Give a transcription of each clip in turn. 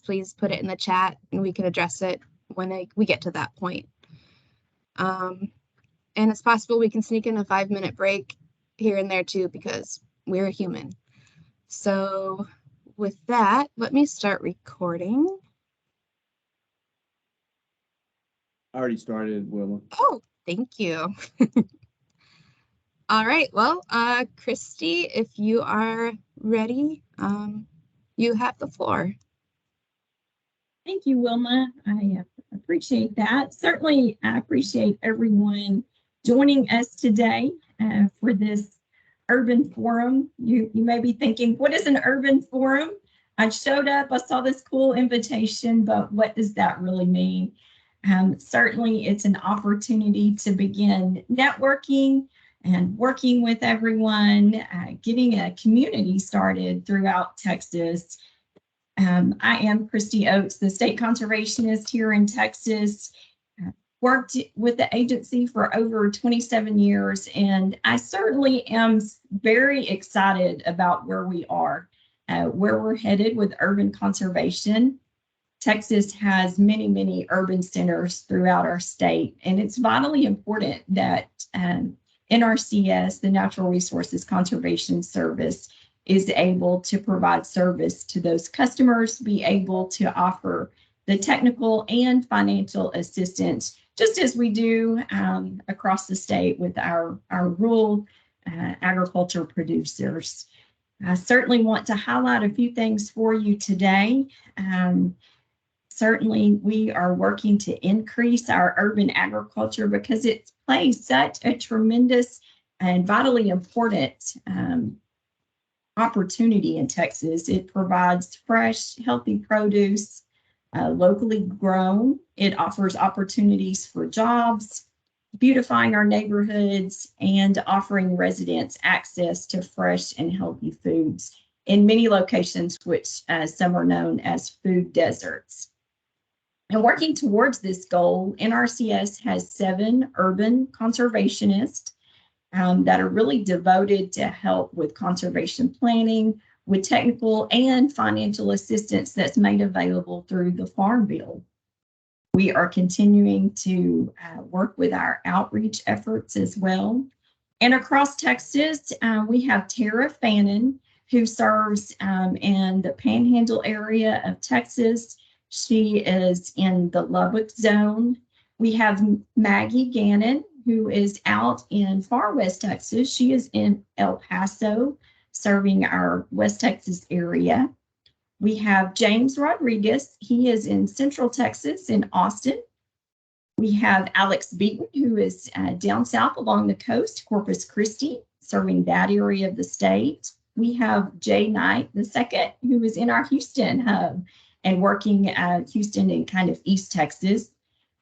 please put it in the chat and we can address it when we get to that point. And it's possible we can sneak in a 5-minute break here and there too, because we're human. So with that, let me start recording. I already started, Wilma. Oh, thank you. All right, well, Christy, if you are ready, you have the floor. Thank you, Wilma. I appreciate that. Certainly, I appreciate everyone joining us today for this urban forum. You may be thinking, what is an urban forum? I showed up, I saw this cool invitation, but what does that really mean? Certainly, it's an opportunity to begin networking and working with everyone, getting a community started throughout Texas. I am Christy Oates, the state conservationist here in Texas. Worked with the agency for over 27 years, and I certainly am very excited about where we are, where we're headed with urban conservation. Texas has many, many urban centers throughout our state, and it's vitally important that NRCS, the Natural Resources Conservation Service, is able to provide service to those customers, be able to offer the technical and financial assistance, just as we do across the state with our rural agriculture producers. I certainly want to highlight a few things for you today. Certainly, we are working to increase our urban agriculture because it plays such a tremendous and vitally important opportunity in Texas. It provides fresh, healthy produce, locally grown. It offers opportunities for jobs, beautifying our neighborhoods, and offering residents access to fresh and healthy foods in many locations, which some are known as food deserts. And working towards this goal, NRCS has 7 urban conservationists that are really devoted to help with conservation planning, with technical and financial assistance that's made available through the Farm Bill. We are continuing to work with our outreach efforts as well. And across Texas, we have Tara Fannin, who serves in the Panhandle area of Texas. She is in the Lubbock zone. We have Maggie Gannon, who is out in far West Texas. She is in El Paso, serving our West Texas area. We have James Rodriguez. He is in Central Texas in Austin. We have Alex Beaton, who is down south along the coast, Corpus Christi, serving that area of the state. We have Jay Knight II, who is in our Houston hub and working at Houston and kind of East Texas.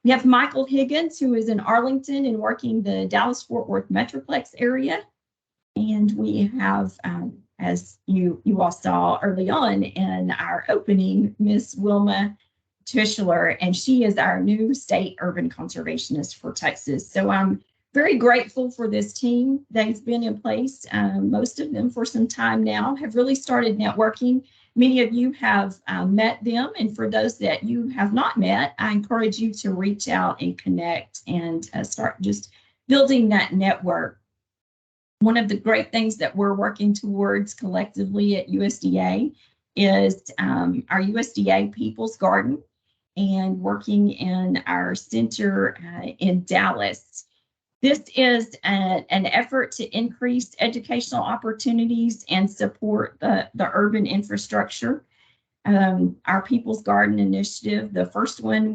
We have Michael Higgins, who is in Arlington and working the Dallas-Fort Worth Metroplex area. And we have, as you all saw early on in our opening, Miss Wilma Tischler, and she is our new state urban conservationist for Texas. So I'm very grateful for this team. They've been in place, most of them for some time now, have really started networking. Many of you have met them, and for those that you have not met, I encourage you to reach out and connect and start just building that network. One of the great things that we're working towards collectively at USDA is our USDA People's Garden and working in our center in Dallas. This is an effort to increase educational opportunities and support the urban infrastructure. Our People's Garden initiative, the first one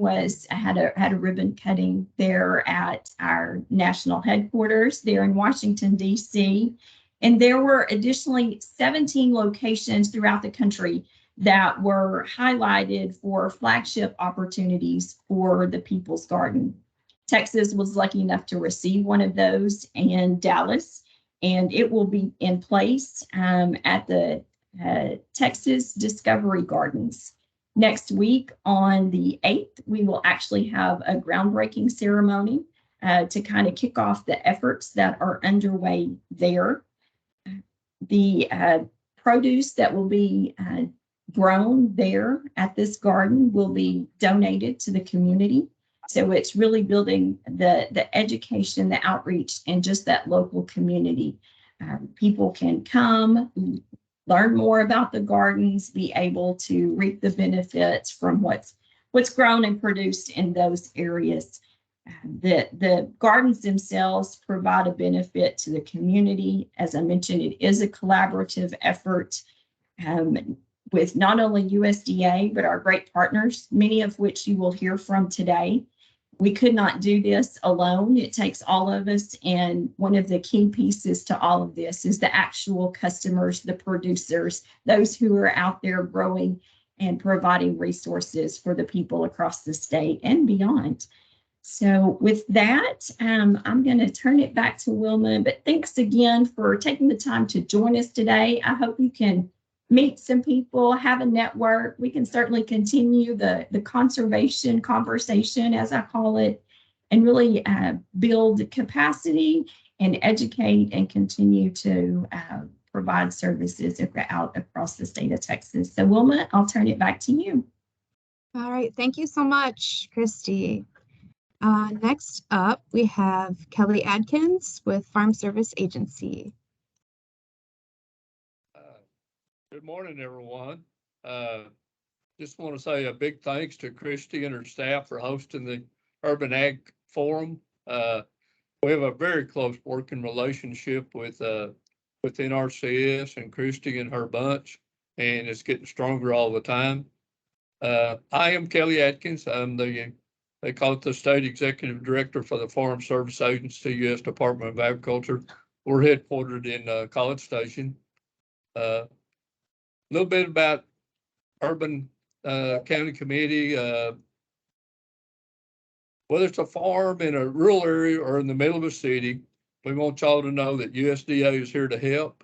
had a ribbon cutting there at our national headquarters there in Washington, D.C. And there were additionally 17 locations throughout the country that were highlighted for flagship opportunities for the People's Garden. Texas was lucky enough to receive one of those in Dallas, and it will be in place at the Texas Discovery Gardens. Next week on the 8th, we will actually have a groundbreaking ceremony to kind of kick off the efforts that are underway there. The produce that will be grown there at this garden will be donated to the community. So it's really building the education, the outreach, and just that local community. People can come, learn more about the gardens, be able to reap the benefits from what's grown and produced in those areas. The gardens themselves provide a benefit to the community. As I mentioned, it is a collaborative effort with not only USDA, but our great partners, many of which you will hear from today. We could not do this alone. It takes all of us. And one of the key pieces to all of this is the actual customers, the producers, those who are out there growing and providing resources for the people across the state and beyond. So with that, I'm going to turn it back to Wilma. But thanks again for taking the time to join us today. I hope you can meet some people, have a network. We can certainly continue the conservation conversation, as I call it, and really build capacity and educate and continue to provide services out across the state of Texas. So Wilma, I'll turn it back to you. All right, thank you so much, Christy. Next up, we have Kelly Adkins with Farm Service Agency. Good morning, everyone. Just want to say a big thanks to Christy and her staff for hosting the Urban Ag Forum. We have a very close working relationship with NRCS and Christy and her bunch, and it's getting stronger all the time. I am Kelly Adkins. I'm they call it the State Executive Director for the Farm Service Agency, U.S. Department of Agriculture. We're headquartered in College Station. A little bit about Urban County Committee. Whether it's a farm in a rural area or in the middle of a city, we want y'all to know that USDA is here to help.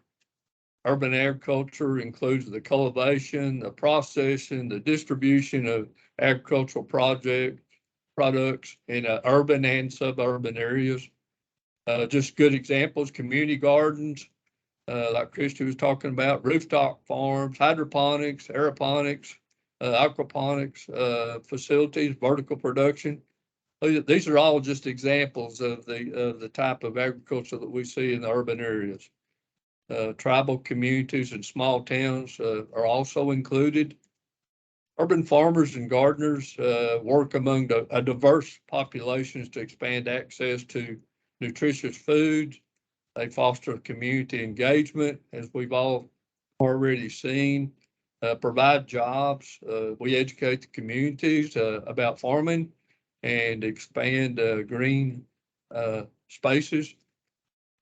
Urban agriculture includes the cultivation, the processing, the distribution of agricultural products in urban and suburban areas. Just good examples: community gardens, like Christy was talking about, rooftop farms, hydroponics, aeroponics, aquaponics facilities, vertical production. These are all just examples of the type of agriculture that we see in the urban areas. Tribal communities and small towns are also included. Urban farmers and gardeners work among a diverse populations to expand access to nutritious foods. They foster community engagement, as we've all already seen, provide jobs. We educate the communities about farming and expand green spaces.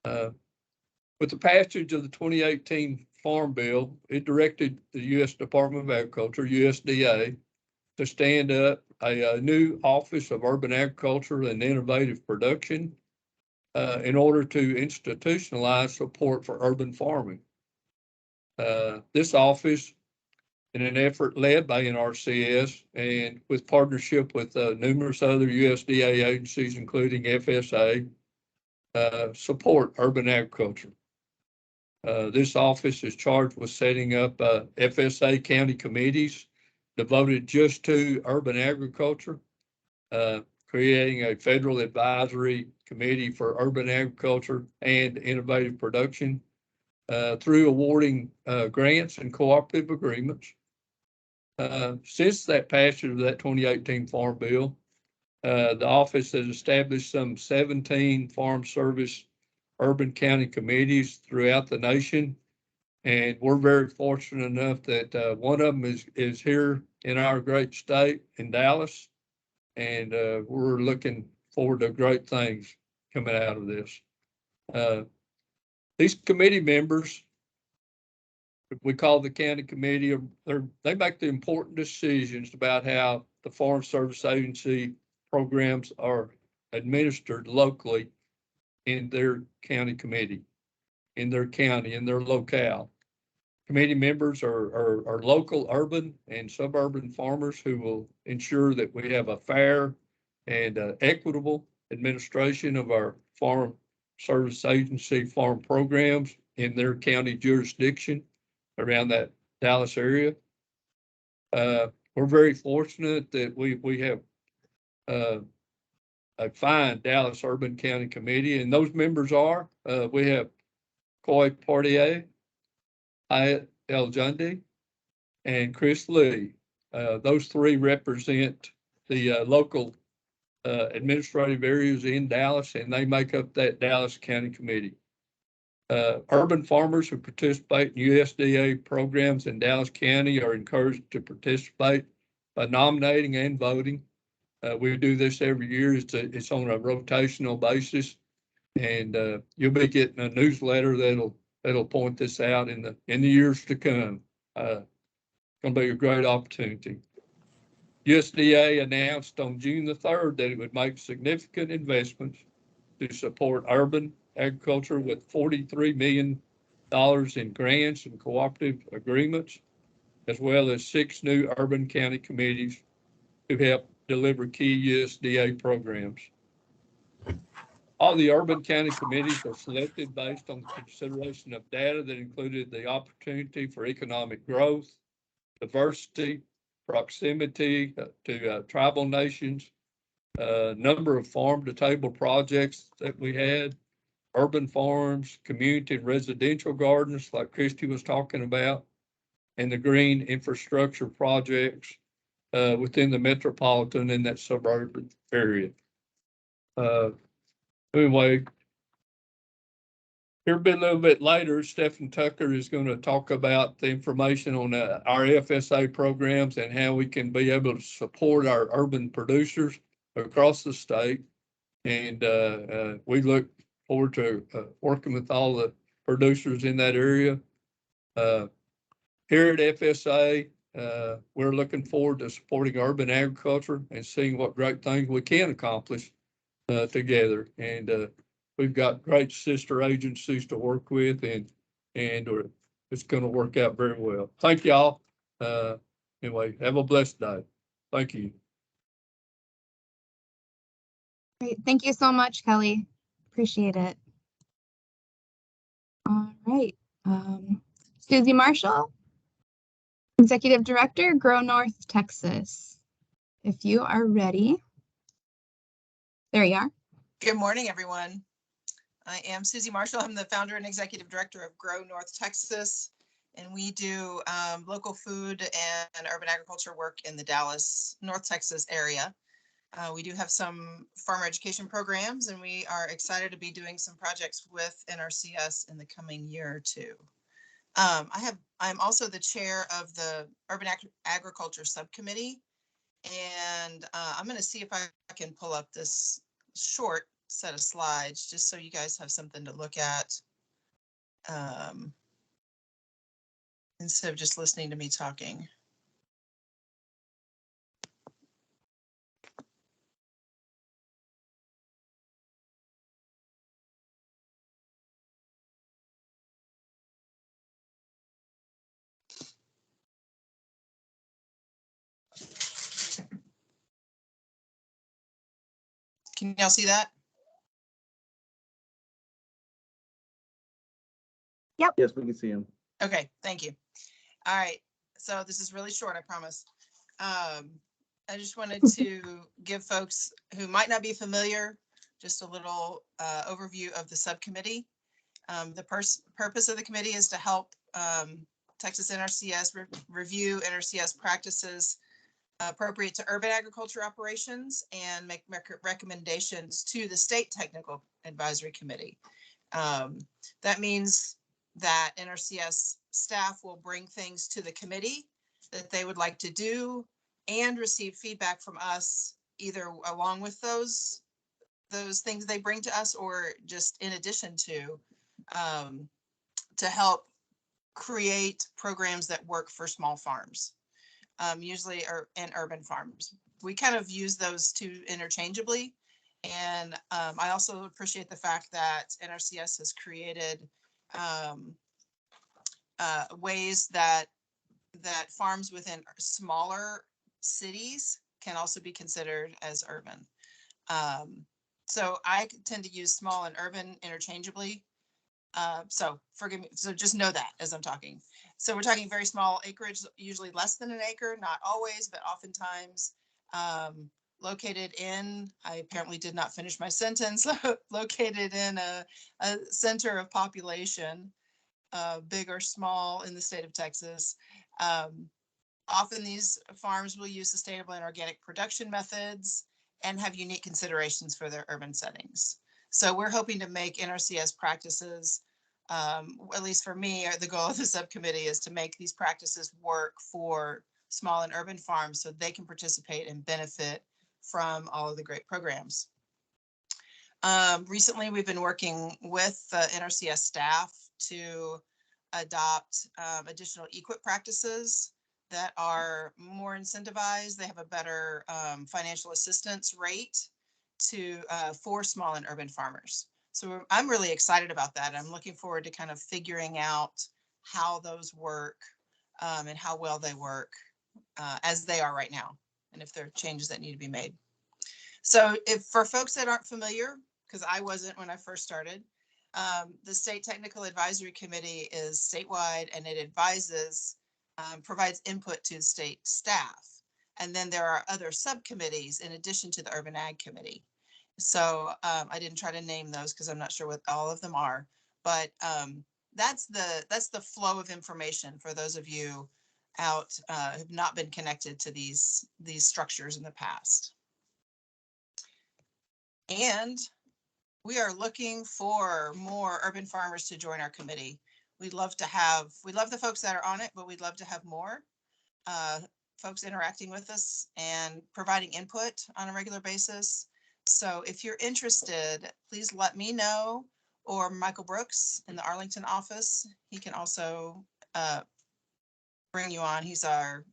With the passage of the 2018 Farm Bill, it directed the U.S. Department of Agriculture, USDA, to stand up a new Office of Urban Agriculture and Innovative Production in order to institutionalize support for urban farming. This office, in an effort led by NRCS and with partnership with numerous other USDA agencies, including FSA, support urban agriculture. This office is charged with setting up FSA county committees devoted just to urban agriculture, creating a federal advisory committee for urban agriculture and innovative production through awarding grants and cooperative agreements. Since that passage of that 2018 Farm Bill, the office has established some 17 Farm Service urban county committees throughout the nation. And we're very fortunate enough that one of them is here in our great state in Dallas. And we're looking forward to great things coming out of this. These committee members, we call the county committee, they make the important decisions about how the Farm Service Agency programs are administered locally in their county committee, in their county, in their locale. Committee members are local, urban, and suburban farmers who will ensure that we have a fair and equitable administration of our Farm Service Agency farm programs in their county jurisdiction around that Dallas area. We're very fortunate that we have a fine Dallas Urban County Committee, and those members are, we have Coy Portier, Hyatt L. Jundy, and Chris Lee. Those three represent the local administrative areas in Dallas, and they make up that Dallas County Committee. Urban farmers who participate in USDA programs in Dallas County are encouraged to participate by nominating and voting. We do this every year. It's on a rotational basis, and you'll be getting a newsletter that'll point this out in the years to come. Going to be a great opportunity. USDA announced on June the 3rd that it would make significant investments to support urban agriculture with $43 million in grants and cooperative agreements, as well as 6 new urban county committees to help deliver key USDA programs. All the urban county committees are selected based on the consideration of data that included the opportunity for economic growth, diversity, proximity to tribal nations, number of farm-to-table projects that we had, urban farms, community and residential gardens like Christy was talking about, and the green infrastructure projects within the metropolitan and that suburban area. Anyway, here a little bit later, Stephen Tucker is going to talk about the information on our FSA programs and how we can be able to support our urban producers across the state. And we look forward to working with all the producers in that area. Here at FSA, we're looking forward to supporting urban agriculture and seeing what great things we can accomplish together. And we've got great sister agencies to work with, and it's going to work out very well. Thank y'all. Anyway, have a blessed day. Thank you. Great. Thank you so much, Kelly. Appreciate it. All right. Susie Marshall, Executive Director, Grow North, Texas. If you are ready. There you are. Good morning, everyone. I am Susie Marshall. I'm the founder and executive director of Grow North, Texas, and we do local food and urban agriculture work in the Dallas, North Texas area. We do have some farmer education programs, and we are excited to be doing some projects with NRCS in the coming year or two. I'm also the chair of the Urban Agriculture Subcommittee, and I'm going to see if I can pull up this short set of slides just so you guys have something to look at instead of just listening to me talking. Can y'all see that? Yes, we can see him. Okay, thank you. All right, so this is really short, I promise. I just wanted to give folks who might not be familiar just a little overview of the subcommittee. The purpose of the committee is to help Texas NRCS review NRCS practices appropriate to urban agriculture operations and make recommendations to the State Technical Advisory Committee. That means that NRCS staff will bring things to the committee that they would like to do and receive feedback from us, either along with those things they bring to us or just in addition to help create programs that work for small farms, usually and urban farms. We kind of use those two interchangeably. And I also appreciate the fact that NRCS has created ways that farms within smaller cities can also be considered as urban. So I tend to use small and urban interchangeably. So forgive me. So just know that as I'm talking. So we're talking very small acreage, usually less than an acre, not always, but oftentimes located in, I apparently did not finish my sentence, located in a center of population, big or small in the state of Texas. Often these farms will use sustainable and organic production methods and have unique considerations for their urban settings. So we're hoping to make NRCS practices, at least for me, the goal of the subcommittee is to make these practices work for small and urban farms so they can participate and benefit from all of the great programs. Recently, we've been working with the NRCS staff to adopt additional EQIP practices that are more incentivized. They have a better financial assistance rate for small and urban farmers. So I'm really excited about that. I'm looking forward to kind of figuring out how those work and how well they work as they are right now, and if there are changes that need to be made. So if for folks that aren't familiar, because I wasn't when I first started, the State Technical Advisory Committee is statewide and it advises, provides input to the state staff. And then there are other subcommittees in addition to the Urban Ag Committee. So I didn't try to name those because I'm not sure what all of them are, but that's the flow of information for those of you out who have not been connected to these structures in the past. And we are looking for more urban farmers to join our committee. We'd love the folks that are on it, but we'd love to have more folks interacting with us and providing input on a regular basis. So if you're interested, please let me know, or Michael Brooks in the Arlington office. He can also bring you on. He's our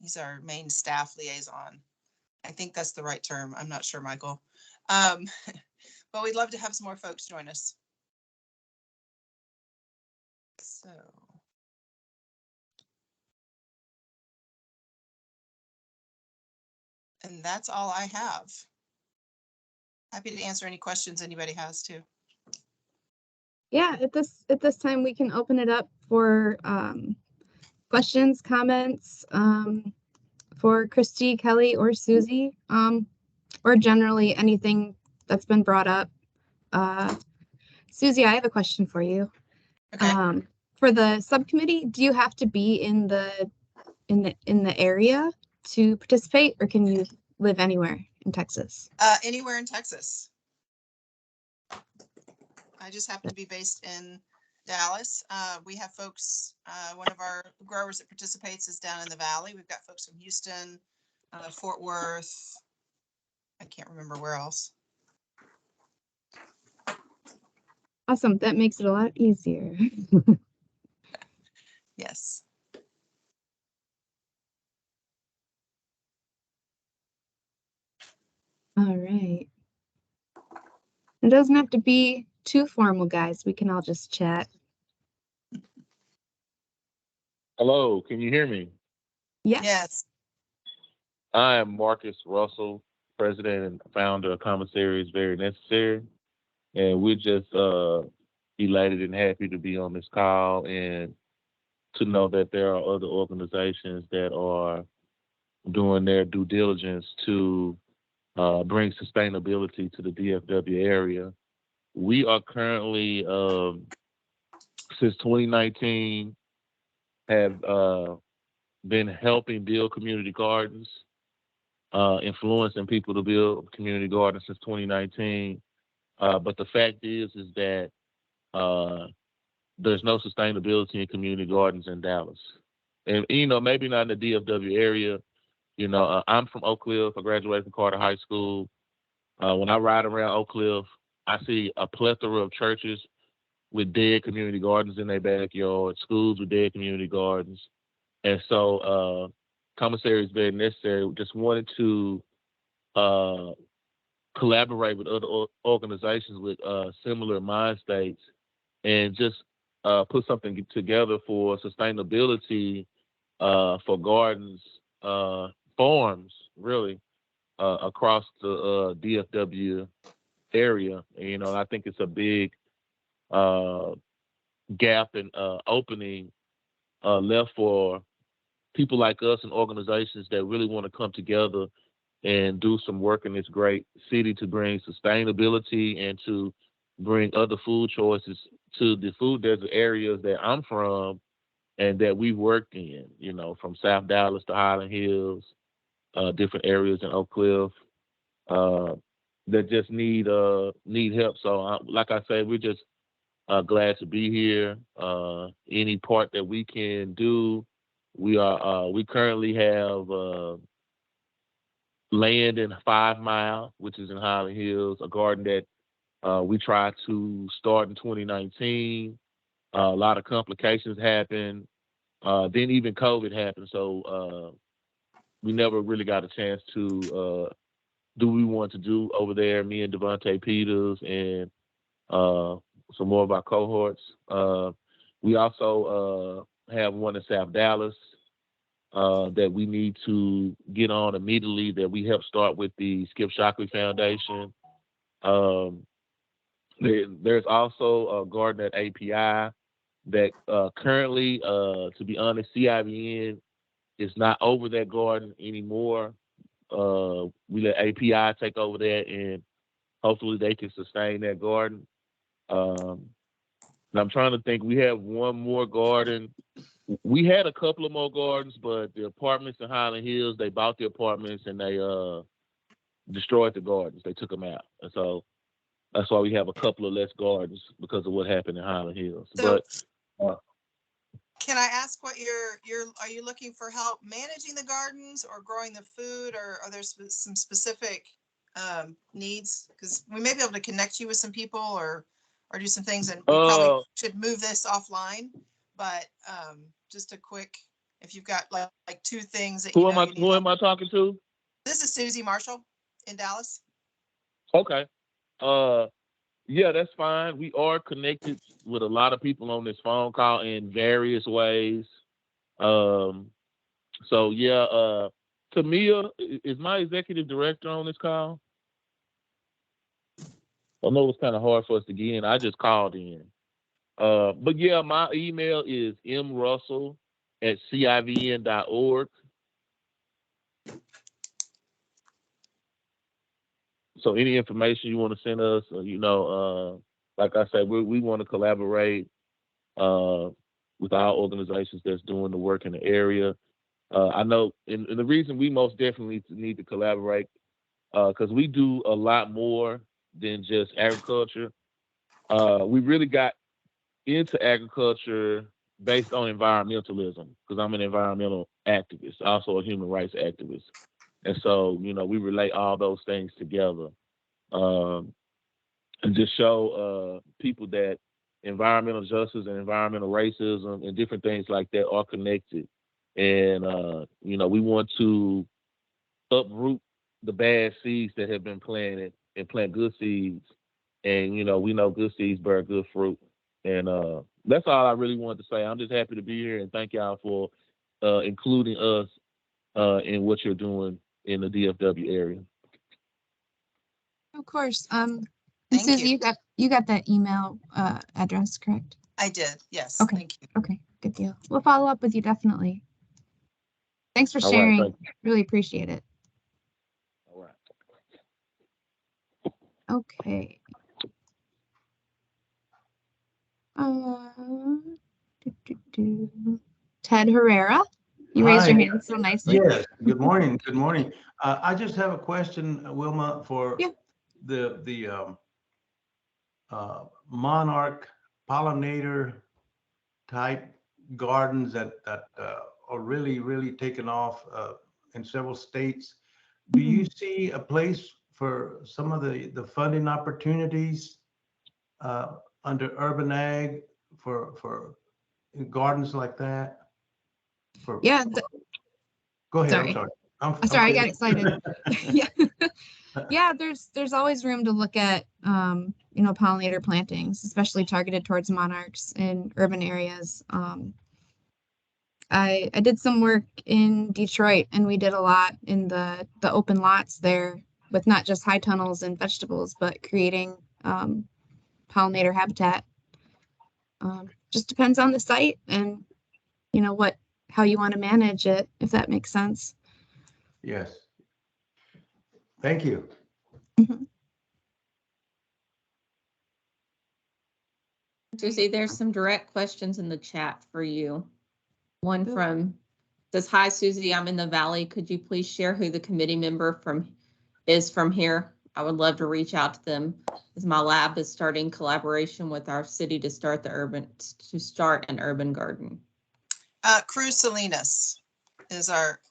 main staff liaison. I think that's the right term. I'm not sure, Michael. But we'd love to have some more folks join us. So. And that's all I have. Happy to answer any questions anybody has too. Yeah, at this time we can open it up for questions, comments for Christy, Kelly, or Susie, or generally anything that's been brought up. Susie, I have a question for you. Okay. For the subcommittee, do you have to be in the area to participate, or can you live anywhere in Texas? Anywhere in Texas. I just happen to be based in Dallas. We have folks, one of our growers that participates is down in the Valley. We've got folks from Houston, Fort Worth. I can't remember where else. Awesome. That makes it a lot easier. Yes. All right. It doesn't have to be too formal, guys. We can all just chat. Hello, can you hear me? Yes. Yes. I am Marcus Russell, president and founder of Commissaries Very Necessary. And we're just elated and happy to be on this call and to know that there are other organizations that are doing their due diligence to bring sustainability to the DFW area. We are currently, since 2019, have been helping build community gardens, influencing people to build community gardens since 2019. But the fact is that there's no sustainability in community gardens in Dallas. And, maybe not in the DFW area. I'm from Oak Cliff. I graduated from Carter High School. When I ride around Oak Cliff, I see a plethora of churches with dead community gardens in their backyard, schools with dead community gardens. And so Commissaries Very Necessary just wanted to collaborate with other organizations with similar mind states and just put something together for sustainability for gardens, farms, really, across the DFW area. And, I think it's a big gap and opening left for people like us and organizations that really want to come together and do some work in this great city to bring sustainability and to bring other food choices to the food desert areas that I'm from and that we worked in, you know, from South Dallas to Highland Hills, different areas in Oak Cliff, that just need help. So like I said, we're just glad to be here. Any part that we can do, we currently have land in 5 Mile, which is in Highland Hills, a garden that we tried to start in 2019. A lot of complications happened. Then even COVID happened. So we never really got a chance to do what we want to do over there, me and Devontae Peters and some more of our cohorts. We also have one in South Dallas that we need to get on immediately, that we helped start with the Skip Shockley Foundation. There's also a garden at API that currently, to be honest, CIVN is not over that garden anymore. We let API take over that, and hopefully they can sustain that garden. And I'm trying to think, we have one more garden. We had a couple of more gardens, but the apartments in Highland Hills, they bought the apartments and they destroyed the gardens. They took them out. And so that's why we have a couple of less gardens, because of what happened in Highland Hills. So, but can I ask what are you looking for help managing the gardens or growing the food, or are there some specific needs? Because we may be able to connect you with some people or do some things, and we probably should move this offline. But just a quick, if you've got like two things that who am I talking to? This is Susie Marshall in Dallas. Okay. Yeah, that's fine. We are connected with a lot of people on this phone call in various ways. So yeah, Tamia is my executive director on this call. I know it's kind of hard for us to get in. I just called in. But yeah, my email is mrussell@civn.org. So any information you want to send us, like I said, we want to collaborate with our organizations that's doing the work in the area. I know, and the reason we most definitely need to collaborate, because we do a lot more than just agriculture. We really got into agriculture based on environmentalism, because I'm an environmental activist, also a human rights activist. And so, we relate all those things together and just show people that environmental justice and environmental racism and different things like that are connected. And, we want to uproot the bad seeds that have been planted and plant good seeds. And, we know good seeds bear good fruit. And that's all I really wanted to say. I'm just happy to be here, and thank y'all for including us in what you're doing in the DFW area. Of course. Thank Susie, you. you got that email address, correct? I did. Yes. Okay. Thank you. Okay, good deal. We'll follow up with you definitely. Thanks for All right, sharing. thank you. Really appreciate it. All right. Okay. Ted Herrera, you raised your Hi. hand so nicely. Yes, good morning, good morning. I just have a question, Wilma, for Yeah. the monarch pollinator type gardens that are really taking off in several states. Do you see a place for some of the funding opportunities under urban ag for gardens like that? Yeah. Go ahead. Sorry. I'm sorry. I'm sorry, I got finished. excited. Yeah, there's always room to look at pollinator plantings, especially targeted towards monarchs in urban areas. I did some work in Detroit, and we did a lot in the open lots there with not just high tunnels and vegetables, but creating pollinator habitat. just depends on the site and, you know, how you want to manage it, if that makes sense. Yes. Thank you. Mhm. Susie, there's some direct questions in the chat for you. One Ooh. from says, "Hi Susie, I'm in the Valley. Could you please share who the committee member is from here? I would love to reach out to them as my lab is starting collaboration with our city to start an urban garden." Cruz Salinas is our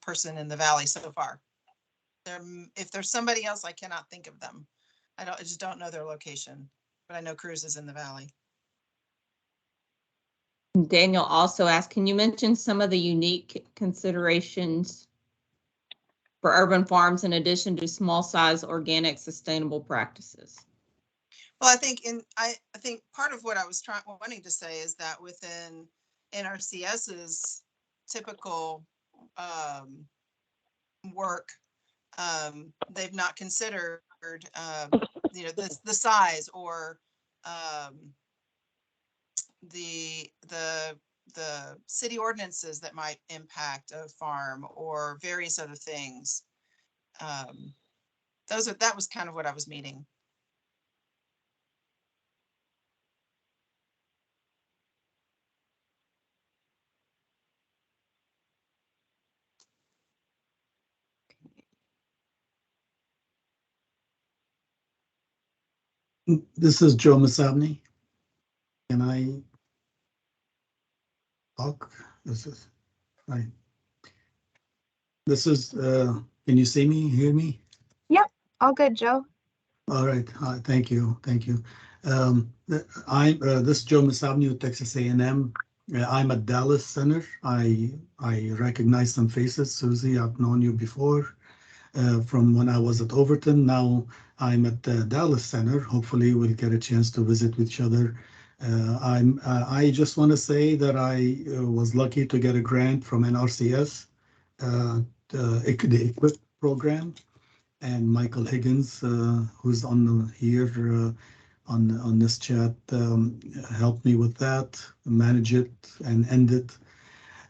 person in the Valley so far. If there's somebody else, I cannot think of them. I just don't know their location, but I know Cruz is in the Valley. Daniel also asked, can you mention some of the unique considerations for urban farms in addition to small size organic sustainable practices? Well, I think I think part of what I was wanting to say is that within NRCS's typical work, they've not considered you know, the size or the city ordinances that might impact a farm or various other things. That was kind of what I was meaning. This is Joe Masabni. Can I talk? This is right. This is, can you see me, hear me? Yep, all good, Joe. All right, thank you, thank you. This is Joe Masabni with Texas A&M. I'm at Dallas Center. I recognize some faces. Susie, I've known you before from when I was at Overton. Now I'm at the Dallas Center. Hopefully we'll get a chance to visit with each other. I just want to say that I was lucky to get a grant from NRCS, the EQUIP program, and Michael Higgins, who's here on this chat, helped me with that, manage it and end it.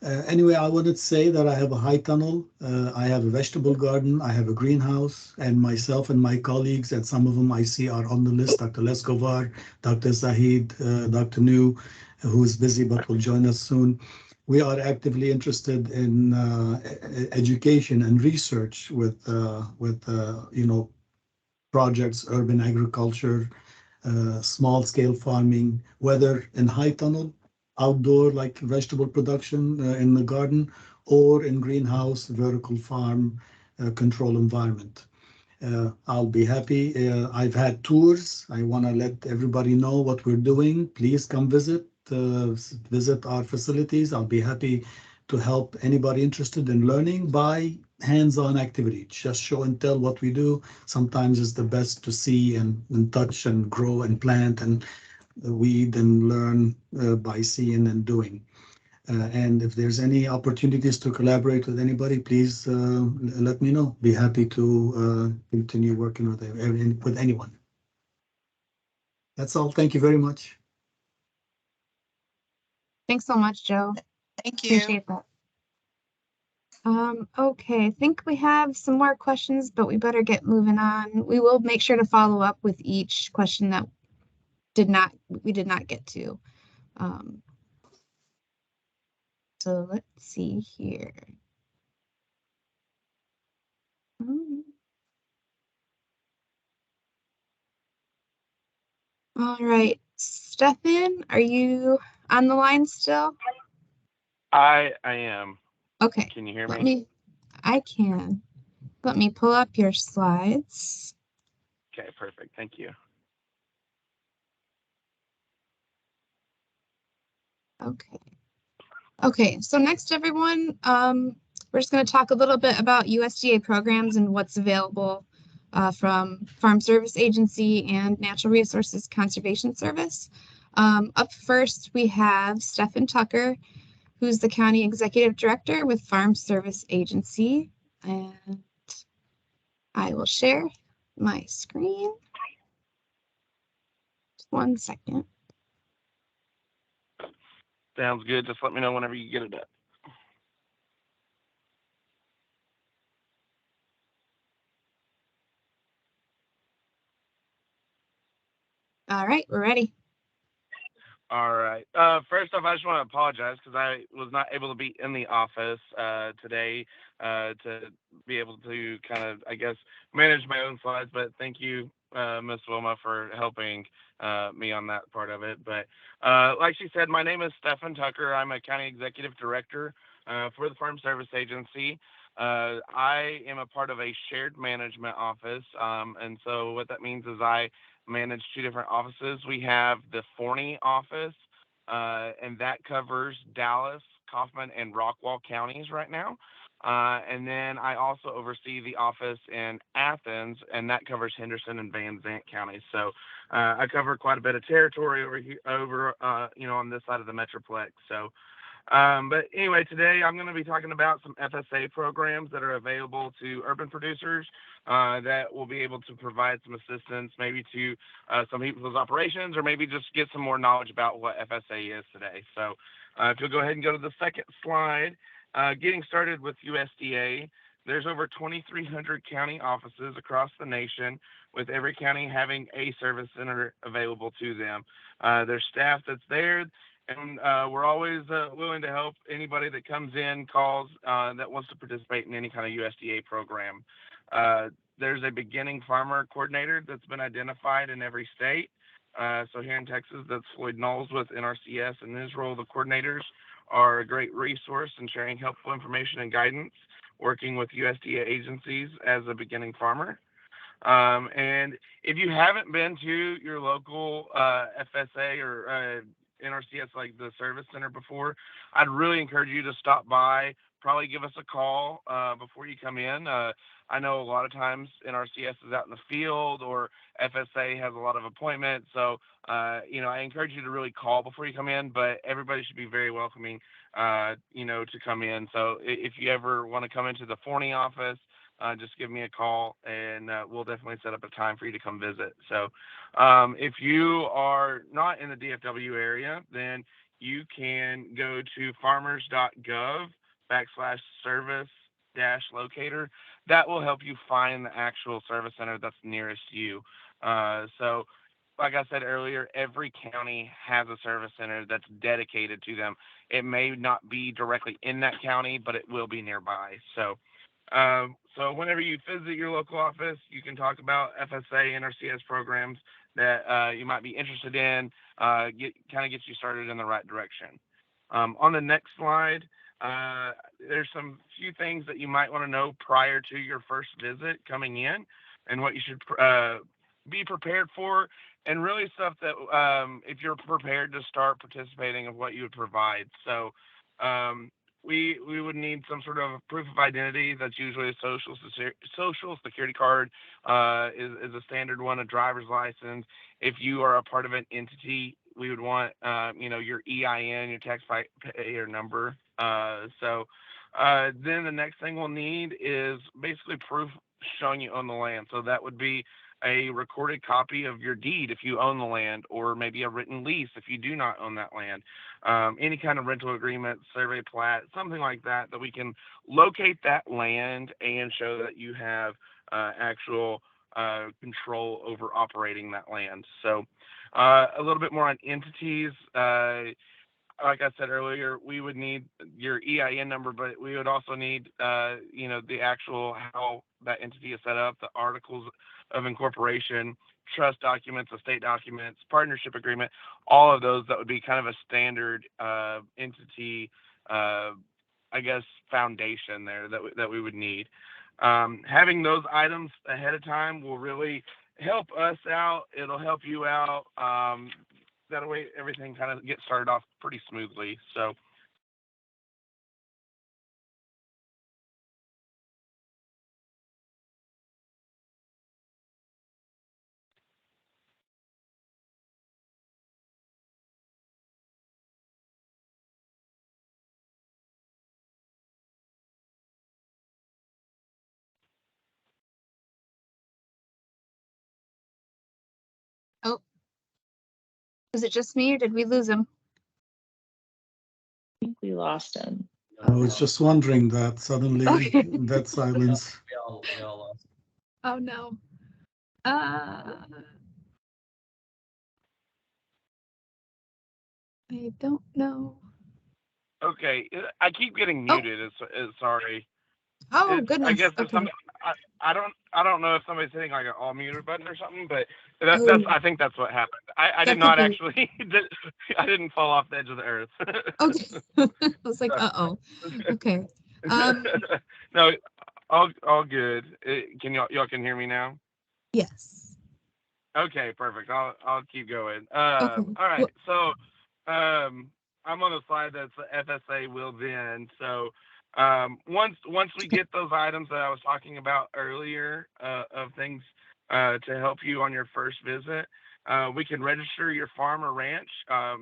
Anyway, I wanted to say that I have a high tunnel, I have a vegetable garden, I have a greenhouse, and myself and my colleagues, and some of them I see are on the list, Dr. Leskovar, Dr. Zahid, Dr. New, who is busy but will join us soon. We are actively interested in education and research with you know, projects, urban agriculture, small scale farming, whether in high tunnel, outdoor like vegetable production in the garden, or in greenhouse, vertical farm, control environment. I'll be happy. I've had tours. I want to let everybody know what we're doing. Please come visit our facilities. I'll be happy to help anybody interested in learning by hands-on activity. Just show and tell what we do. Sometimes it's the best to see and touch and grow and plant and weed and learn by seeing and doing. And if there's any opportunities to collaborate with anybody, please let me know. Be happy to continue working with anyone. That's all. Thank you very much. Thanks so much, Joe. Thank you. Appreciate that. Okay, I think we have some more questions, but we better get moving on. We will make sure to follow up with each question that we did not get to. So let's see here. All right, Stefan, are you on the line still? I am. Okay. Can you hear me? I can. Let me pull up your slides. Okay, perfect. Thank you. Okay. Okay, so next, everyone, we're just going to talk a little bit about USDA programs and what's available from Farm Service Agency and Natural Resources Conservation Service. Up first, we have Stephen Tucker, who's the County Executive Director with Farm Service Agency. And I will share my screen. Just 1 second. Sounds good. Just let me know whenever you get it up. All right, we're ready. All right. First off, I just want to apologize because I was not able to be in the office today to be able to kind of, I guess, manage my own slides. But thank you, Ms. Wilma, for helping me on that part of it. But like she said, my name is Stephen Tucker. I'm a county executive director for the Farm Service Agency. I am a part of a shared management office. And so what that means is I manage two different offices. We have the Forney office, and that covers Dallas, Kaufman, and Rockwall counties right now. And then I also oversee the office in Athens, and that covers Henderson and Van Zant counties. So I cover quite a bit of territory over here, on this side of the Metroplex. So but anyway, today I'm going to be talking about some FSA programs that are available to urban producers that will be able to provide some assistance maybe to some people's operations, or maybe just get some more knowledge about what FSA is today. So if you'll go ahead and go to the second slide, getting started with USDA. There's over 2,300 county offices across the nation, with every county having a service center available to them. There's staff that's there, and we're always willing to help anybody that comes in, calls, that wants to participate in any kind of USDA program. There's a beginning farmer coordinator that's been identified in every state. So here in Texas, that's Floyd Knowles with NRCS, and his role, the coordinators are a great resource in sharing helpful information and guidance, working with USDA agencies as a beginning farmer. And if you haven't been to your local FSA or NRCS, like the service center before, I'd really encourage you to stop by, probably give us a call before you come in. I know a lot of times NRCS is out in the field, or FSA has a lot of appointments. So, I encourage you to really call before you come in, but everybody should be very welcoming, to come in. So if you ever want to come into the Forney office, just give me a call, and we'll definitely set up a time for you to come visit. So if you are not in the DFW area, then you can go to farmers.gov/service-locator. That will help you find the actual service center that's nearest you. So like I said earlier, every county has a service center that's dedicated to them. It may not be directly in that county, but it will be nearby. So whenever you visit your local office, you can talk about FSA, NRCS programs that you might be interested in, get you started in the right direction. On the next slide, there's some few things that you might want to know prior to your first visit coming in, and what you should be prepared for, and really stuff that if you're prepared to start participating, of what you would provide. So we would need some sort of proof of identity. That's usually a social security card, is a standard one, a driver's license. If you are a part of an entity, we would want your EIN, your taxpayer number. Then the next thing we'll need is basically proof showing you own the land. So that would be a recorded copy of your deed if you own the land, or maybe a written lease if you do not own that land. Any kind of rental agreement, survey plat, something like that, that we can locate that land and show that you have actual control over operating that land. So a little bit more on entities. Like I said earlier, we would need your EIN number, but we would also need, the actual how that entity is set up, the articles of incorporation, trust documents, estate documents, partnership agreement, all of those. That would be kind of a standard entity, foundation there that we would need. Having those items ahead of time will really help us out. It'll help you out. That way everything kind of gets started off pretty smoothly. So Oh, is it just me, or did we lose him? We lost him. I was just wondering that suddenly Okay. that silence. We all lost. Oh no. I don't know. Okay, I keep getting Oh. muted. Sorry. Oh I goodness. guess if Okay. some, I don't know if somebody's hitting like an all muted button or something, but Oh. that's I think that's what happened. I That did not could actually I didn't fall off the edge of the earth. Okay. I was like, uh-oh. Okay. No, all good. Can y'all can hear me now? Yes. Okay, perfect. I'll keep going. Okay. All right. So, I'm on the slide that's the FSA will then. So, once we get those items that I was talking about earlier, of things to help you on your first visit, we can register your farm or ranch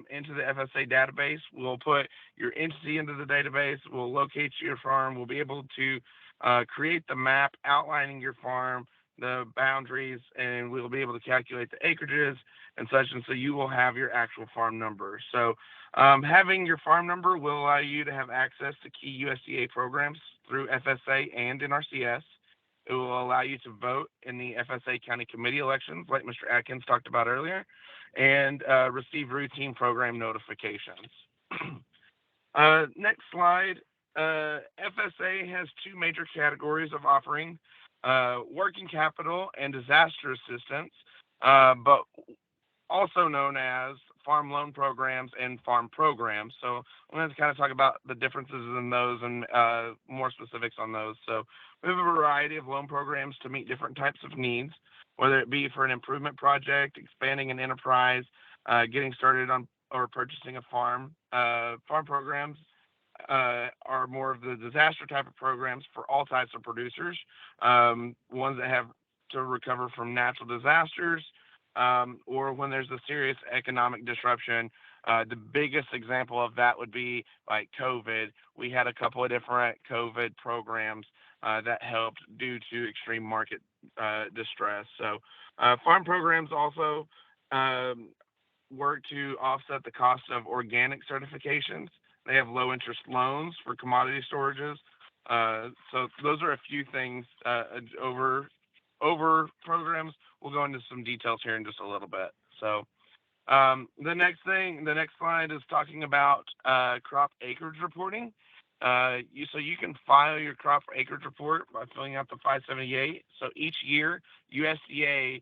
into the FSA database. We'll put your entity into the database. We'll locate your farm. We'll be able to create the map outlining your farm, the boundaries, and we'll be able to calculate the acreages and such. And so you will have your actual farm number. So having your farm number will allow you to have access to key USDA programs through FSA and NRCS. It will allow you to vote in the FSA county committee elections, like Mr. Atkins talked about earlier, and receive routine program notifications. Next slide. FSA has two major categories of offering, working capital and disaster assistance, but also known as farm loan programs and farm programs. So I'm going to kind of talk about the differences in those and more specifics on those. So we have a variety of loan programs to meet different types of needs, whether it be for an improvement project, expanding an enterprise, getting started on or purchasing a farm. Farm programs are more of the disaster type of programs for all types of producers, ones that have to recover from natural disasters, or when there's a serious economic disruption. The biggest example of that would be like COVID. We had a couple of different COVID programs that helped due to extreme market distress. So farm programs also work to offset the cost of organic certifications. They have low interest loans for commodity storages. So those are a few things over programs. We'll go into some details here in just a little bit. So the next slide is talking about crop acreage reporting. So you can file your crop acreage report by filling out the 578. So each year, USDA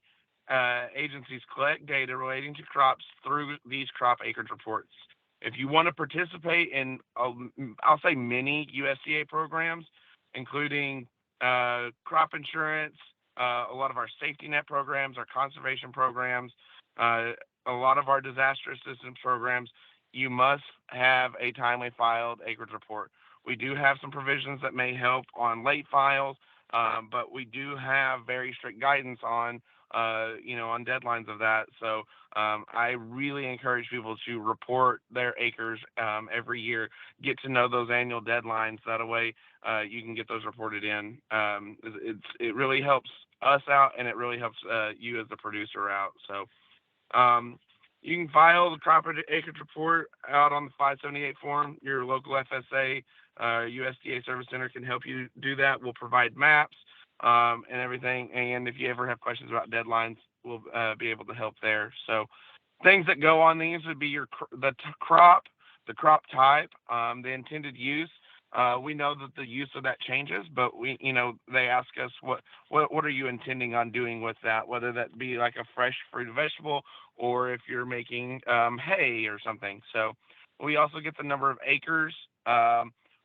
agencies collect data relating to crops through these crop acreage reports. If you want to participate in, I'll say many USDA programs, including crop insurance, a lot of our safety net programs, our conservation programs, a lot of our disaster assistance programs, you must have a timely filed acreage report. We do have some provisions that may help on late files, but we do have very strict guidance on on deadlines of that. So I really encourage people to report their acres every year, get to know those annual deadlines. That way you can get those reported in. It really helps us out, and it really helps you as the producer out. So you can file the crop acreage report out on the 578 form. Your local FSA, USDA Service Center can help you do that. We'll provide maps and everything. And if you ever have questions about deadlines, we'll be able to help there. So things that go on these would be the crop type, the intended use. We know that the use of that changes, but they ask us what are you intending on doing with that, whether that be like a fresh fruit or vegetable, or if you're making hay or something. So we also get the number of acres.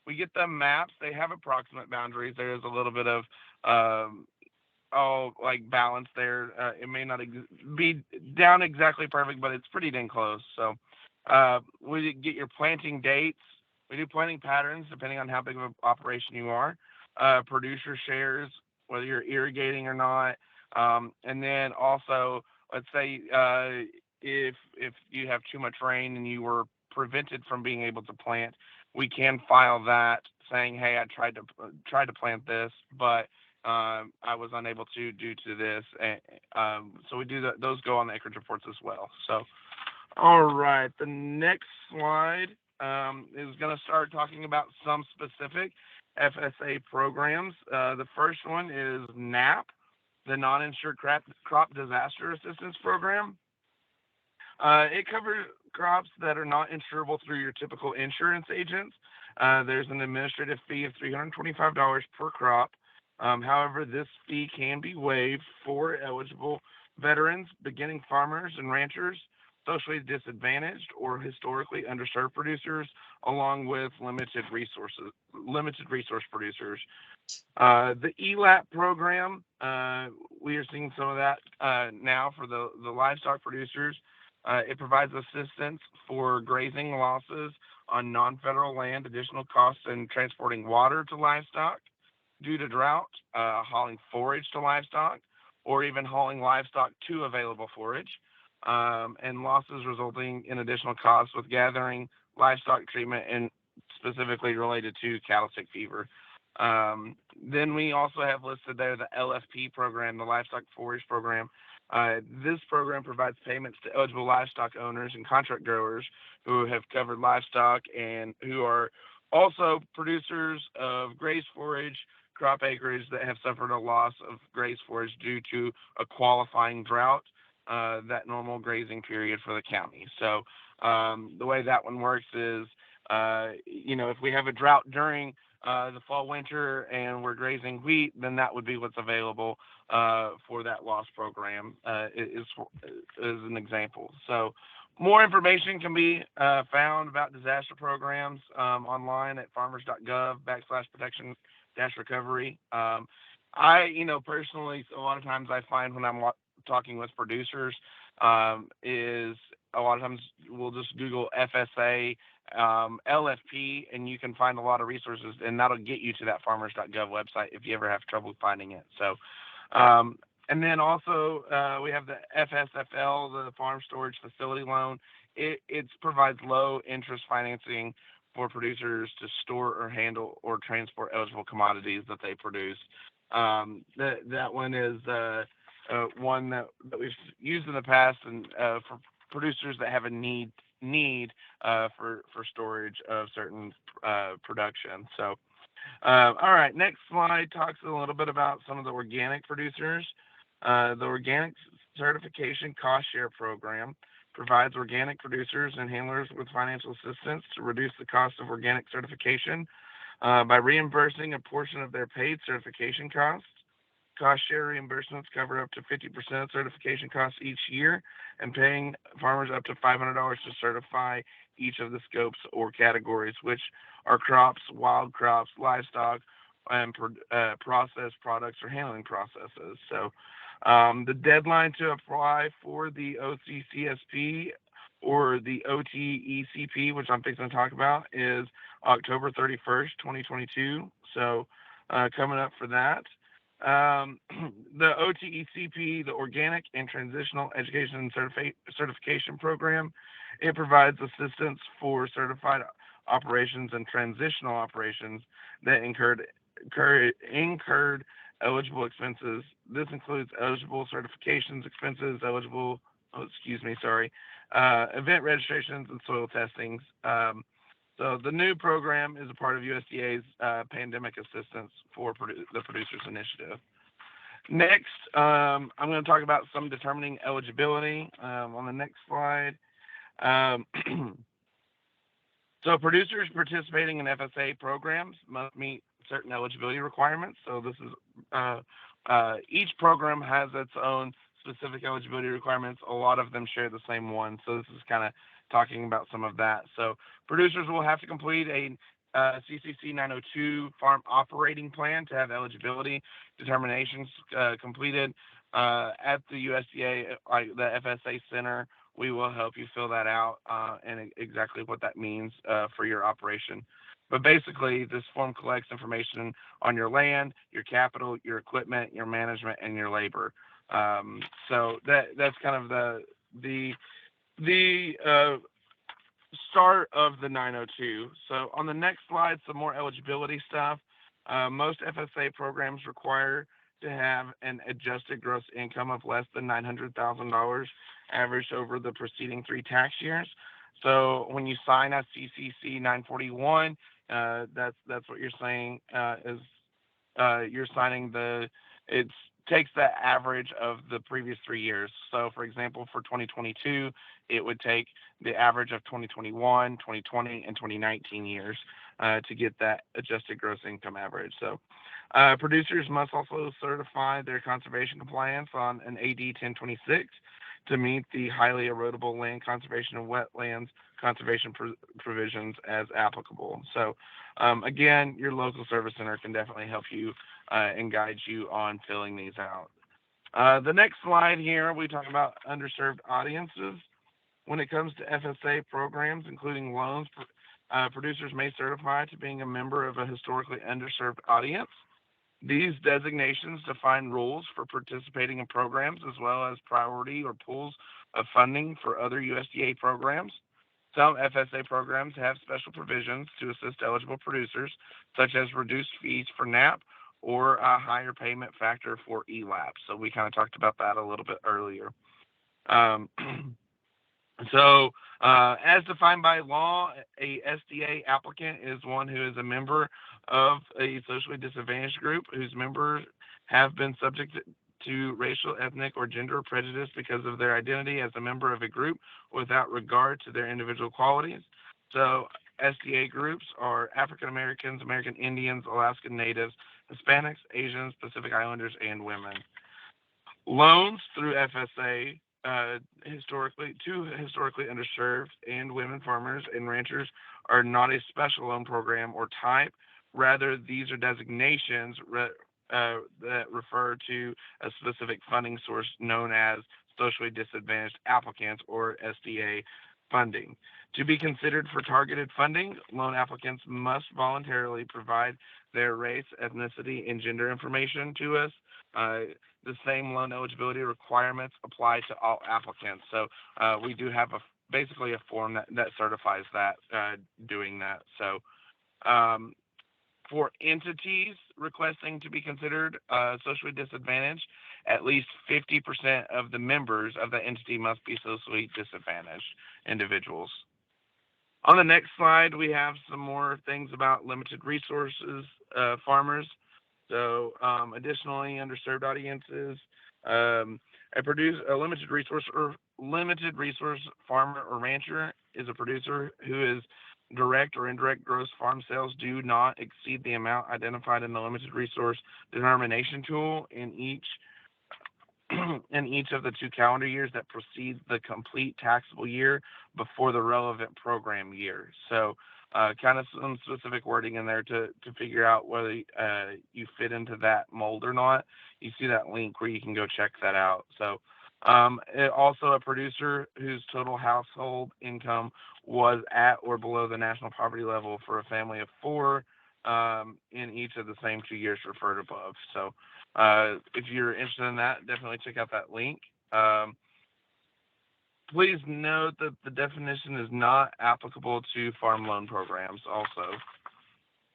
We get the maps. They have approximate boundaries. There is a little bit of balance there. It may not be down exactly perfect, but it's pretty dang close. So we get your planting dates. We do planting patterns depending on how big of an operation you are. Producer shares, whether you're irrigating or not. And then also, let's say if you have too much rain and you were prevented from being able to plant, we can file that saying, hey, I tried to plant this, but I was unable to due to this. So we do that. Those go on the acreage reports as well. So, all right, the next slide is going to start talking about some specific FSA programs. The first one is NAP, the Non-Insured Crop Disaster Assistance Program. It covers crops that are not insurable through your typical insurance agents. There's an administrative fee of $325 per crop. However, this fee can be waived for eligible veterans, beginning farmers and ranchers, socially disadvantaged or historically underserved producers, along with limited resource producers. The ELAP program, we are seeing some of that now for the livestock producers. It provides assistance for grazing losses on non-federal land, additional costs in transporting water to livestock due to drought, hauling forage to livestock, or even hauling livestock to available forage, and losses resulting in additional costs with gathering, livestock treatment, and specifically related to cattle tick fever. Then we also have listed there the LFP program, the Livestock Forage Program. This program provides payments to eligible livestock owners and contract growers who have covered livestock and who are also producers of graze forage crop acreage that have suffered a loss of graze forage due to a qualifying drought, that normal grazing period for the county. So the way that one works is, if we have a drought during the fall winter and we're grazing wheat, then that would be what's available for that loss program, is an example. So more information can be found about disaster programs online at farmers.gov/protection-recovery. I personally, a lot of times I find when I'm talking with producers, is a lot of times we'll just Google FSA, LFP, and you can find a lot of resources, and that'll get you to that farmers.gov website if you ever have trouble finding it. So, and then also we have the FSFL, the Farm Storage Facility Loan. It provides low interest financing for producers to store or handle or transport eligible commodities that they produce. That one is one that we've used in the past, and for producers that have a need for storage of certain production. So, all right, next slide talks a little bit about some of the organic producers. The Organic Certification Cost Share Program provides organic producers and handlers with financial assistance to reduce the cost of organic certification by reimbursing a portion of their paid certification costs. Cost share reimbursements cover up to 50% of certification costs each year, and paying farmers up to $500 to certify each of the scopes or categories, which are crops, wild crops, livestock, and processed products or handling processes. So the deadline to apply for the OCCSP or the OTECP, which I'm fixing to talk about, is October 31st, 2022. So coming up for that. The OTECP, the Organic and Transitional Education and Certification Program, it provides assistance for certified operations and transitional operations that incurred eligible expenses. This includes eligible certifications expenses, event registrations, and soil testings. So the new program is a part of USDA's pandemic assistance for the Producers Initiative. Next, I'm going to talk about some determining eligibility on the next slide. So producers participating in FSA programs must meet certain eligibility requirements. So this is each program has its own specific eligibility requirements. A lot of them share the same one. So this is kind of talking about some of that. So producers will have to complete a CCC 902 farm operating plan to have eligibility determinations completed at the USDA, the FSA Center. We will help you fill that out and exactly what that means for your operation. But basically, this form collects information on your land, your capital, your equipment, your management, and your labor. So that's kind of the start of the 902. So on the next slide, some more eligibility stuff. Most FSA programs require to have an adjusted gross income of less than $900,000 averaged over the preceding 3 tax years. So when you sign a CCC 941, that's what you're saying is you're signing it takes the average of the previous 3 years. So for example, for 2022, it would take the average of 2021, 2020, and 2019 years to get that adjusted gross income average. So producers must also certify their conservation compliance on an AD 1026 to meet the highly erodible land conservation and wetlands conservation provisions as applicable. So again, your local service center can definitely help you and guide you on filling these out. The next slide here, we talk about underserved audiences. When it comes to FSA programs, including loans, producers may certify to being a member of a historically underserved audience. These designations define rules for participating in programs as well as priority or pools of funding for other USDA programs. Some FSA programs have special provisions to assist eligible producers, such as reduced fees for NAP or a higher payment factor for ELAP. So we kind of talked about that a little bit earlier. As defined by law, a SDA applicant is one who is a member of a socially disadvantaged group whose members have been subject to racial, ethnic, or gender prejudice because of their identity as a member of a group without regard to their individual qualities. So SDA groups are African Americans, American Indians, Alaskan Natives, Hispanics, Asians, Pacific Islanders, and women. Loans through FSA historically underserved and women farmers and ranchers are not a special loan program or type. Rather, these are designations that refer to a specific funding source known as socially disadvantaged applicants or SDA funding. To be considered for targeted funding, loan applicants must voluntarily provide their race, ethnicity, and gender information to us. The same loan eligibility requirements apply to all applicants. So we do have basically a form that certifies that, doing that. So for entities requesting to be considered socially disadvantaged, at least 50% of the members of the entity must be socially disadvantaged individuals. On the next slide, we have some more things about limited resources farmers. So additionally, underserved audiences, a limited resource farmer or rancher is a producer who is direct or indirect gross farm sales do not exceed the amount identified in the limited resource determination tool in each of the 2 calendar years that precede the complete taxable year before the relevant program year. So kind of some specific wording in there to figure out whether you fit into that mold or not. You see that link where you can go check that out. So also a producer whose total household income was at or below the national poverty level for a family of 4 in each of the same 2 years referred above. So if you're interested in that, definitely check out that link. Please note that the definition is not applicable to farm loan programs also.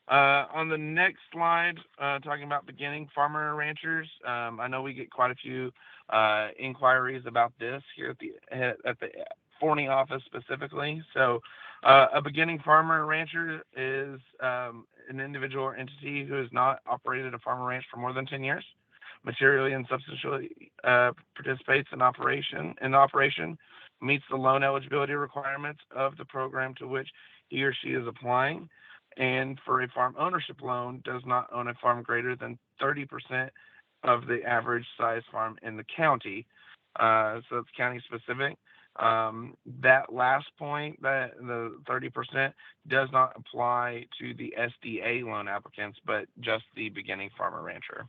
On the next slide, talking about beginning farmer ranchers, I know we get quite a few inquiries about this here at the Forney office specifically. So a beginning farmer rancher is an individual or entity who has not operated a farm or ranch for more than 10 years, materially and substantially participates in operation, meets the loan eligibility requirements of the program to which he or she is applying, and for a farm ownership loan does not own a farm greater than 30% of the average size farm in the county. So it's county specific. That last point, that the 30%, does not apply to the SDA loan applicants, but just the beginning farmer rancher.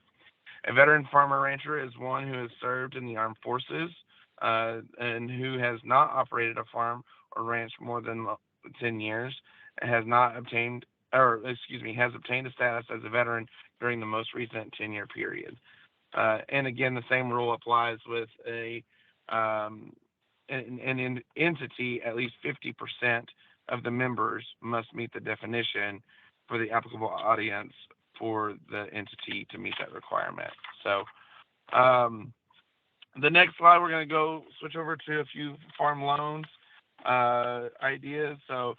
A veteran farmer rancher is one who has served in the armed forces and who has not operated a farm or ranch more than 10 years, and has obtained a status as a veteran during the most recent 10-year period. And again, the same rule applies with an entity. At least 50% of the members must meet the definition for the applicable audience for the entity to meet that requirement. So the next slide, we're going to switch over to a few farm loans. ideas. So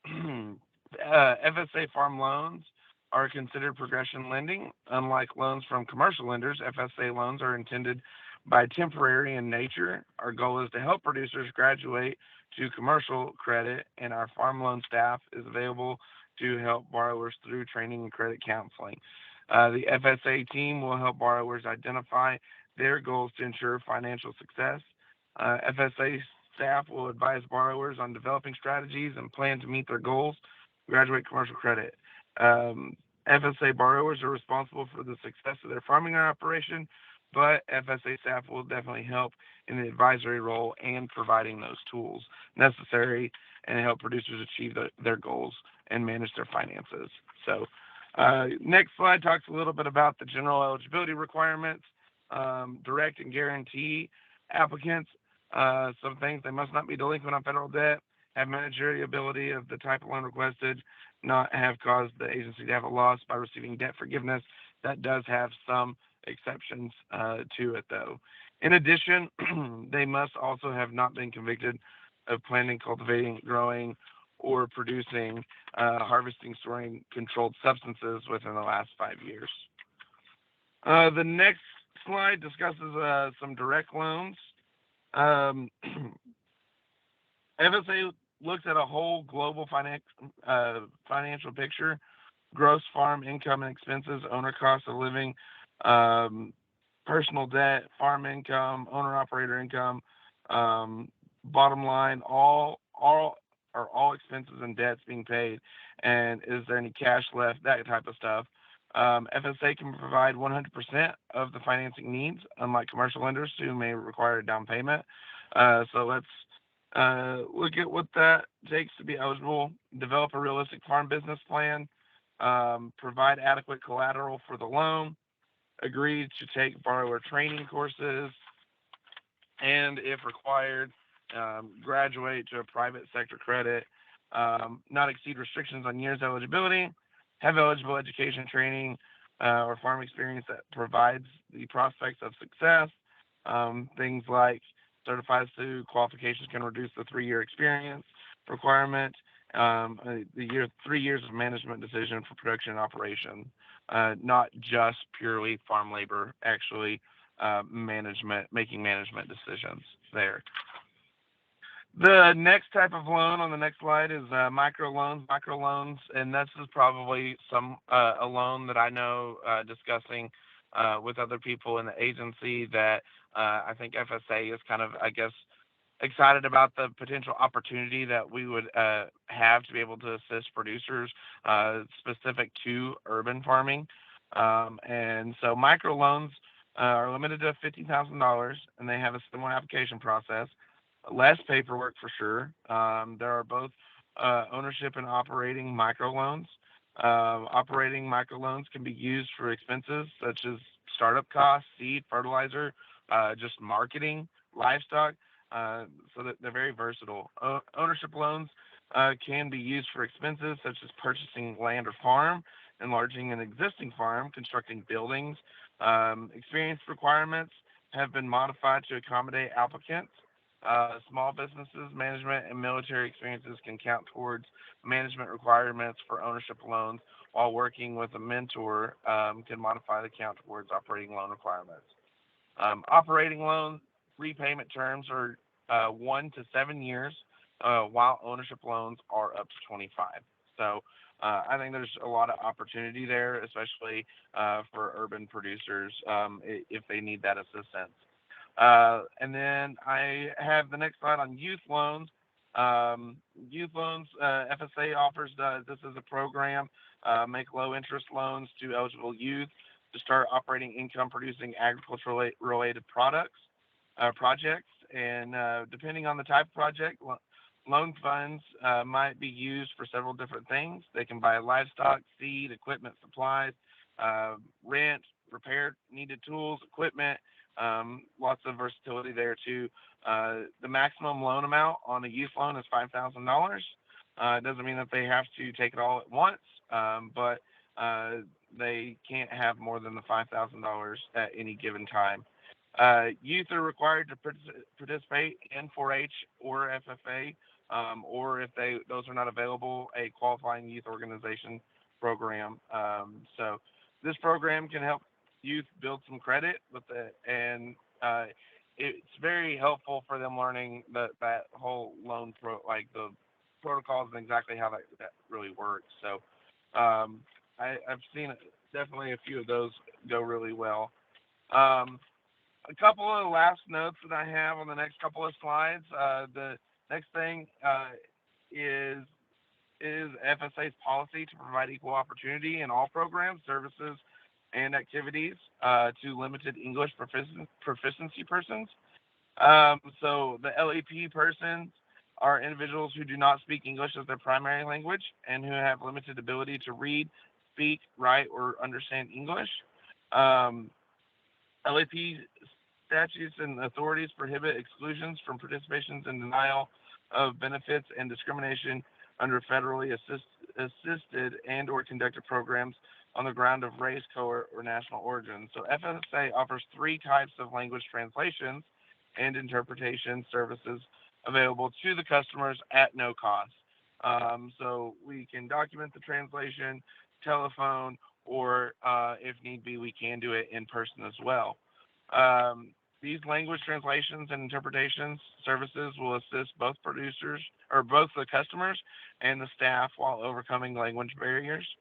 FSA farm loans are considered progression lending. Unlike loans from commercial lenders, FSA loans are intended by temporary in nature. Our goal is to help producers graduate to commercial credit, and our farm loan staff is available to help borrowers through training and credit counseling. The FSA team will help borrowers identify their goals to ensure financial success. FSA staff will advise borrowers on developing strategies and plan to meet their goals, graduate commercial credit. FSA borrowers are responsible for the success of their farming operation, but FSA staff will definitely help in the advisory role and providing those tools necessary and help producers achieve their goals and manage their finances. So, next slide talks a little bit about the general eligibility requirements, direct and guarantee applicants. Some things: they must not be delinquent on federal debt, have manageriality of the type of loan requested, not have caused the agency to have a loss by receiving debt forgiveness. That does have some exceptions to it, though. In addition, they must also have not been convicted of planting, cultivating, growing, or producing, harvesting, storing controlled substances within the last 5 years. The next slide discusses some direct loans. FSA looks at a whole global financial picture: gross farm income and expenses, owner cost of living, personal debt, farm income, owner operator income, bottom line, all expenses and debts being paid, and is there any cash left, that type of stuff. FSA can provide 100% of the financing needs, unlike commercial lenders who may require a down payment. So let's look at what that takes to be eligible. Develop a realistic farm business plan, provide adequate collateral for the loan, agree to take borrower training courses, and if required, graduate to a private sector credit, not exceed restrictions on years eligibility, have eligible education, training, or farm experience that provides the prospects of success. Things like certified through qualifications can reduce the 3-year experience requirement. The 3 years of management decision for production and operation, not just purely farm labor, actually making management decisions there. The next type of loan on the next slide is microloans. Microloans, and this is probably a loan that I know discussing with other people in the agency that I think FSA is kind of, I guess, excited about the potential opportunity that we would have to be able to assist producers specific to urban farming. And so microloans are limited to $50,000, and they have a similar application process. Less paperwork for sure. There are both ownership and operating microloans. Operating microloans can be used for expenses such as startup costs, seed, fertilizer, just marketing, livestock. So that they're very versatile. Ownership loans can be used for expenses such as purchasing land or farm, enlarging an existing farm, constructing buildings. Experience requirements have been modified to accommodate applicants. Small businesses, management, and military experiences can count towards management requirements for ownership loans, while working with a mentor can modify the count towards operating loan requirements. Operating loan repayment terms are 1 to 7 years, while ownership loans are up to 25. So I think there's a lot of opportunity there, especially for urban producers if they need that assistance. And then I have the next slide on youth loans. Youth loans, FSA offers this as a program, make low interest loans to eligible youth to start operating income producing agricultural related projects. And depending on the type of project, loan funds might be used for several different things. They can buy livestock, seed, equipment, supplies, rent, repair needed tools, equipment. Lots of versatility there too. The maximum loan amount on a youth loan is $5,000. It doesn't mean that they have to take it all at once, but they can't have more than the $5,000 at any given time. Youth are required to participate in 4-H or FFA, or if those are not available, a qualifying youth organization program. So this program can help youth build some credit with it, and it's very helpful for them learning that whole loan like the protocols and exactly how that really works. So I've seen definitely a few of those go really well. Um, a couple of last notes that I have on the next couple of slides. The next thing is FSA's policy to provide equal opportunity in all programs, services, and activities to limited English proficiency persons. So the LEP persons are individuals who do not speak English as their primary language and who have limited ability to read, speak, write, or understand English. Um, LAP statutes and authorities prohibit exclusions from participations and denial of benefits and discrimination under federally assisted and or conducted programs on the ground of race, color, or national origin. So FSA offers 3 types of language translations and interpretation services available to the customers at no cost. So we can document the translation, telephone, or if need be, we can do it in person as well. These language translations and interpretations services will assist both producers or both the customers and the staff while overcoming language barriers.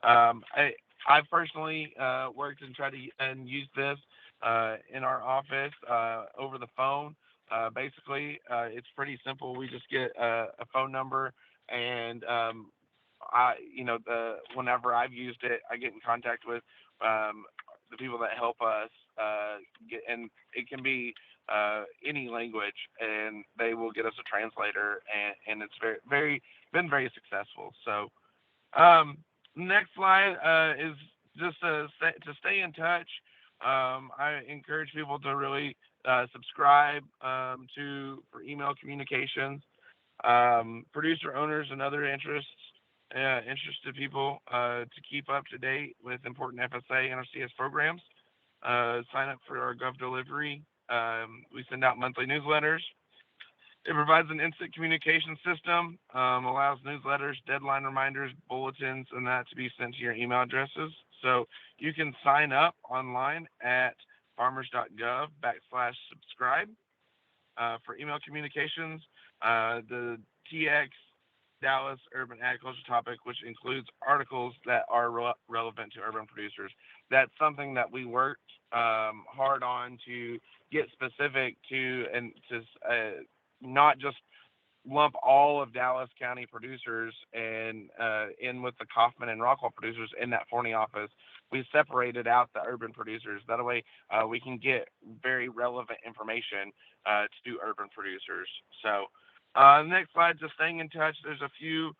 I personally worked and tried to use this in our office over the phone. Basically, it's pretty simple. We just get a phone number, and whenever I've used it, I get in contact with the people that help us and it can be any language, and they will get us a translator, and it's been very successful. So next slide is just to stay in touch. I encourage people to really subscribe for email communications, producer owners and other interested people to keep up to date with important FSA NRCS programs. Sign up for our Gov Delivery. We send out monthly newsletters. It provides an instant communication system, allows newsletters, deadline reminders, bulletins, and that to be sent to your email addresses. So you can sign up online at farmers.gov/subscribe for email communications. The TX Dallas Urban Agriculture topic, which includes articles that are relevant to urban producers. That's something that we worked hard on to get specific to, and to not just lump all of Dallas County producers and in with the Kaufman and Rockwell producers in that Forney office. We separated out the urban producers. That way we can get very relevant information to urban producers. So next slide, just staying in touch. There's a few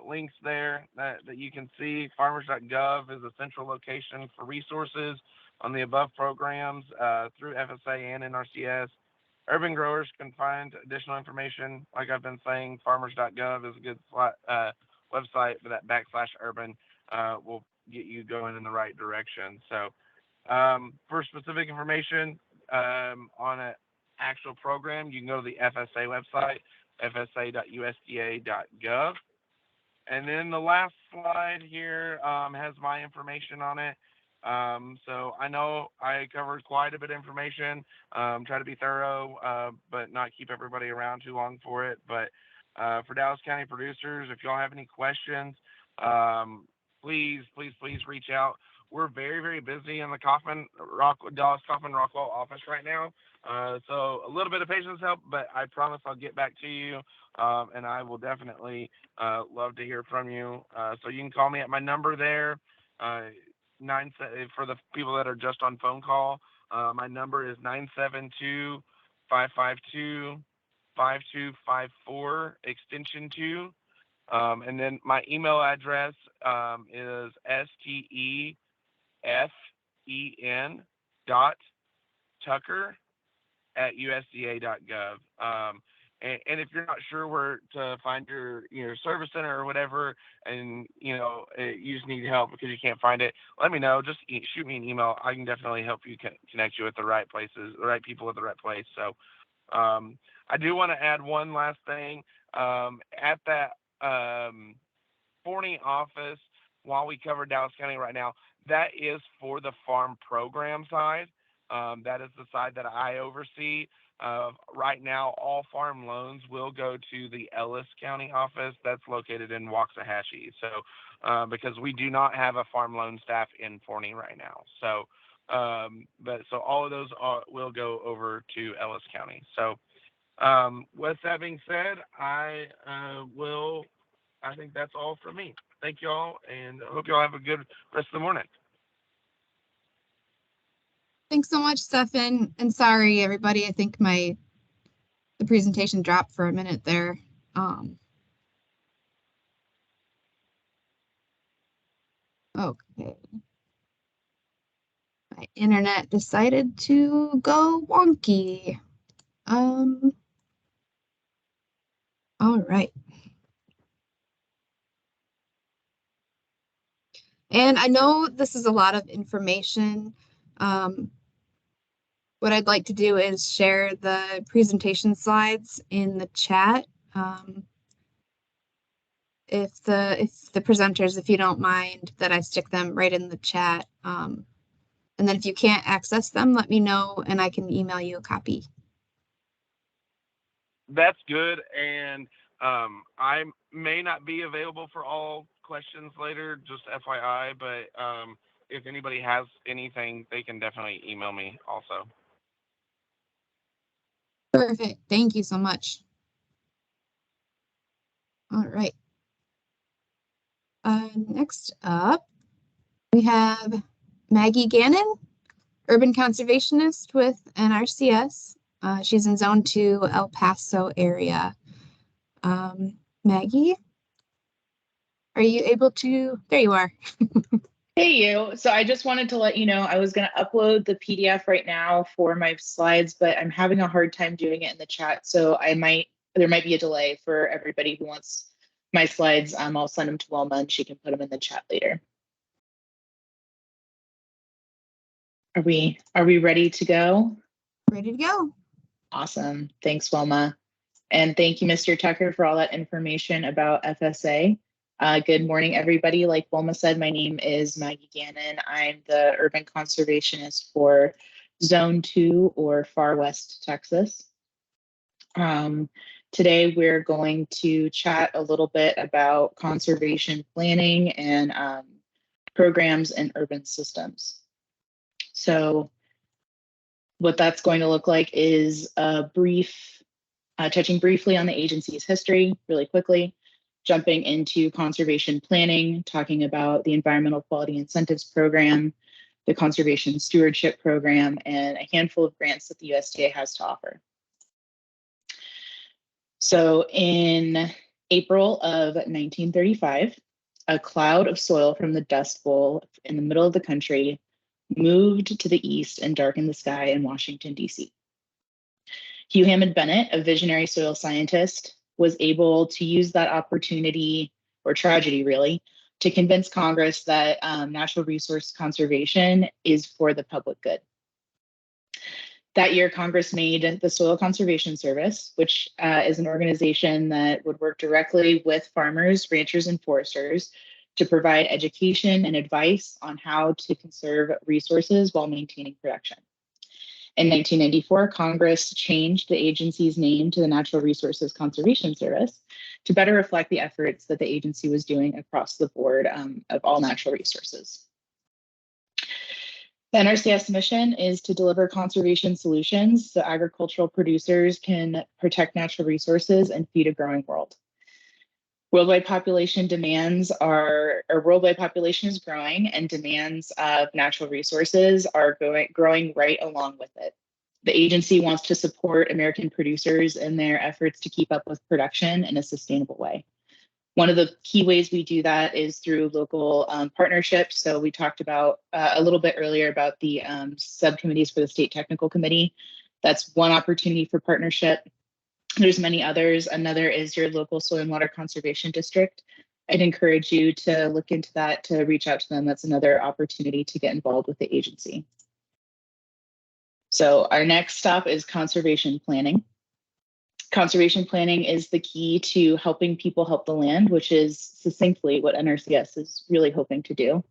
links there that you can see. Farmers.gov is a central location for resources on the above programs through FSA and NRCS. Urban growers can find additional information. Like I've been saying, farmers.gov is a good website, but that /urban will get you going in the right direction. So for specific information on an actual program, you can go to the FSA website, fsa.usda.gov. And then the last slide here has my information on it. So I know I covered quite a bit of information, try to be thorough, but not keep everybody around too long for it. But for Dallas County producers, if y'all have any questions, please reach out. We're very busy in the Dallas Kaufman Rockwell office right now. So a little bit of patience help, but I promise I'll get back to you. And I will definitely love to hear from you. So you can call me at my number there. For the people that are just on phone call, my number is 972-552-5254, extension 2. And then my email address is stefen.tucker@usda.gov. And if you're not sure where to find your service center or whatever, and you just need help because you can't find it, let me know. Just shoot me an email. I can definitely help you connect you with the right places, the right people at the right place. So I do want to add one last thing. At that Forney office, while we cover Dallas County right now, that is for the farm program side. That is the side that I oversee. Right now, all farm loans will go to the Ellis County office that's located in Waxahachie. So, because we do not have a farm loan staff in Forney right now. So, so all of those will go over to Ellis County. So, with that being said, I think that's all for me. Thank you all, and I hope you all have a good rest of the morning. Thanks so much, Stefan. And sorry, everybody. I think the presentation dropped for a minute there. Okay. My internet decided to go wonky. All right. And I know this is a lot of information. What I'd like to do is share the presentation slides in the chat. If the presenters, if you don't mind that I stick them right in the chat. And then if you can't access them, let me know and I can email you a copy. That's good. And I may not be available for all questions later, just FYI, but if anybody has anything, they can definitely email me also. Perfect. Thank you so much. All right. Next up, we have Maggie Gannon, urban conservationist with NRCS. She's in Zone 2, El Paso area. Maggie, are you able to? There you are. Hey, you. So I just wanted to let you know I was going to upload the PDF right now for my slides, but I'm having a hard time doing it in the chat. So there might be a delay for everybody who wants my slides. I'll send them to Wilma and she can put them in the chat later. Are we ready to go? Ready to go. Awesome. Thanks, Wilma. And thank you, Mr. Tucker, for all that information about FSA. Good morning, everybody. Like Wilma said, my name is Maggie Gannon. I'm the urban conservationist for Zone 2 or Far West Texas. Today, we're going to chat a little bit about conservation planning and programs and urban systems. So what that's going to look like is a brief, touching briefly on the agency's history really quickly, jumping into conservation planning, talking about the Environmental Quality Incentives Program, the Conservation Stewardship Program, and a handful of grants that the USDA has to offer. So in April of 1935, a cloud of soil from the Dust Bowl in the middle of the country moved to the east and darkened the sky in Washington, D.C. Hugh Hammond Bennett, a visionary soil scientist, was able to use that opportunity, or tragedy really, to convince Congress that natural resource conservation is for the public good. That year, Congress made the Soil Conservation Service, which is an organization that would work directly with farmers, ranchers, and foresters to provide education and advice on how to conserve resources while maintaining production. In 1994, Congress changed the agency's name to the Natural Resources Conservation Service to better reflect the efforts that the agency was doing across the board of all natural resources. The NRCS mission is to deliver conservation solutions so agricultural producers can protect natural resources and feed a growing world. Worldwide population is growing, and demands of natural resources are growing right along with it. The agency wants to support American producers in their efforts to keep up with production in a sustainable way. One of the key ways we do that is through local partnerships. So we talked about a little bit earlier about the subcommittees for the State Technical Committee. That's one opportunity for partnership. There's many others. Another is your local soil and water conservation district. I'd encourage you to look into that, to reach out to them. That's another opportunity to get involved with the agency. So our next stop is conservation planning. Conservation planning is the key to helping people help the land, which is succinctly what NRCS is really hoping to do.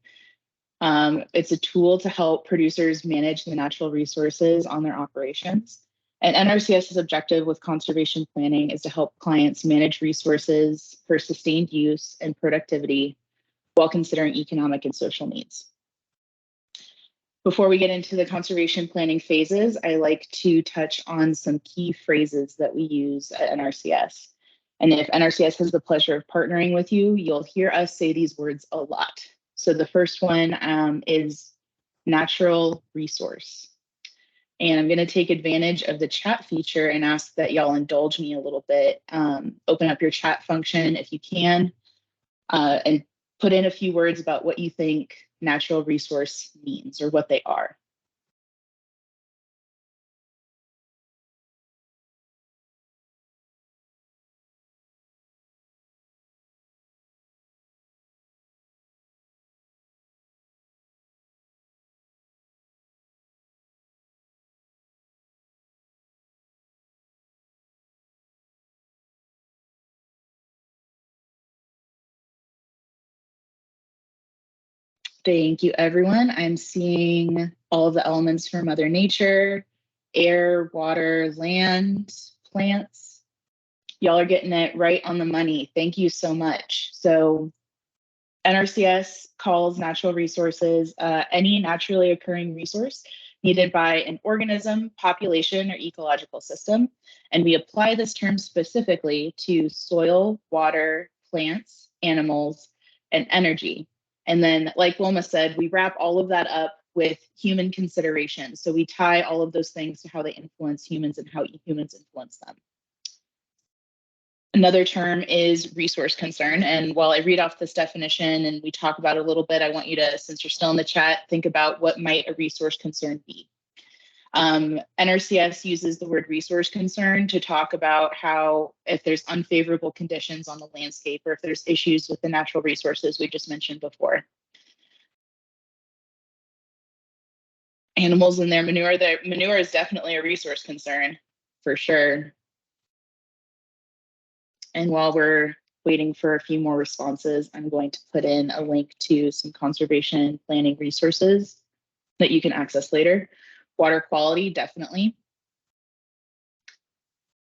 It's a tool to help producers manage the natural resources on their operations. And NRCS's objective with conservation planning is to help clients manage resources for sustained use and productivity while considering economic and social needs. Before we get into the conservation planning phases, I like to touch on some key phrases that we use at NRCS. And if NRCS has the pleasure of partnering with you, you'll hear us say these words a lot. So the first one is natural resource. And I'm going to take advantage of the chat feature and ask that y'all indulge me a little bit. Open up your chat function if you can, and put in a few words about what you think natural resource means or what they are. Thank you, everyone. I'm seeing all of the elements from Mother Nature, air, water, land, plants. Y'all are getting it right on the money. Thank you so much. So NRCS calls natural resources any naturally occurring resource needed by an organism, population, or ecological system. And we apply this term specifically to soil, water, plants, animals, and energy. And then, like Wilma said, we wrap all of that up with human consideration. So we tie all of those things to how they influence humans and how humans influence them. Another term is resource concern. And while I read off this definition and we talk about it a little bit, I want you to, since you're still in the chat, think about what might a resource concern be. NRCS uses the word resource concern to talk about how if there's unfavorable conditions on the landscape or if there's issues with the natural resources we just mentioned before. Animals and their manure is definitely a resource concern for sure. And while we're waiting for a few more responses, I'm going to put in a link to some conservation planning resources that you can access later. Water quality, definitely.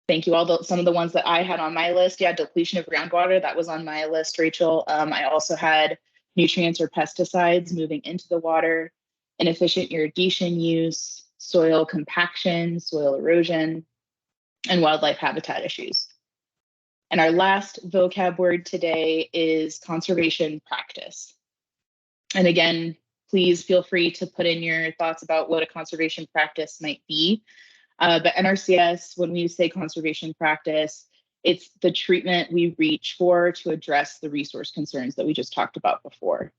Thank you all. Some of the ones that I had on my list, yeah, depletion of groundwater, that was on my list, Rachel. I also had nutrients or pesticides moving into the water, inefficient irrigation use, soil compaction, soil erosion, and wildlife habitat issues. And our last vocab word today is conservation practice. And again, please feel free to put in your thoughts about what a conservation practice might be. But NRCS, when we say conservation practice, it's the treatment we reach for to address the resource concerns that we just talked about before.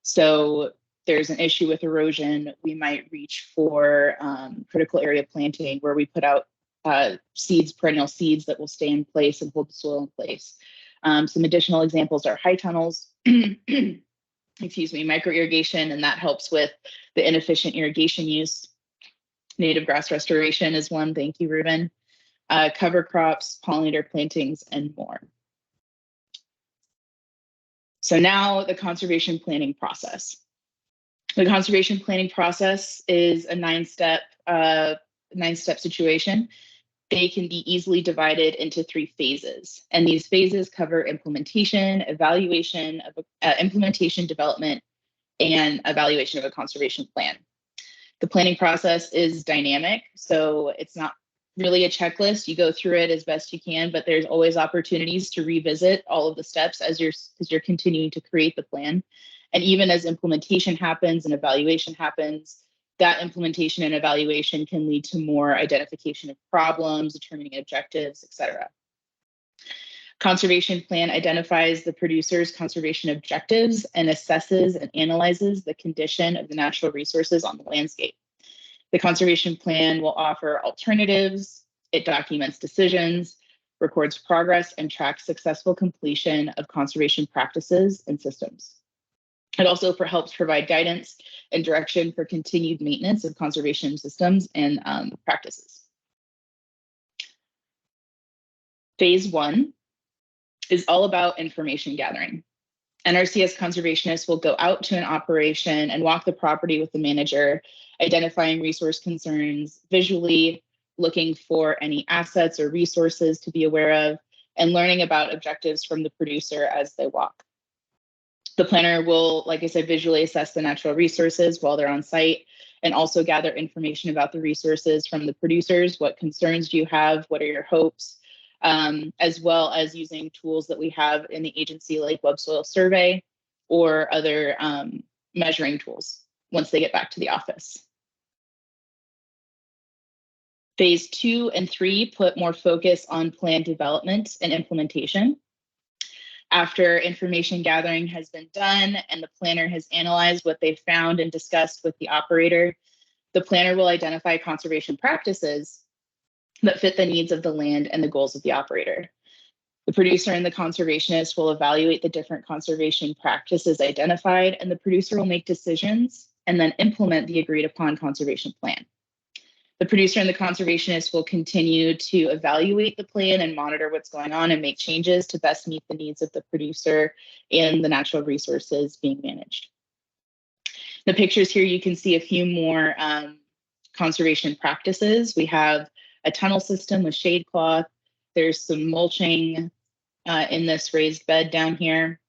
So there's an issue with erosion, we might reach for critical area planting where we put out seeds, perennial seeds that will stay in place and hold the soil in place. Some additional examples are high tunnels, excuse me, micro irrigation, and that helps with the inefficient irrigation use. Native grass restoration is one, thank you, Ruben. Cover crops, pollinator plantings, and more. So now the conservation planning process. The conservation planning process is a nine-step situation. They can be easily divided into 3 phases. And these phases cover implementation, evaluation of implementation, development, and evaluation of a conservation plan. The planning process is dynamic, so it's not really a checklist. You go through it as best you can, but there's always opportunities to revisit all of the steps as you're continuing to create the plan. And even as implementation happens and evaluation happens, that implementation and evaluation can lead to more identification of problems, determining objectives, etc. Conservation plan identifies the producer's conservation objectives and assesses and analyzes the condition of the natural resources on the landscape. The conservation plan will offer alternatives, it documents decisions, records progress, and tracks successful completion of conservation practices and systems. It also helps provide guidance and direction for continued maintenance of conservation systems and practices. Phase 1 is all about information gathering. NRCS conservationists will go out to an operation and walk the property with the manager, identifying resource concerns visually, looking for any assets or resources to be aware of, and learning about objectives from the producer as they walk. The planner will, like I said, visually assess the natural resources while they're on site, and also gather information about the resources from the producers. What concerns do you have? What are your hopes? As well as using tools that we have in the agency like web soil survey or other measuring tools once they get back to the office. Phase 2 and 3 put more focus on plan development and implementation. After information gathering has been done and the planner has analyzed what they've found and discussed with the operator, the planner will identify conservation practices that fit the needs of the land and the goals of the operator. The producer and the conservationist will evaluate the different conservation practices identified, and the producer will make decisions and then implement the agreed upon conservation plan. The producer and the conservationist will continue to evaluate the plan and monitor what's going on and make changes to best meet the needs of the producer and the natural resources being managed. The pictures here, you can see a few more conservation practices. We have a tunnel system with shade cloth. There's some mulching in this raised bed down here.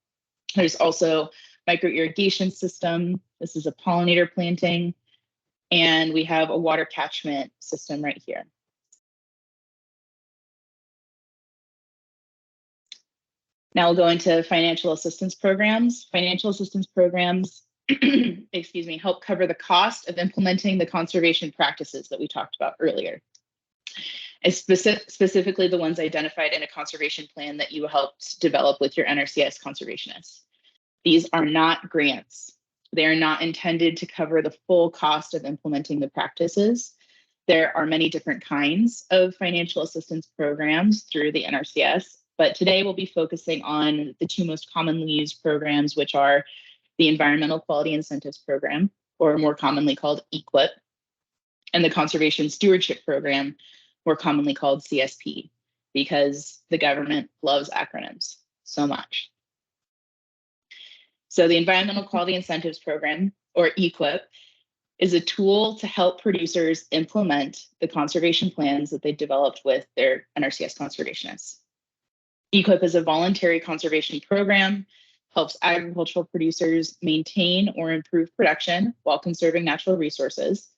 There's also micro irrigation system. This is a pollinator planting. And we have a water catchment system right here. Now we'll go into financial assistance programs. Financial assistance programs, excuse me, help cover the cost of implementing the conservation practices that we talked about earlier. Specifically the ones identified in a conservation plan that you helped develop with your NRCS conservationists. These are not grants. They are not intended to cover the full cost of implementing the practices. There are many different kinds of financial assistance programs through the NRCS, but today we'll be focusing on the two most commonly used programs, which are the Environmental Quality Incentives Program, or more commonly called EQIP, and the Conservation Stewardship Program, more commonly called CSP, because the government loves acronyms so much. So the Environmental Quality Incentives Program, or EQIP, is a tool to help producers implement the conservation plans that they developed with their NRCS conservationists. EQIP is a voluntary conservation program, helps agricultural producers maintain or improve production while conserving natural resources.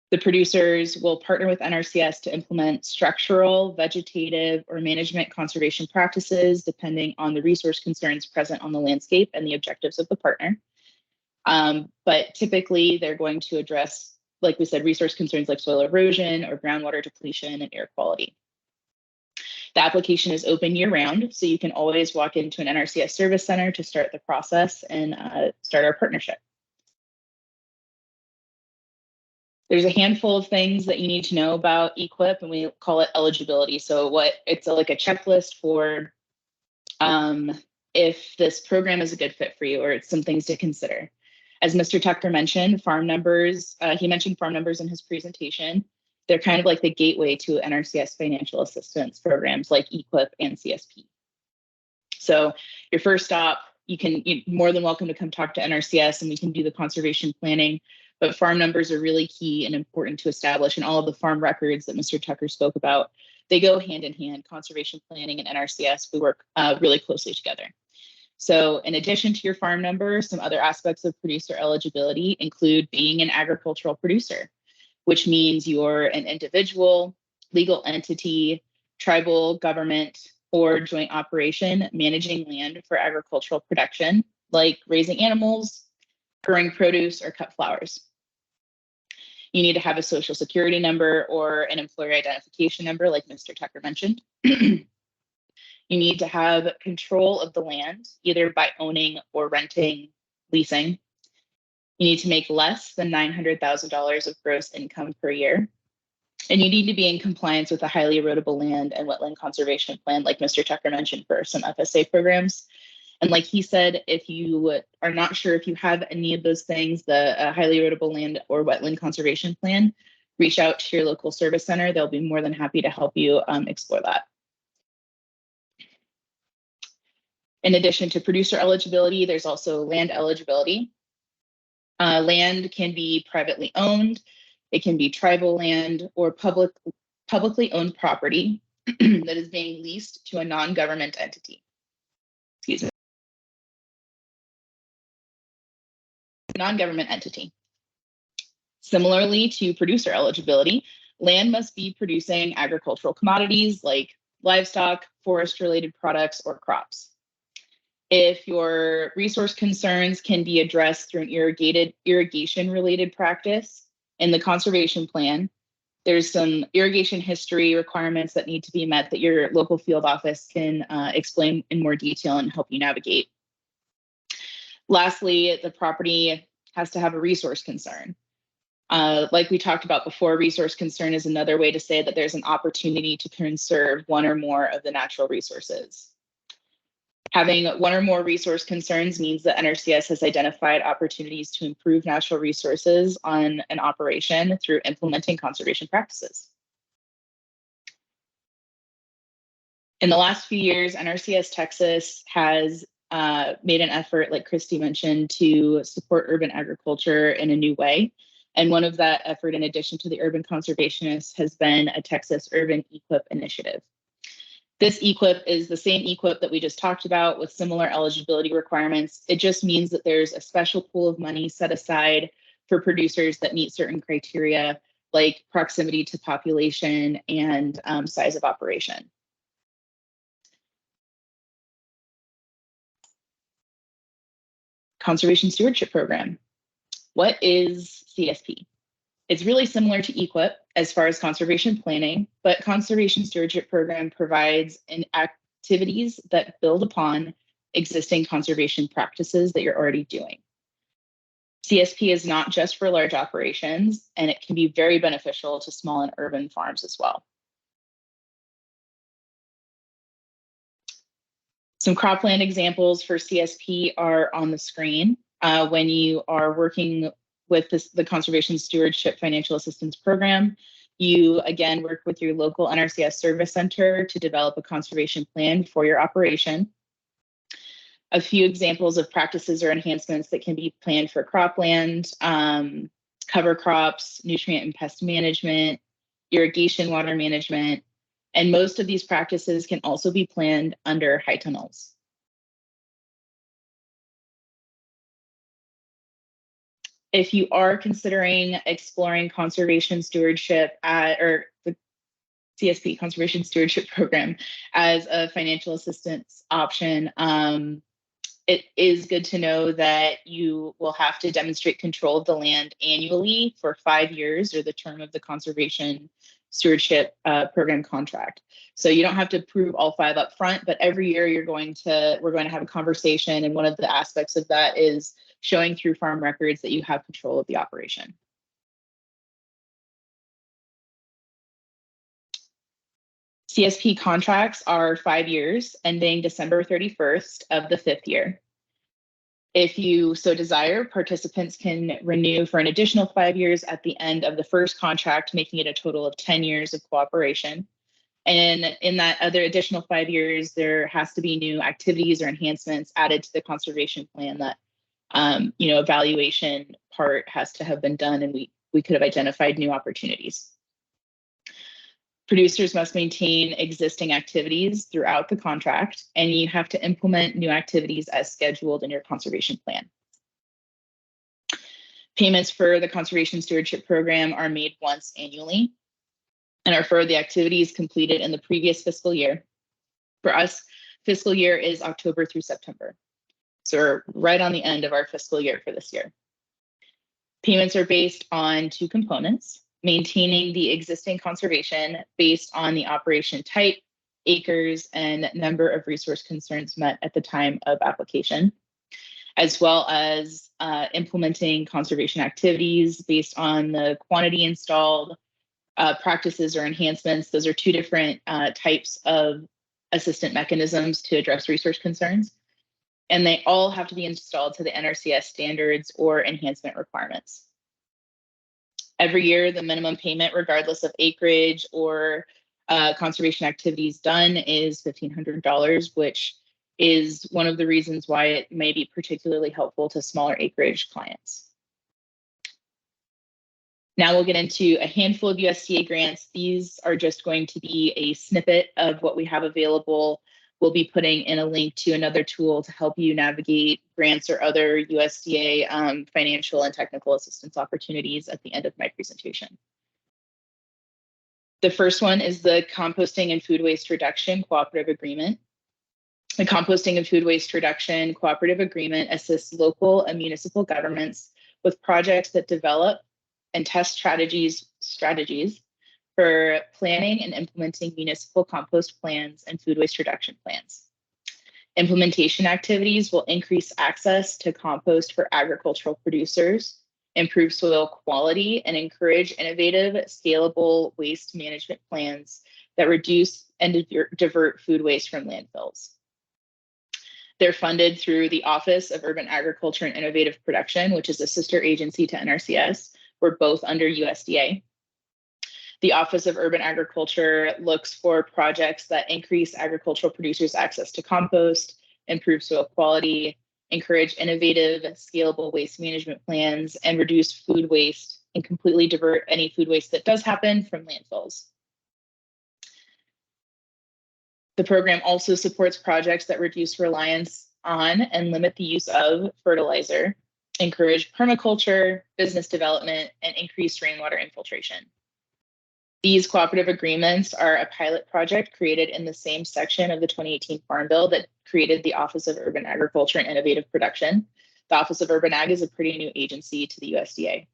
The producers will partner with NRCS to implement structural, vegetative, or management conservation practices depending on the resource concerns present on the landscape and the objectives of the partner. But typically they're going to address, like we said, resource concerns like soil erosion or groundwater depletion and air quality. The application is open year-round, so you can always walk into an NRCS service center to start the process and start our partnership. There's a handful of things that you need to know about EQIP, and we call it eligibility. So it's like a checklist for if this program is a good fit for you, or it's some things to consider. As Mr. Tucker mentioned, farm numbers, he mentioned farm numbers in his presentation. They're kind of like the gateway to NRCS financial assistance programs like EQIP and CSP. So your first stop, you're more than welcome to come talk to NRCS and we can do the conservation planning. But farm numbers are really key and important to establish, and all of the farm records that Mr. Tucker spoke about, they go hand in hand. Conservation planning and NRCS, we work really closely together. So in addition to your farm number, some other aspects of producer eligibility include being an agricultural producer, which means you're an individual, legal entity, tribal, government, or joint operation managing land for agricultural production, like raising animals, growing produce, or cut flowers. You need to have a social security number or an employer identification number, like Mr. Tucker mentioned. You need to have control of the land, either by owning or renting, leasing. You need to make less than $900,000 of gross income per year. And you need to be in compliance with the highly erodible land and wetland conservation plan, like Mr. Tucker mentioned, for some FSA programs. And like he said, if you are not sure if you have any of those things, the highly erodible land or wetland conservation plan, reach out to your local service center. They'll be more than happy to help you explore that. In addition to producer eligibility, there's also land eligibility. Land can be privately owned, it can be tribal land, or publicly owned property that is being leased to a non-government entity. Excuse me. Non-government entity. Similarly to producer eligibility, land must be producing agricultural commodities like livestock, forest-related products, or crops. If your resource concerns can be addressed through an irrigation-related practice in the conservation plan, there's some irrigation history requirements that need to be met that your local field office can explain in more detail and help you navigate. Lastly, the property has to have a resource concern. Like we talked about before, resource concern is another way to say that there's an opportunity to conserve one or more of the natural resources. Having one or more resource concerns means that NRCS has identified opportunities to improve natural resources on an operation through implementing conservation practices. In the last few years, NRCS Texas has made an effort, like Christy mentioned, to support urban agriculture in a new way. And one of that effort, in addition to the urban conservationists, has been a Texas Urban EQIP initiative. This EQIP is the same EQIP that we just talked about with similar eligibility requirements. It just means that there's a special pool of money set aside for producers that meet certain criteria, like proximity to population and size of operation. Conservation Stewardship Program. What is CSP? It's really similar to EQIP as far as conservation planning, but Conservation Stewardship Program provides activities that build upon existing conservation practices that you're already doing. CSP is not just for large operations, and it can be very beneficial to small and urban farms as well. Some cropland examples for CSP are on the screen. When you are working with the Conservation Stewardship Financial Assistance Program, you again work with your local NRCS service center to develop a conservation plan for your operation. A few examples of practices or enhancements that can be planned for cropland, cover crops, nutrient and pest management, irrigation water management, and most of these practices can also be planned under high tunnels. If you are considering exploring conservation stewardship or the CSP Conservation Stewardship Program as a financial assistance option, it is good to know that you will have to demonstrate control of the land annually for 5 years or the term of the Conservation Stewardship Program contract. So you don't have to prove all 5 up front, but every year we're going to have a conversation, and one of the aspects of that is showing through farm records that you have control of the operation. CSP contracts are 5 years, ending December 31st of the 5th year. If you so desire, participants can renew for an additional 5 years at the end of the first contract, making it a total of 10 years of cooperation. And in that other additional 5 years, there has to be new activities or enhancements added to the conservation plan that evaluation part has to have been done, and we could have identified new opportunities. Producers must maintain existing activities throughout the contract, and you have to implement new activities as scheduled in your conservation plan. Payments for the Conservation Stewardship Program are made once annually and are for the activities completed in the previous fiscal year. For us, fiscal year is October through September. So we're right on the end of our fiscal year for this year. Payments are based on 2 components: maintaining the existing conservation based on the operation type, acres, and number of resource concerns met at the time of application, as well as implementing conservation activities based on the quantity installed, practices or enhancements. Those are two different types of assistant mechanisms to address resource concerns. And they all have to be installed to the NRCS standards or enhancement requirements. Every year, the minimum payment, regardless of acreage or conservation activities done, is $1,500, which is one of the reasons why it may be particularly helpful to smaller acreage clients. Now we'll get into a handful of USDA grants. These are just going to be a snippet of what we have available. We'll be putting in a link to another tool to help you navigate grants or other USDA financial and technical assistance opportunities at the end of my presentation. The first one is the Composting and Food Waste Reduction Cooperative Agreement. The Composting and Food Waste Reduction Cooperative Agreement assists local and municipal governments with projects that develop and test strategies for planning and implementing municipal compost plans and food waste reduction plans. Implementation activities will increase access to compost for agricultural producers, improve soil quality, and encourage innovative, scalable waste management plans that reduce and divert food waste from landfills. They're funded through the Office of Urban Agriculture and Innovative Production, which is a sister agency to NRCS. We're both under USDA. The Office of Urban Agriculture looks for projects that increase agricultural producers' access to compost, improve soil quality, encourage innovative, scalable waste management plans, and reduce food waste and completely divert any food waste that does happen from landfills. The program also supports projects that reduce reliance on and limit the use of fertilizer, encourage permaculture, business development, and increase rainwater infiltration. These cooperative agreements are a pilot project created in the same section of the 2018 Farm Bill that created the Office of Urban Agriculture and Innovative Production. The Office of Urban Ag is a pretty new agency to the USDA.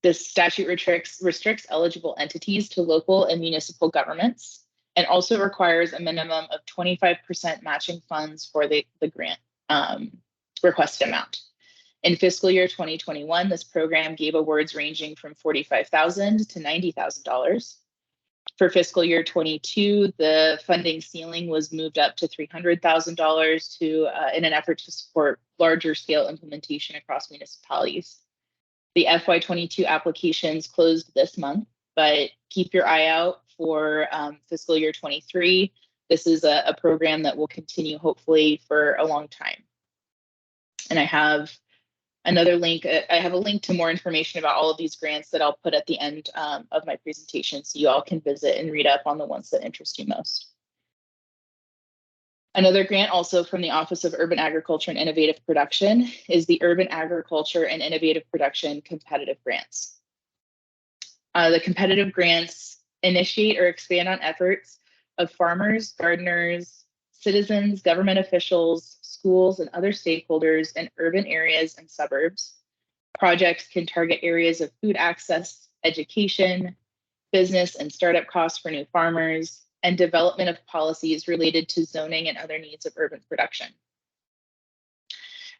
This statute restricts eligible entities to local and municipal governments and also requires a minimum of 25% matching funds for the grant requested amount. In fiscal year 2021, this program gave awards ranging from $45,000 to $90,000. For fiscal year 22, the funding ceiling was moved up to $300,000 in an effort to support larger scale implementation across municipalities. The FY22 applications closed this month, but keep your eye out for fiscal year 23. This is a program that will continue hopefully for a long time. And I have another link. I have a link to more information about all of these grants that I'll put at the end of my presentation, so you all can visit and read up on the ones that interest you most. Another grant also from the Office of Urban Agriculture and Innovative Production is the Urban Agriculture and Innovative Production Competitive Grants. The competitive grants initiate or expand on efforts of farmers, gardeners, citizens, government officials, schools, and other stakeholders in urban areas and suburbs. Projects can target areas of food access, education, business and startup costs for new farmers, and development of policies related to zoning and other needs of urban production.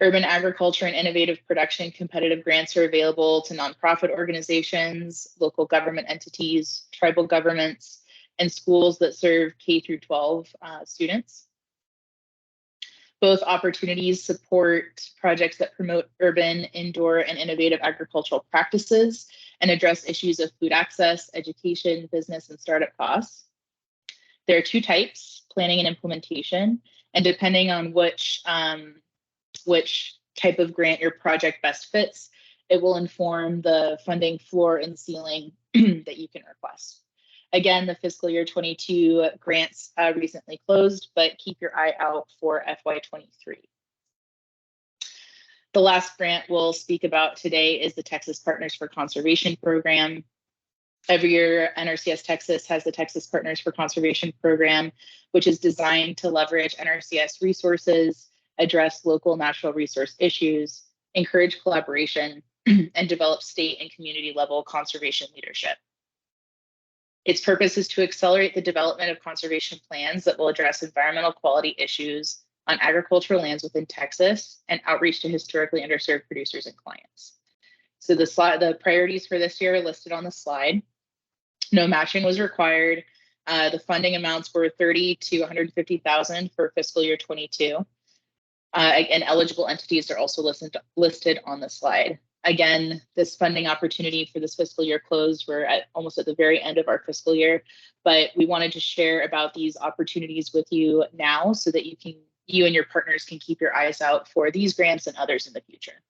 Urban agriculture and innovative production competitive grants are available to nonprofit organizations, local government entities, tribal governments, and schools that serve K through 12 students. Both opportunities support projects that promote urban, indoor, and innovative agricultural practices and address issues of food access, education, business, and startup costs. There are two types, planning and implementation, and depending on which type of grant your project best fits, it will inform the funding floor and ceiling that you can request. Again, the fiscal year 22 grants recently closed, but keep your eye out for FY23. The last grant we'll speak about today is the Texas Partners for Conservation program. Every year, NRCS Texas has the Texas Partners for Conservation program, which is designed to leverage NRCS resources, address local natural resource issues, encourage collaboration, and develop state and community level conservation leadership. Its purpose is to accelerate the development of conservation plans that will address environmental quality issues on agricultural lands within Texas and outreach to historically underserved producers and clients. So the priorities for this year are listed on the slide. No matching was required. The funding amounts were 30 to 150,000 for fiscal year 22. And eligible entities are also listed on the slide. Again, this funding opportunity for this fiscal year closed. We're almost at the very end of our fiscal year, but we wanted to share about these opportunities with you now so that you and your partners can keep your eyes out for these grants and others in the future.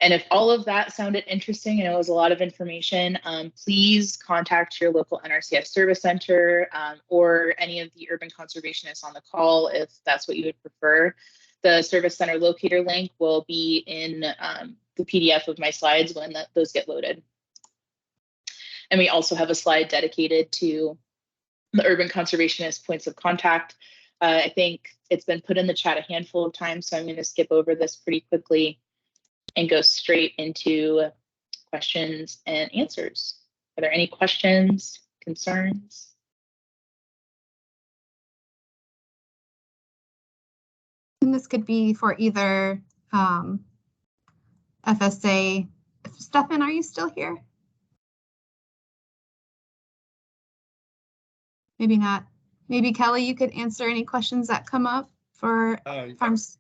And if all of that sounded interesting and it was a lot of information, please contact your local NRCS service center or any of the urban conservationists on the call if that's what you would prefer. The service center locator link will be in the PDF of my slides when those get loaded. And we also have a slide dedicated to the urban conservationist points of contact. I think it's been put in the chat a handful of times, so I'm going to skip over this pretty quickly and go straight into questions and answers. Are there any questions, concerns? And this could be for either FSA. Stefan, are you still here? Maybe not. Maybe Kelly, you could answer any questions that come up for farms.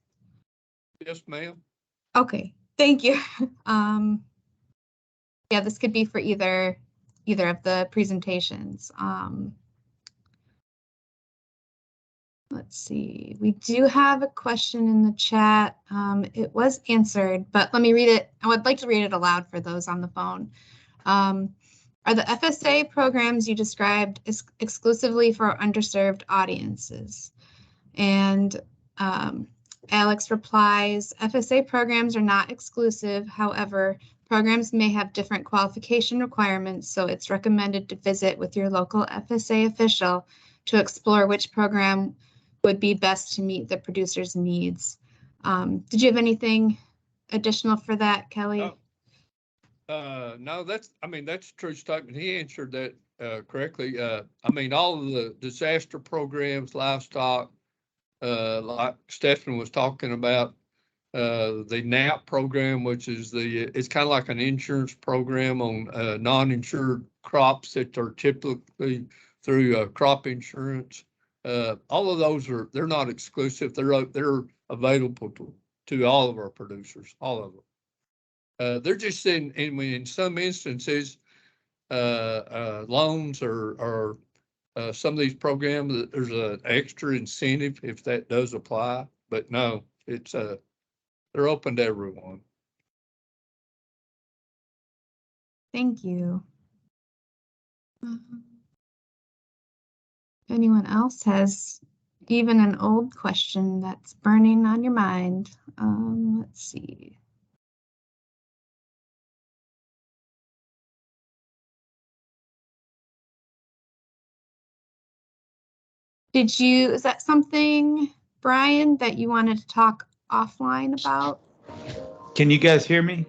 Yes, ma'am. Okay, thank you. Yeah, this could be for either of the presentations. Let's see, we do have a question in the chat. It was answered, but let me read it. I would like to read it aloud for those on the phone. Are the FSA programs you described exclusively for underserved audiences? And Alex replies, FSA programs are not exclusive. However, programs may have different qualification requirements, so it's recommended to visit with your local FSA official to explore which program would be best to meet the producer's needs. Did you have anything additional for that, Kelly? No, that's a true statement. He answered that correctly. I mean, all of the disaster programs, livestock, like Stephen was talking about, the NAP program, which is it's kind of like an insurance program on non-insured crops that are typically through crop insurance. All of those they're not exclusive. They're available to all of our producers, all of them. They're just in some instances, loans or some of these programs, there's an extra incentive if that does apply. But no, it's they're open to everyone. Thank you. If anyone else has even an old question that's burning on your mind, let's see. Is that something, Brian, that you wanted to talk offline about? Can you guys hear me?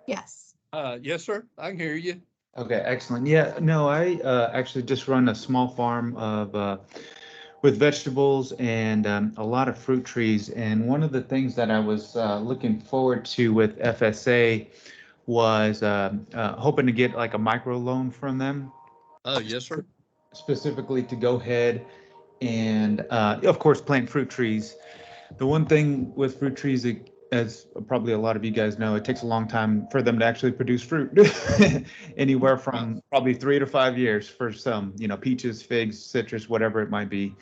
Yes. Yes, sir. I can hear you. Okay, excellent. Yeah, no, I actually just run a small farm of with vegetables and a lot of fruit trees. And one of the things that I was looking forward to with FSA was hoping to get like a micro loan from them. Oh, yes, sir. Specifically to go ahead and of course plant fruit trees. The one thing with fruit trees, as probably a lot of you guys know, it takes a long time for them to actually produce fruit. Anywhere from probably 3 to 5 years for some, peaches, figs, citrus, whatever it might be.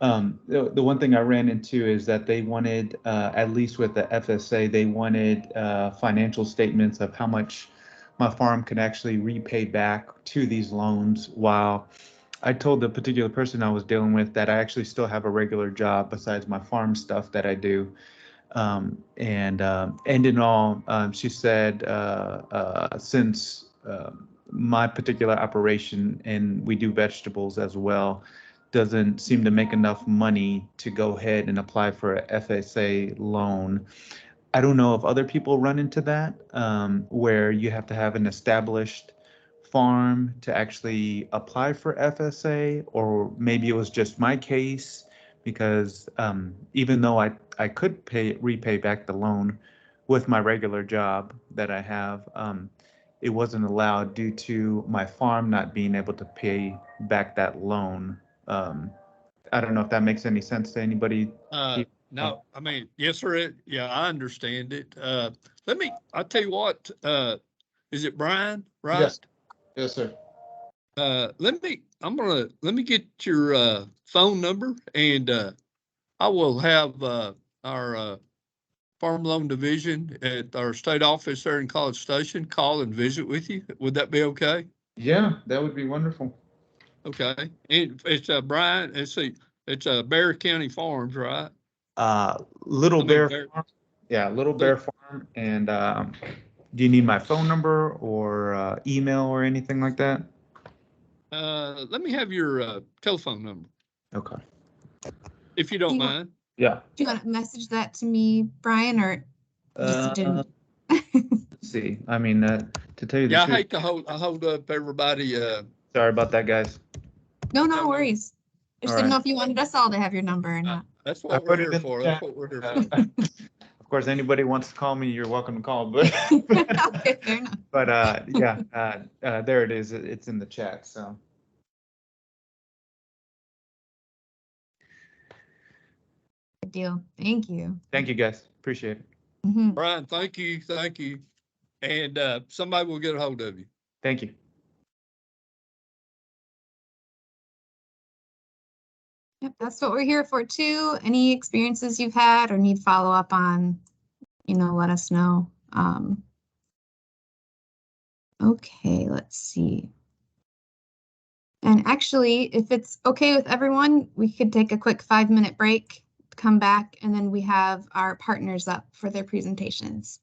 The one thing I ran into is that they wanted, at least with the FSA, they wanted financial statements of how much my farm can actually repay back to these loans, while I told the particular person I was dealing with that I actually still have a regular job besides my farm stuff that I do. And in all, she said, since my particular operation, and we do vegetables as well, doesn't seem to make enough money to go ahead and apply for a FSA loan. I don't know if other people run into that, where you have to have an established farm to actually apply for FSA, or maybe it was just my case, because even though I could repay back the loan with my regular job that I have, it wasn't allowed due to my farm not being able to pay back that loan. I don't know if that makes any sense to anybody. No, I mean, yes, sir. Yeah, I understand it. I'll tell you what, is it Brian, right? Yes. Yes, sir. Let me get your, phone number and, I will have, our, Farm Loan Division at our state office there in College Station call and visit with you. Would that be okay? Yeah, that would be wonderful. Okay. It's, Brian, it's Bear County Farms, right? Little I mean, Bear Bear- Farm. Yeah, Little Bear Farm. And do you need my phone number or email or anything like that? Let me have your, telephone number, Okay. if you don't Do you want- mind. Yeah. Do you want to message that to me, Brian, or just didn't? Let's see. I mean, to tell you the Yeah, I truth. hate to hold up everybody, Sorry about that, guys. No worries. I just All didn't know right. if you wanted us all to have your number or not. That's I what we're put it here in the for. That's chat. what we're here for. Of course, anybody wants to call me, you're welcome to call. But Okay, fair enough. but yeah, there it is. It's in the chat. So Good deal. Thank you. thank you, guys. Appreciate it. Mhm. Brian, thank you. And, somebody will get a hold of you. Thank you. Yep, that's what we're here for too. Any experiences you've had or need follow up on, let us know. Okay, let's see. And actually, if it's okay with everyone, we could take a quick 5-minute break, come back, and then we have our partners up for their presentations.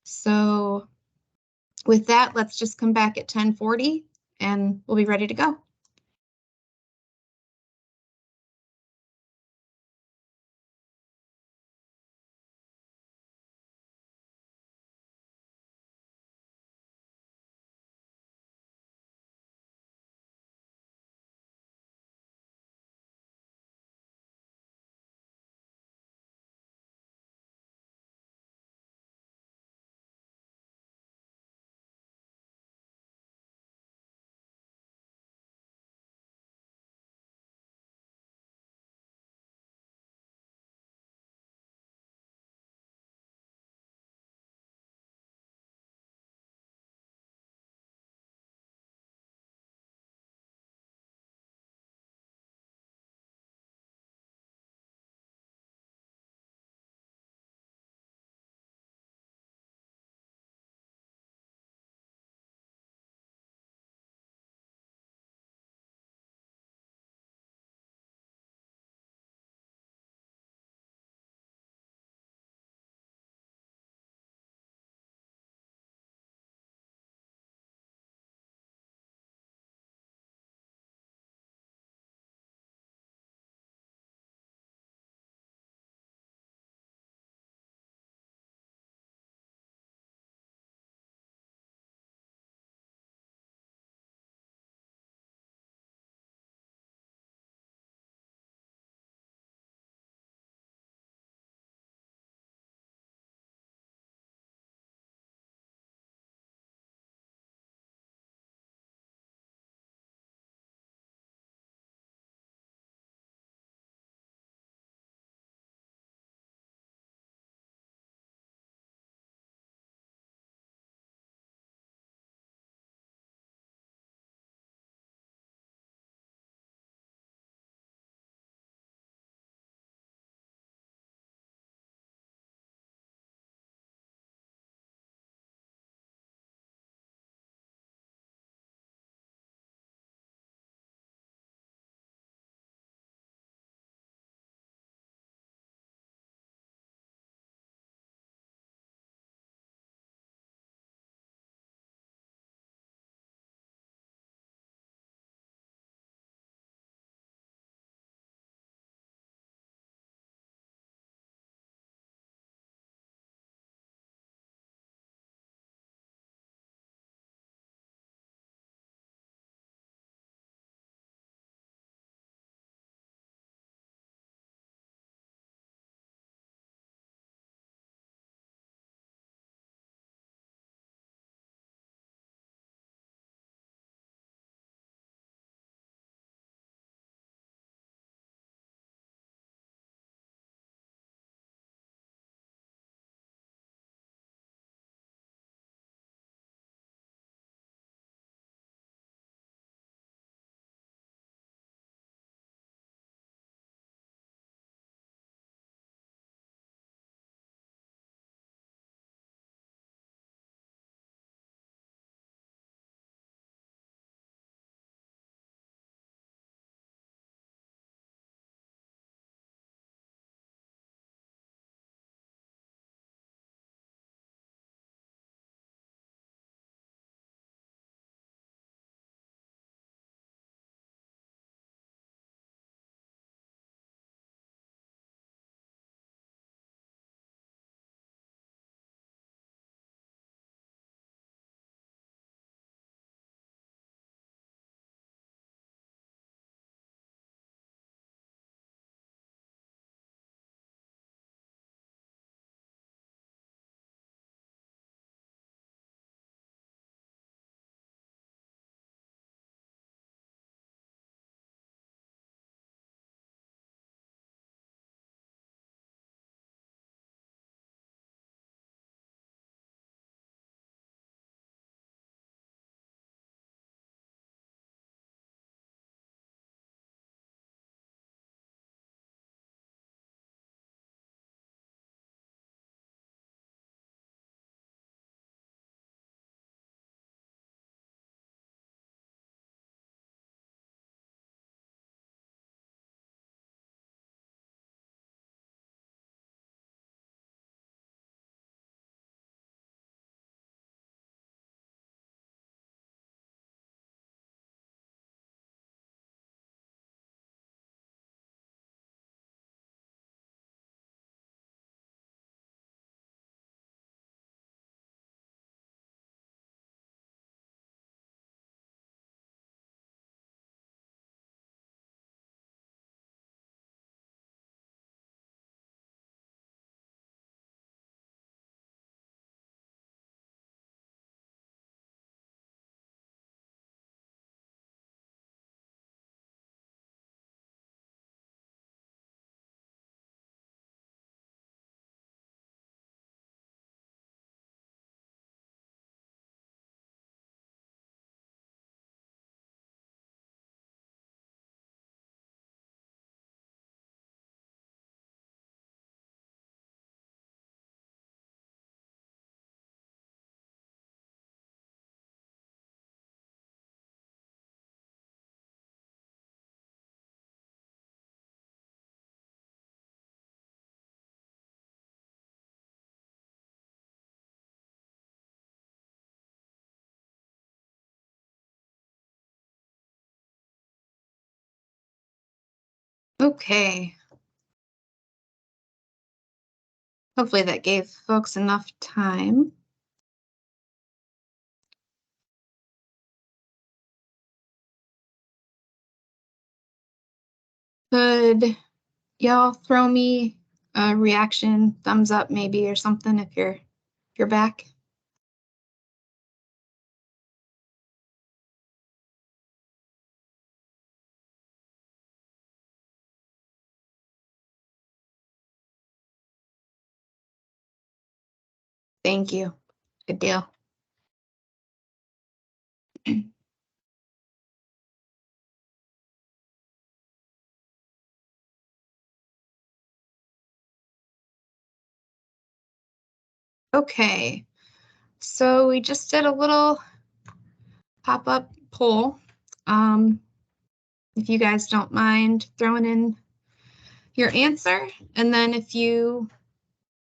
So with that, let's just come back at 10:40 and we'll be ready to go. Okay. Hopefully that gave folks enough time. Could y'all throw me a reaction, thumbs up maybe or something if you're back? Thank you. Good deal. Okay, so we just did a little pop-up poll. If you guys don't mind throwing in your answer, and then if you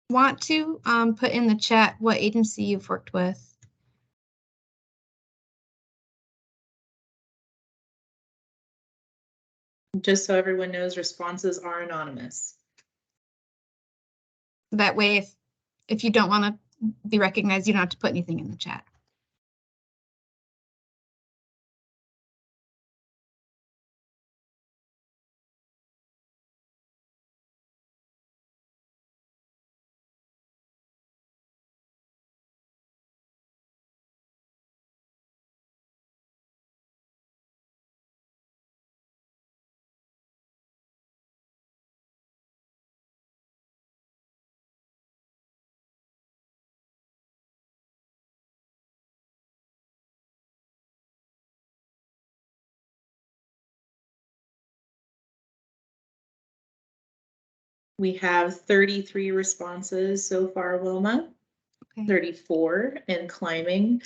want to put in the chat what agency you've worked with. Just so everyone knows, responses are anonymous. That way, if you don't want to be recognized, you don't have to put anything in the chat. We have 33 responses so far, Wilma. Okay. 34 and climbing.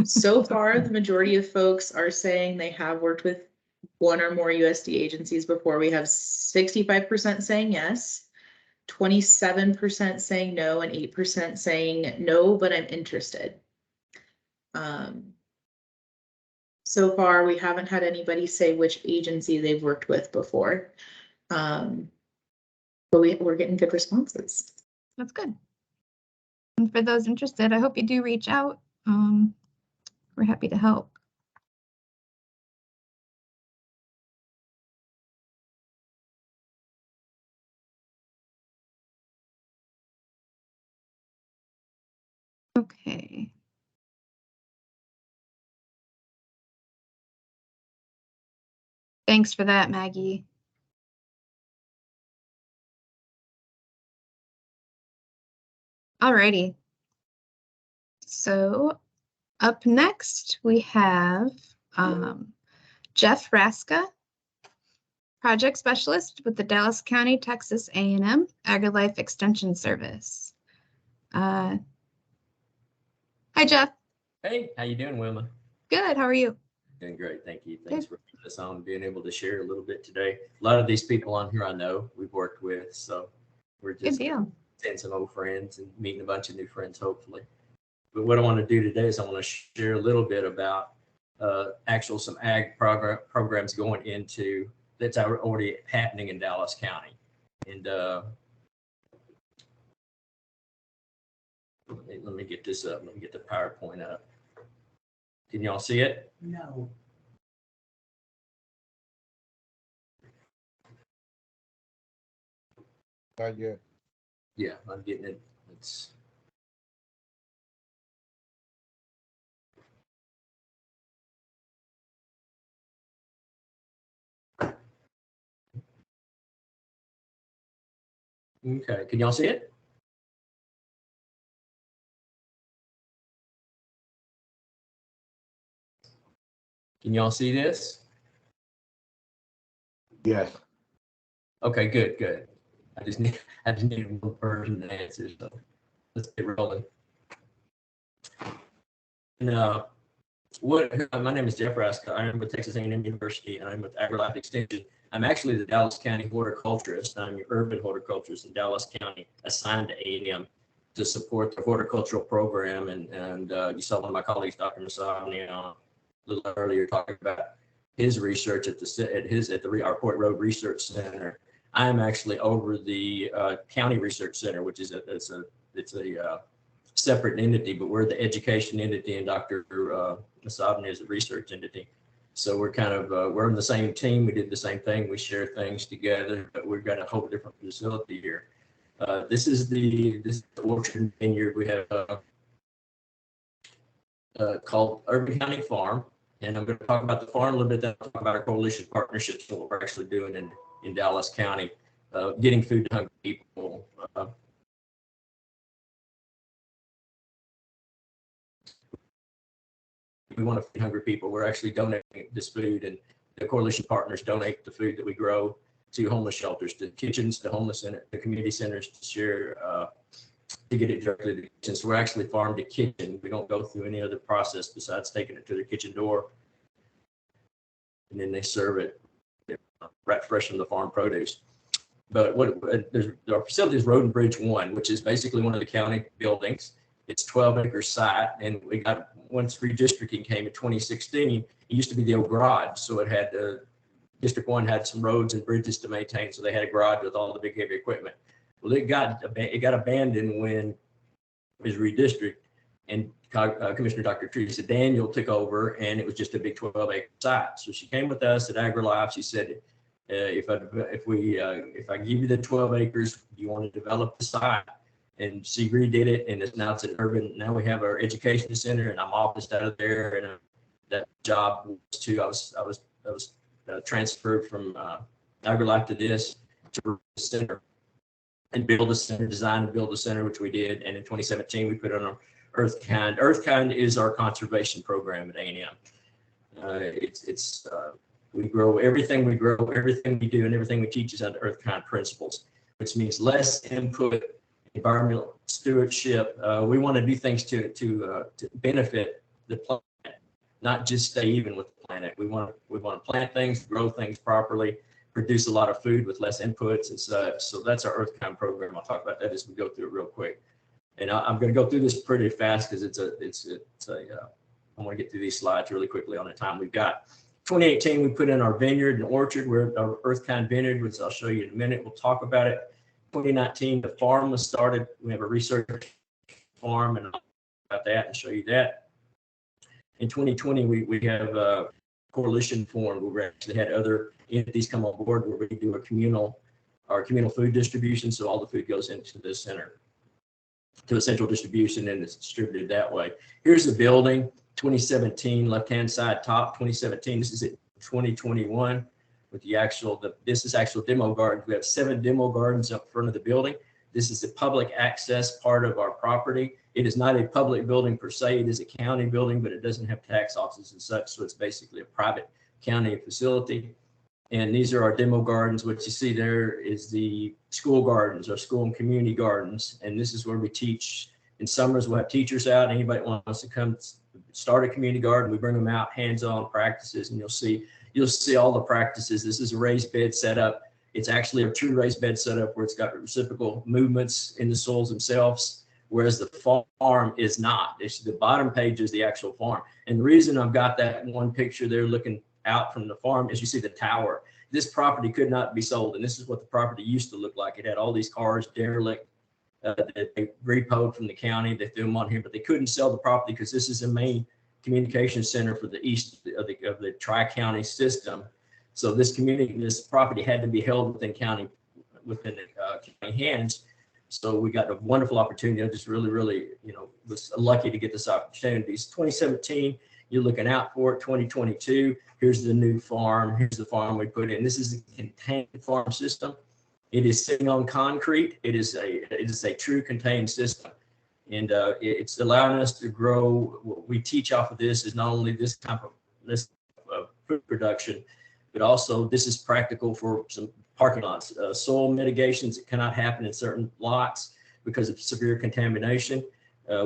So far, the majority of folks are saying they have worked with one or more USD agencies before. We have 65% saying yes, 27% saying no, and 8% saying no, but I'm interested. So far, we haven't had anybody say which agency they've worked with before. But we're getting good responses. That's good. And for those interested, I hope you do reach out. We're happy to help. Okay. Thanks for that, Maggie. Alrighty. So up next, we have Jeff Raska, Project Specialist with the Dallas County, Texas A&M AgriLife Extension Service. Hi, Jeff. Hey, how you doing, Wilma? Good. How are you? Doing great, thank you. Thanks for putting us on, being able to share a little bit today. A lot of these people on here I know we've worked with, so we're just seeing some old friends and meeting a bunch of new friends, hopefully. But what I want to do today is I want to share a little bit about some ag programs going into that's already happening in Dallas County. And let me get this up. Let me get the PowerPoint up. Can y'all see it? No. Not yet. Yeah, I'm getting it. It's okay. Can y'all see it? Can y'all see this? Yes. Okay, good, good. I just need one person to answer, so let's get rolling. Now, my name is Jeff Raska. I am with Texas A&M University, and I'm with AgriLife Extension. I'm actually the Dallas County horticulturist. I'm your urban horticulturist in Dallas County, assigned to A&M to support the horticultural program. And you saw one of my colleagues, Dr. Masani, a little earlier talking about his research at our Port Road Research Center. I am actually over the County Research Center, which is a separate entity, but we're the education entity, and Dr. Masabni is a research entity. So we're kind of we're on the same team. We did the same thing. We share things together, but we've got a whole different facility here. This is the orchard vineyard we have called Urban County Farm. And I'm going to talk about the farm a little bit, then I'll talk about our coalition partnerships and what we're actually doing in Dallas County, getting food to hungry people. We want to feed hungry people. We're actually donating this food, and the coalition partners donate the food that we grow to homeless shelters, to kitchens, to homeless center, to community centers to share, to get it directly to the kitchen. So we're actually farm to kitchen. We don't go through any other process besides taking it to the kitchen door, and then they serve it right fresh from the farm produce. But our facility is Road and Bridge 1, which is basically one of the county buildings. It's 12-acre site, and we got, once redistricting came in 2016, it used to be the old garage. So it had, District 1 had some roads and bridges to maintain, so they had a garage with all the big heavy equipment. Well, it got abandoned when it was redistricted, and Commissioner Dr. Teresa Daniel took over, and it was just a big 12-acre site. So she came with us at AgriLife. She said, if I give you the 12 acres, you want to develop the site. And she redid it, and now it's an urban. Now we have our education center, and I'm officed out of there. And that job was too. I was transferred from AgriLife to this to the center and build a center, design and build a center, which we did. And in 2017, we put on our EarthKind. EarthKind is our conservation program at A&M. We grow everything we do, and everything we teach is under EarthKind principles, which means less input, environmental stewardship. We want to do things to benefit the planet, not just stay even with the planet. We want to plant things, grow things properly, produce a lot of food with less inputs and such. So that's our EarthKind program. I'll talk about that as we go through it real quick. And I'm going to go through this pretty fast because I want to get through these slides really quickly on the time we've got. 2018, we put in our vineyard and orchard, where our EarthKind vineyard, which I'll show you in a minute. We'll talk about it. 2019, the farm was started. We have a research farm, and I'll talk about that and show you that. In 2020, we have a coalition formed where we actually had other entities come on board where we do our communal food distribution. So all the food goes into the center, to a central distribution, and it's distributed that way. Here's the building, 2017, left-hand side top, 2017. This is it, 2021. With this is actual demo gardens. We have 7 demo gardens up front of the building. This is the public access part of our property. It is not a public building per se. It is a county building, but it doesn't have tax offices and such. So it's basically a private county facility. And these are our demo gardens. What you see there is the school gardens, our school and community gardens. And this is where we teach. In summers, we'll have teachers out. Anybody wants to come start a community garden, we bring them out, hands-on practices, and you'll see all the practices. This is a raised bed setup. It's actually a true raised bed setup where it's got reciprocal movements in the soils themselves, whereas the farm is not. The bottom page is the actual farm. And the reason I've got that one picture there looking out from the farm is you see the tower. This property could not be sold, and this is what the property used to look like. It had all these cars derelict that they repoed from the county. They threw them on here, but they couldn't sell the property because this is the main communication center for the east of the tri-county system. So this property had to be held within county hands. So we got a wonderful opportunity. I just really, was lucky to get this opportunity. 2017, you're looking out for it. 2022, here's the new farm. Here's the farm we put in. This is a contained farm system. It is sitting on concrete. It is a true contained system. And it's allowing us to grow. What we teach off of this is not only this type of food production, but also this is practical for some parking lots. Soil mitigations that cannot happen in certain lots because of severe contamination.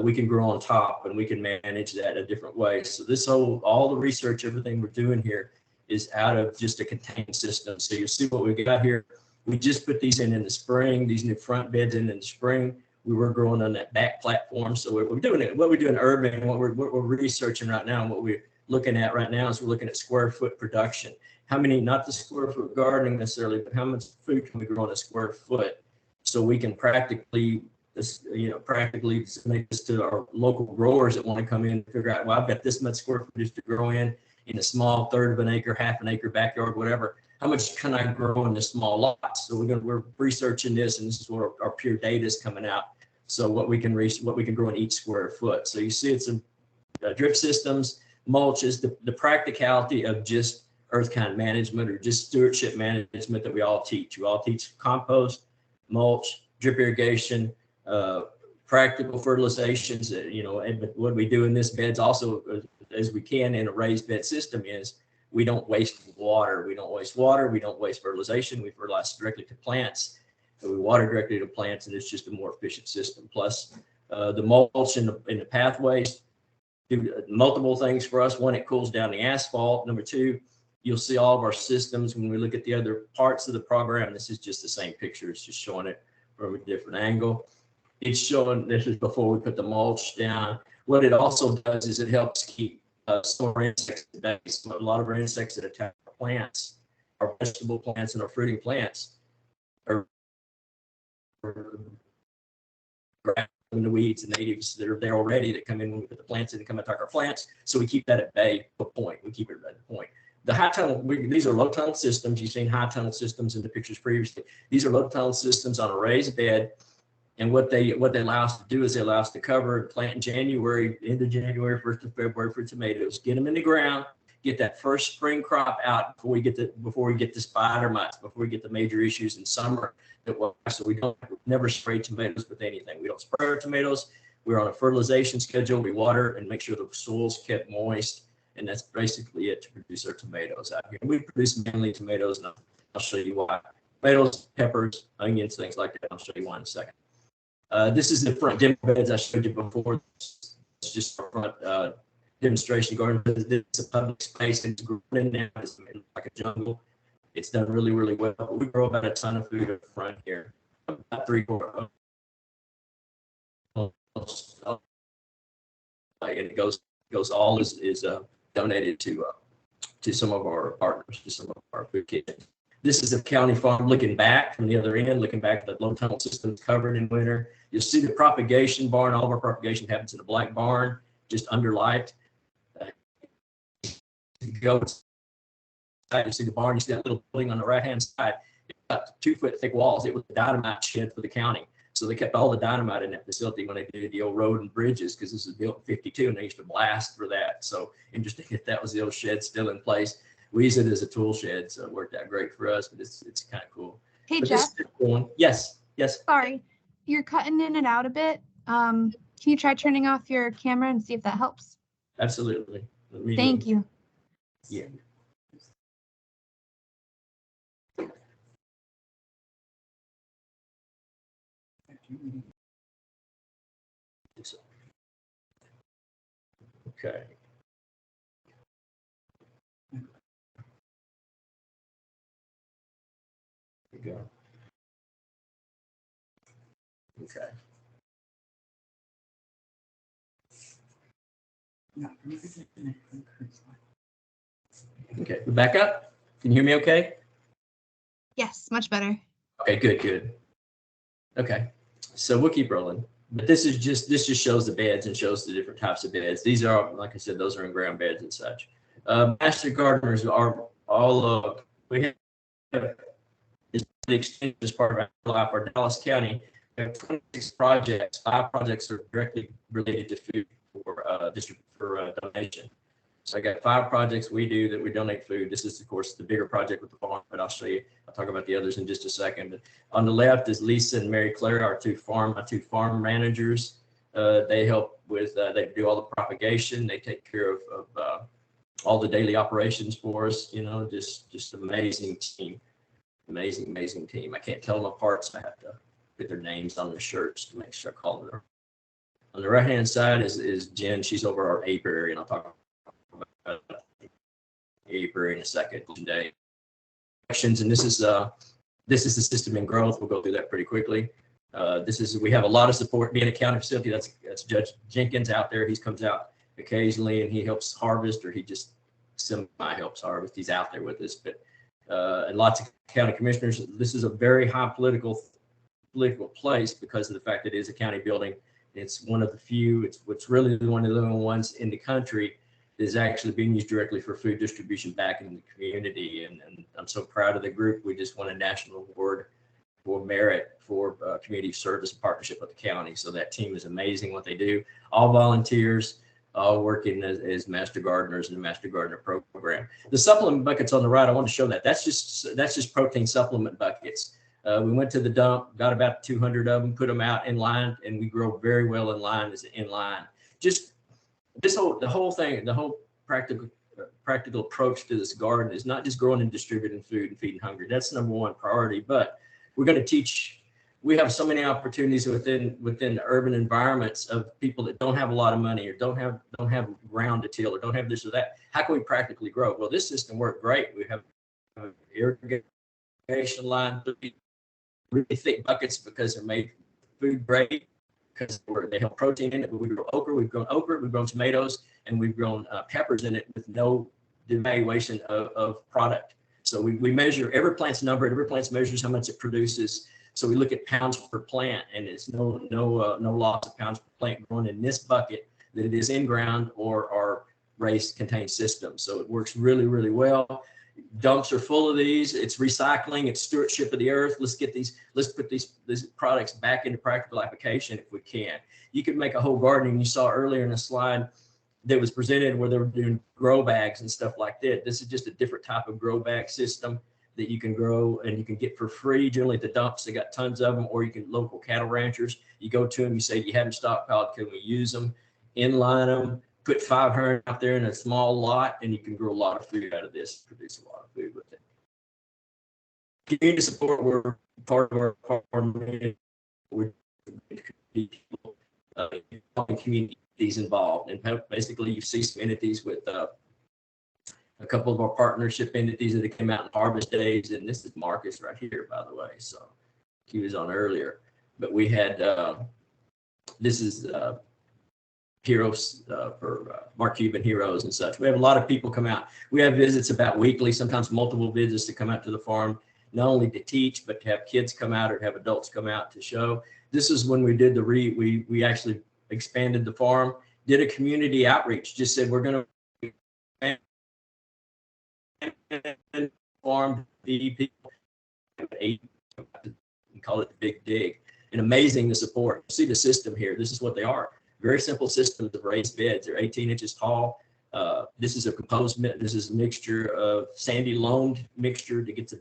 We can grow on top, and we can manage that a different way. So all the research, everything we're doing here is out of just a contained system. So you'll see what we got here. We just put these in the spring, these new front beds in the spring. We were growing on that back platform. So what we do in urban, and what we're researching right now, and what looking at right now is we're looking at square foot production. How many, not the square foot gardening necessarily, but how much food can we grow in a square foot? So we can practically, practically make this to our local growers that want to come in and figure out, well, I've got this much square footage to grow in a small third of an acre, half an acre backyard, whatever. How much can I grow in this small lot? So we're researching this, and this is where our pure data is coming out. So what we can grow in each square foot. So you see it's some drip systems, mulches, the practicality of just earth kind management or just stewardship management that we all teach. We all teach compost, mulch, drip irrigation, practical fertilizations. And what we do in this beds also, as we can in a raised bed system, is we don't waste water. We don't waste water. We don't waste fertilization. We fertilize directly to plants. And we water directly to plants, and it's just a more efficient system. Plus, the mulch in the pathways do multiple things for us. One, it cools down the asphalt. Number two, you'll see all of our systems when we look at the other parts of the program. This is just the same picture. It's just showing it from a different angle. It's showing, this is before we put the mulch down. What it also does is it helps keep store insects at bay. So a lot of our insects that attack our plants, our vegetable plants and our fruiting plants, are in the weeds and natives that are there already that come in when we put the plants in and come attack our plants. So we keep that at bay to a point. We keep it at a point. The high tunnel, these are low tunnel systems. You've seen high tunnel systems in the pictures previously. These are low tunnel systems on a raised bed. And what they allow us to do is they allow us to cover, plant in January, end of January, 1st of February for tomatoes, get them in the ground, get that first spring crop out before we get the spider mites, before we get the major issues in summer. So we don't never spray tomatoes with anything. We don't spray our tomatoes. We're on a fertilization schedule. We water and make sure the soil's kept moist. And that's basically it to produce our tomatoes out here. And we produce mainly tomatoes, and I'll show you why. Tomatoes, peppers, onions, things like that. I'll show you one in a second. This is the front demo beds I showed you before. It's just a front demonstration garden. It's a public space and it's grown in now. It's like a jungle. It's done really, really well. We grow about a ton of food up front here. About 3/4. And it goes all is donated to some of our partners, to some of our food kitchens. This is a county farm looking back from the other end, looking back at the low tunnel systems covered in winter. You'll see the propagation barn. All of our propagation happens in a black barn, just under light. You go inside, you see the barn. You see that little building on the right-hand side. It's got 2-foot thick walls. It was a dynamite shed for the county. So they kept all the dynamite in that facility when they did the old road and bridges, because this was built in 52 and they used to blast for that. So interesting if that was the old shed still in place. We use it as a tool shed, so it worked out great for us, but it's kind of cool. Hey, But Jeff. Yes. Sorry, you're cutting in and out a bit. Can you try turning off your camera and see if that helps? Absolutely. Thank you. Yeah. Okay. There you go. Okay. Okay, we're back up. Can you hear me okay? Yes, much better. Okay, good. Okay, so we'll keep rolling. But this just shows the beds and shows the different types of beds. These are, like I said, those are in ground beds and such. Master gardeners are all we have is the extension as part of our life. Our Dallas County, we have 26 projects. 5 projects are directly related to food for donation. So I got 5 projects we do that we donate food. This is, of course, the bigger project with the farm, but I'll show you. I'll talk about the others in just a second. But on the left is Lisa and Mary Claire, our two farm managers. They help with, they do all the propagation. They take care of all the daily operations for us. You know, just amazing team, amazing team. I can't tell them apart, so I have to put their names on the shirts to make sure I call them. On the right-hand side is Jen. She's over our apiary, and I'll talk about apiary in a second today. Questions, and this is the system in growth. We'll go through that pretty quickly. We have a lot of support. Being a county facility, that's Judge Jenkins out there. He comes out occasionally, and he helps harvest, or he just semi helps harvest. He's out there with us, but and lots of county commissioners. This is a very high political place because of the fact that it is a county building. It's one of the few. It's really one of the only ones in the country that is actually being used directly for food distribution back in the community. And I'm so proud of the group. We just won a national award for merit for community service and partnership with the county. So that team is amazing what they do. All volunteers, all working as master gardeners in the master gardener program. The supplement buckets on the right, I want to show that. That's just protein supplement buckets. We went to the dump, got about 200 of them, put them out in line, and we grow very well in line as in line. Just the whole thing, the whole practical approach to this garden is not just growing and distributing food and feeding hungry. That's number one priority, but we're going to teach. We have so many opportunities within urban environments of people that don't have a lot of money or don't have ground to till or don't have this or that. How can we practically grow? Well, this system worked great. We have an irrigation line, really thick buckets because they're made food grade, because they have protein in it. But we grow okra, we've grown tomatoes, and we've grown peppers in it with no devaluation of product. So we measure every plant's numbered, every plant measures how much it produces. So we look at pounds per plant, and it's no loss of pounds per plant grown in this bucket that it is in ground or our raised contained system. So it works really, really well. Dumps are full of these. It's recycling. It's stewardship of the earth. Let's put these products back into practical application if we can. You could make a whole garden, and you saw earlier in a slide that was presented where they were doing grow bags and stuff like that. This is just a different type of grow bag system that you can grow and you can get for free. Generally at the dumps, they got tons of them, or you can local cattle ranchers. You go to them, you say, you have them stockpiled, can we use them? Inline them, put 500 out there in a small lot, and you can grow a lot of food out of this, produce a lot of food with it. Community support, we're part of our community. We're people, communities involved, and basically you see some entities with a couple of our partnership entities that came out in Harvest Days, and this is Marcus right here, by the way. So he was on earlier, but we had this is Heroes for Mark Cuban Heroes and such. We have a lot of people come out. We have visits about weekly, sometimes multiple visits to come out to the farm, not only to teach, but to have kids come out or have adults come out to show. This is when we did we actually expanded the farm, did a community outreach, just said we're going to farm people, we call it the big dig, and amazing the support. See the system here. This is what they are. Very simple systems of raised beds. They're 18 inches tall. This is a composed. This is a mixture of sandy loam mixture to get to.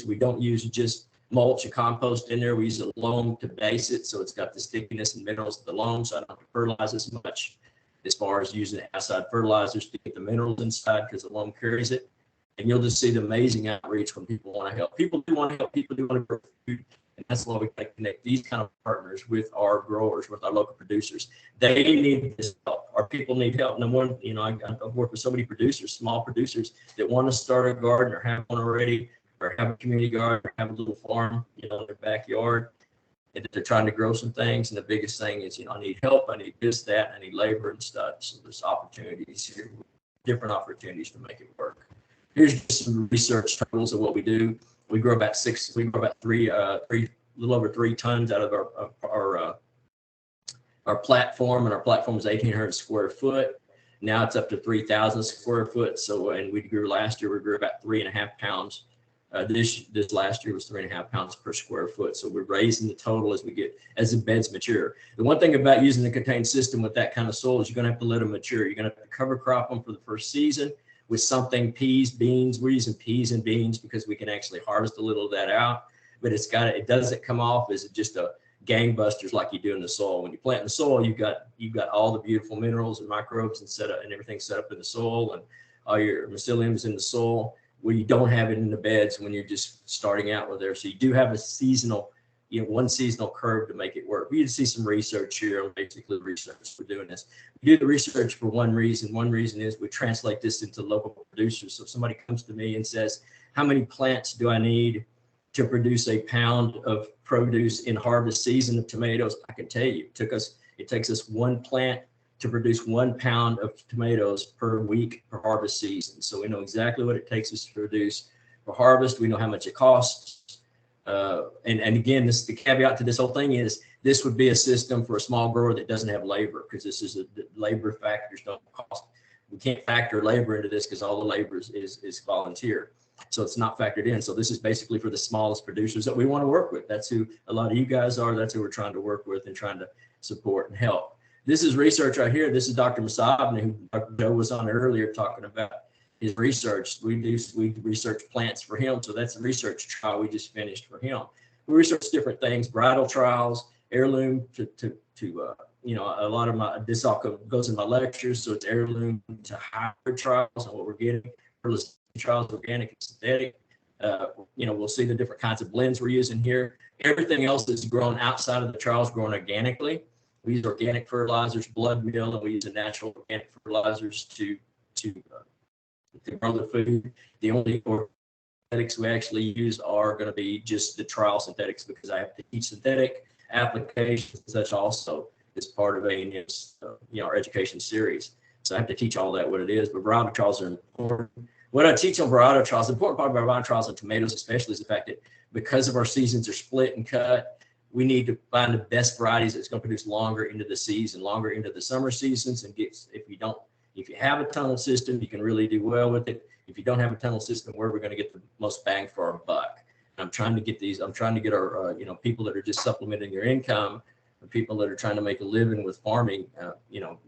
We don't use just mulch and compost in there. We use a loam to base it, so it's got the stickiness and minerals of the loam, so I don't have to fertilize as much as far as using outside fertilizers to get the minerals inside, because the loam carries it. And you'll just see the amazing outreach when people want to help. People do want to help. People do want to grow food. And that's why we connect these kind of partners with our growers, with our local producers. They need this help. Our people need help. And I've worked with so many producers, small producers that want to start a garden or have one already, or have a community garden, or have a little farm, in their backyard. And they're trying to grow some things. And the biggest thing is, I need help. I need this, that. I need labor and stuff. So there's opportunities here, different opportunities to make it work. Here's just some research totals of what we do. We grow about little over 3 tons out of our platform, and our platform is 1,800 square foot. Now it's up to 3,000 square foot. So, and we grew last year, we grew about 3.5 pounds. This last year was 3.5 pounds per square foot. So we're raising the total as the beds mature. The one thing about using the contained system with that kind of soil is you're going to have to let them mature. You're going to have to cover crop them for the first season with something, peas, beans. We're using peas and beans because we can actually harvest a little of that out, but it doesn't come off as just a gangbusters like you do in the soil. When you plant in the soil, you've got all the beautiful minerals and microbes and everything set up in the soil, and all your myceliums in the soil, where you don't have it in the beds when you're just starting out with there. So you do have a seasonal, one seasonal curve to make it work. We need to see some research here on basically research for doing this. We do the research for one reason. One reason is we translate this into local producers. So if somebody comes to me and says, how many plants do I need to produce a pound of produce in harvest season of tomatoes? I can tell you, it takes us 1 plant to produce 1 pound of tomatoes per week per harvest season. So we know exactly what it takes us to produce for harvest. We know how much it costs. And again, this the caveat to this whole thing is this would be a system for a small grower that doesn't have labor, because this is the labor factors don't cost. We can't factor labor into this because all the labor is volunteer. So it's not factored in. So this is basically for the smallest producers that we want to work with. That's who a lot of you guys are. That's who we're trying to work with and trying to support and help. This is research right here. This is Dr. Masabni, who Dr. Joe was on earlier talking about his research. We research plants for him. So that's a research trial we just finished for him. We research different things, varietal trials, heirloom to you know, a lot of this all goes in my lectures. So it's heirloom to hybrid trials and what we're getting, trials, organic and synthetic. You know, we'll see the different kinds of blends we're using here. Everything else that's grown outside of the trials grown organically. We use organic fertilizers, blood meal, and we use the natural organic fertilizers to grow the food. The only synthetics we actually use are going to be just the trial synthetics, because I have to teach synthetic applications and such also as part of A&M's, you know, our education series. So I have to teach all that what it is. But varietal trials are important. What I teach on varietal trials, the important part about varietal trials on tomatoes especially, is the fact that because of our seasons are split and cut, we need to find the best varieties that's going to produce longer into the season, longer into the summer seasons. And if you have a tunnel system, you can really do well with it. If you don't have a tunnel system, where we're going to get the most bang for our buck. And I'm trying to get our, you know, people that are just supplementing their income, and people that are trying to make a living with farming, you know,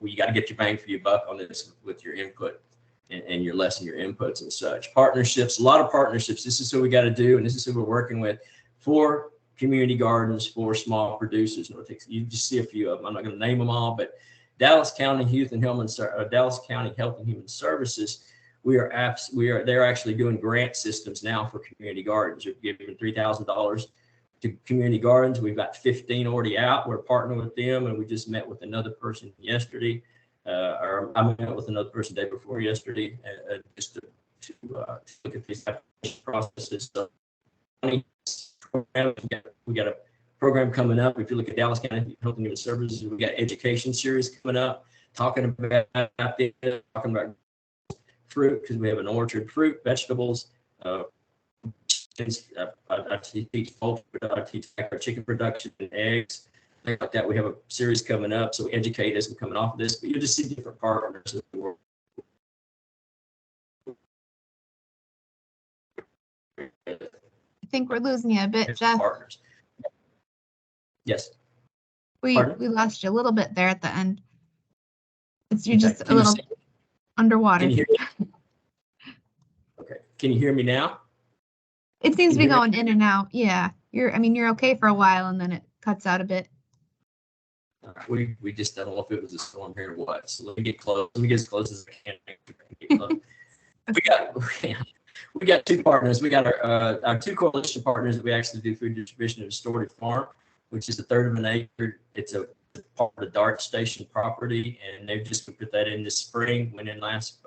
you got to get your bang for your buck on this with your input and your lessen your inputs and such. Partnerships, a lot of partnerships. This is what we got to do, and this is who we're working with for community gardens, for small producers. You just see a few of them. I'm not going to name them all, but Dallas County Health and Human Services, they're actually doing grant systems now for community gardens. We're giving $3,000 to community gardens. We've got 15 already out. We're partnering with them, and we just met with another person yesterday. Or I met with another person the day before yesterday, just to look at these processes. So we got a program coming up. If you look at Dallas County Health and Human Services, we got education series coming up, talking about fruit, because we have an orchard, fruit, vegetables. I teach poultry, I teach chicken production and eggs, things like that. We have a series coming up, so educate us and coming off of this. But you'll just see different partners in the world. I think we're losing you a bit, Jeff. Partners. Yes. We lost you a little bit there at the end. You're just a little underwater. Can you hear me? Okay. Can you hear me now? It seems to be going in and out. Yeah. You're okay for a while, and then it cuts out a bit. We just, I don't know if it was a storm here or what. So let me get close. Let me get as close as I can. We got two partners. We got our two coalition partners that we actually do food distribution at a restorative farm, which is a third of an acre. It's a part of the DART station property, and they've just put that in this spring. Went in last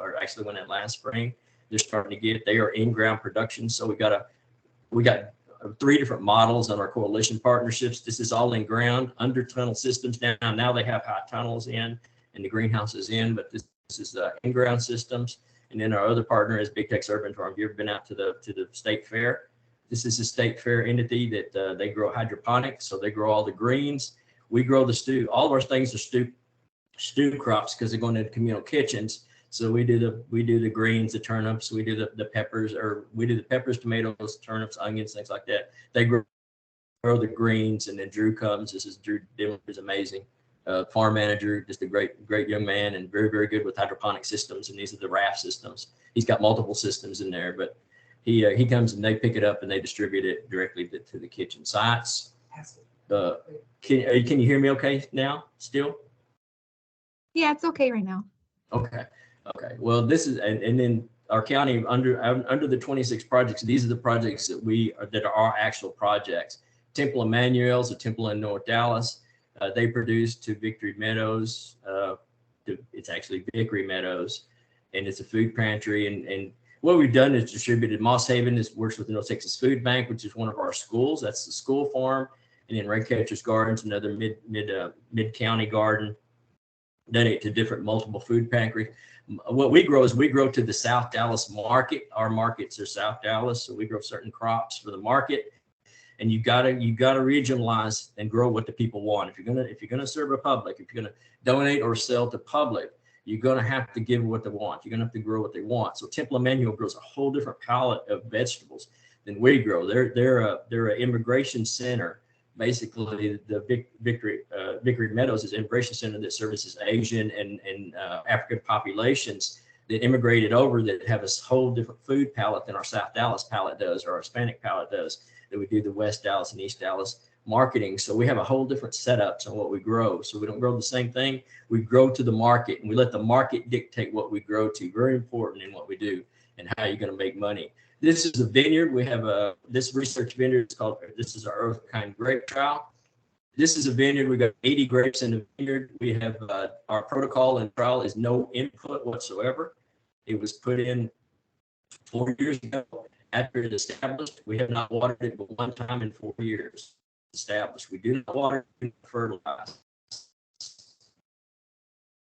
spring. They're starting to they are in-ground production. So we got 3 different models on our coalition partnerships. This is all in ground under tunnel systems now. Now they have hot tunnels in and the greenhouses in, but this is in-ground systems. And then our other partner is Big Tex Urban Farm. Have you ever been out to the state fair? This is a state fair entity that they grow hydroponics. So they grow all the greens. We grow the stew. All of our things are stew crops because they're going into communal kitchens. So we do the greens, the turnips, we do the peppers, or we do the peppers, tomatoes, turnips, onions, things like that. They grow the greens, and then Drew comes. This is Drew Dimmer, is amazing. Farm manager, just a great young man, and very, very good with hydroponic systems. And these are the raft systems. He's got multiple systems in there, but he comes and they pick it up and they distribute it directly to the kitchen sites. Can you hear me okay now still? Yeah, it's okay right now. Okay. Well, this is, and then our county under the 26 projects, these are the projects that are our actual projects. Temple Emmanuel's a temple in North Dallas. They produce to Victory Meadows. It's actually Vickery Meadows, and it's a food pantry. And what we've done is distributed. Moss Haven works with the North Texas Food Bank, which is one of our schools. That's the school farm. And then Redcatcher's Gardens, another mid county garden. donate to different multiple food pantries. What we grow is we grow to the South Dallas market. Our markets are South Dallas, so we grow certain crops for the market. And you gotta regionalize and grow what the people want. If you're gonna serve a public, if you're gonna donate or sell to public, you're gonna have to give what they want. You're gonna have to grow what they want. So Temple Emmanuel grows a whole different palette of vegetables than we grow. They're an immigration center. Basically, the Vickery Meadows is an immigration center that services Asian and African populations that immigrated over that have a whole different food palette than our South Dallas palette does or our Hispanic palette does. That we do the West Dallas and East Dallas marketing. So we have a whole different setups on what we grow. So we don't grow the same thing. We grow to the market and we let the market dictate what we grow to. Very important in what we do and how you're going to make money. This is a vineyard. We have this research vineyard. It's called, this is our Earth Kind Grape Trial. This is a vineyard. We got 80 grapes in the vineyard. We have our protocol and trial is no input whatsoever. It was put in 4 years ago. After it established, we have not watered it but one time in 4 years. Established, we do not water it, fertilize.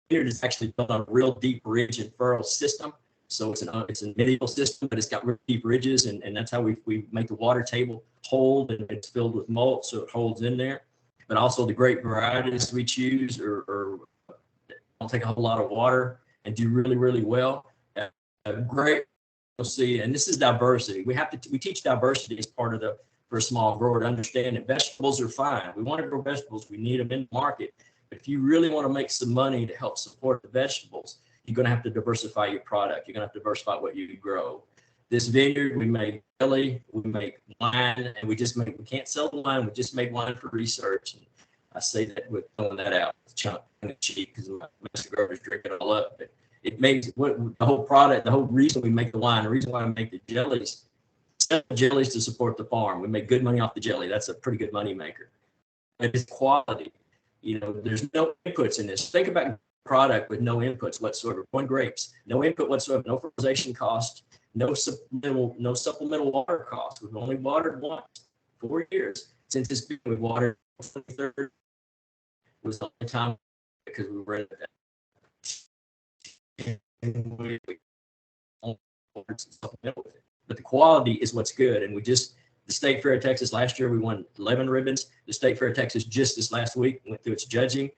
Vineyard is actually built on a real deep ridge and furrow system. So it's a medieval system, but it's got really deep ridges, and that's how we make the water table hold, and it's filled with malt, so it holds in there. But also the grape varieties we choose or don't take a whole lot of water and do really, really well. Great. You'll see, and this is diversity. We teach diversity as part of for a small grower to understand that vegetables are fine. We want to grow vegetables. We need them in the market. But if you really want to make some money to help support the vegetables, you're going to have to diversify your product. You're going to have to diversify what you grow. This vineyard, we make jelly, we make wine, and we can't sell the wine. We just make wine for research. And I say that with throwing that out, chunk and cheap because most growers drink it all up. But it makes the whole product, the whole reason we make the wine, the reason why we make the jellies, sell jellies to support the farm. We make good money off the jelly. That's a pretty good money maker. But it's quality. You know, there's no inputs in this. Think about product with no inputs whatsoever. Growing grapes, no input whatsoever, no fertilization cost, no supplemental water cost. We've only watered once, 4 years since it's been. We've watered 23rd. It was the only time because we were in that. But the quality is what's good. And the State Fair of Texas last year, we won 11 ribbons. The State Fair of Texas just this last week went through its judging.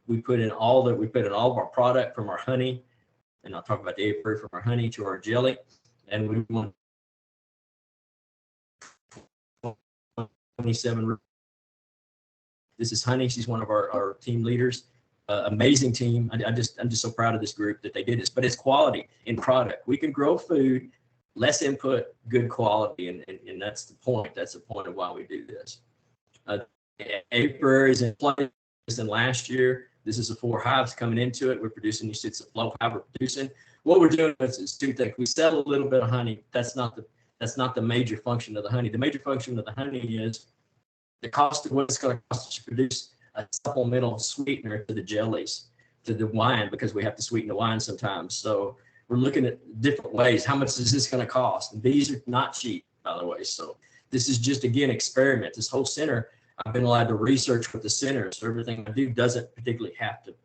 We put in all of our product from our honey, and I'll talk about the apiary, from our honey to our jelly, and we won 27. This is Honey. She's one of our team leaders. Amazing team. I'm just so proud of this group that they did this. But it's quality in product. We can grow food, less input, good quality, and that's the point. That's the point of why we do this. Apiary is in place than last year. This is the 4 hives coming into it. We're producing. You see, it's a flow hive we're producing. What we're doing is 2 things. We sell a little bit of honey. That's not the major function of the honey. The major function of the honey is the cost of what it's going to cost to produce a supplemental sweetener to the jellies, to the wine, because we have to sweeten the wine sometimes. So we're looking at different ways. How much is this going to cost? And these are not cheap, by the way. So this is just, again, experiment. This whole center, I've been allowed to research with the center. So everything I do doesn't particularly have to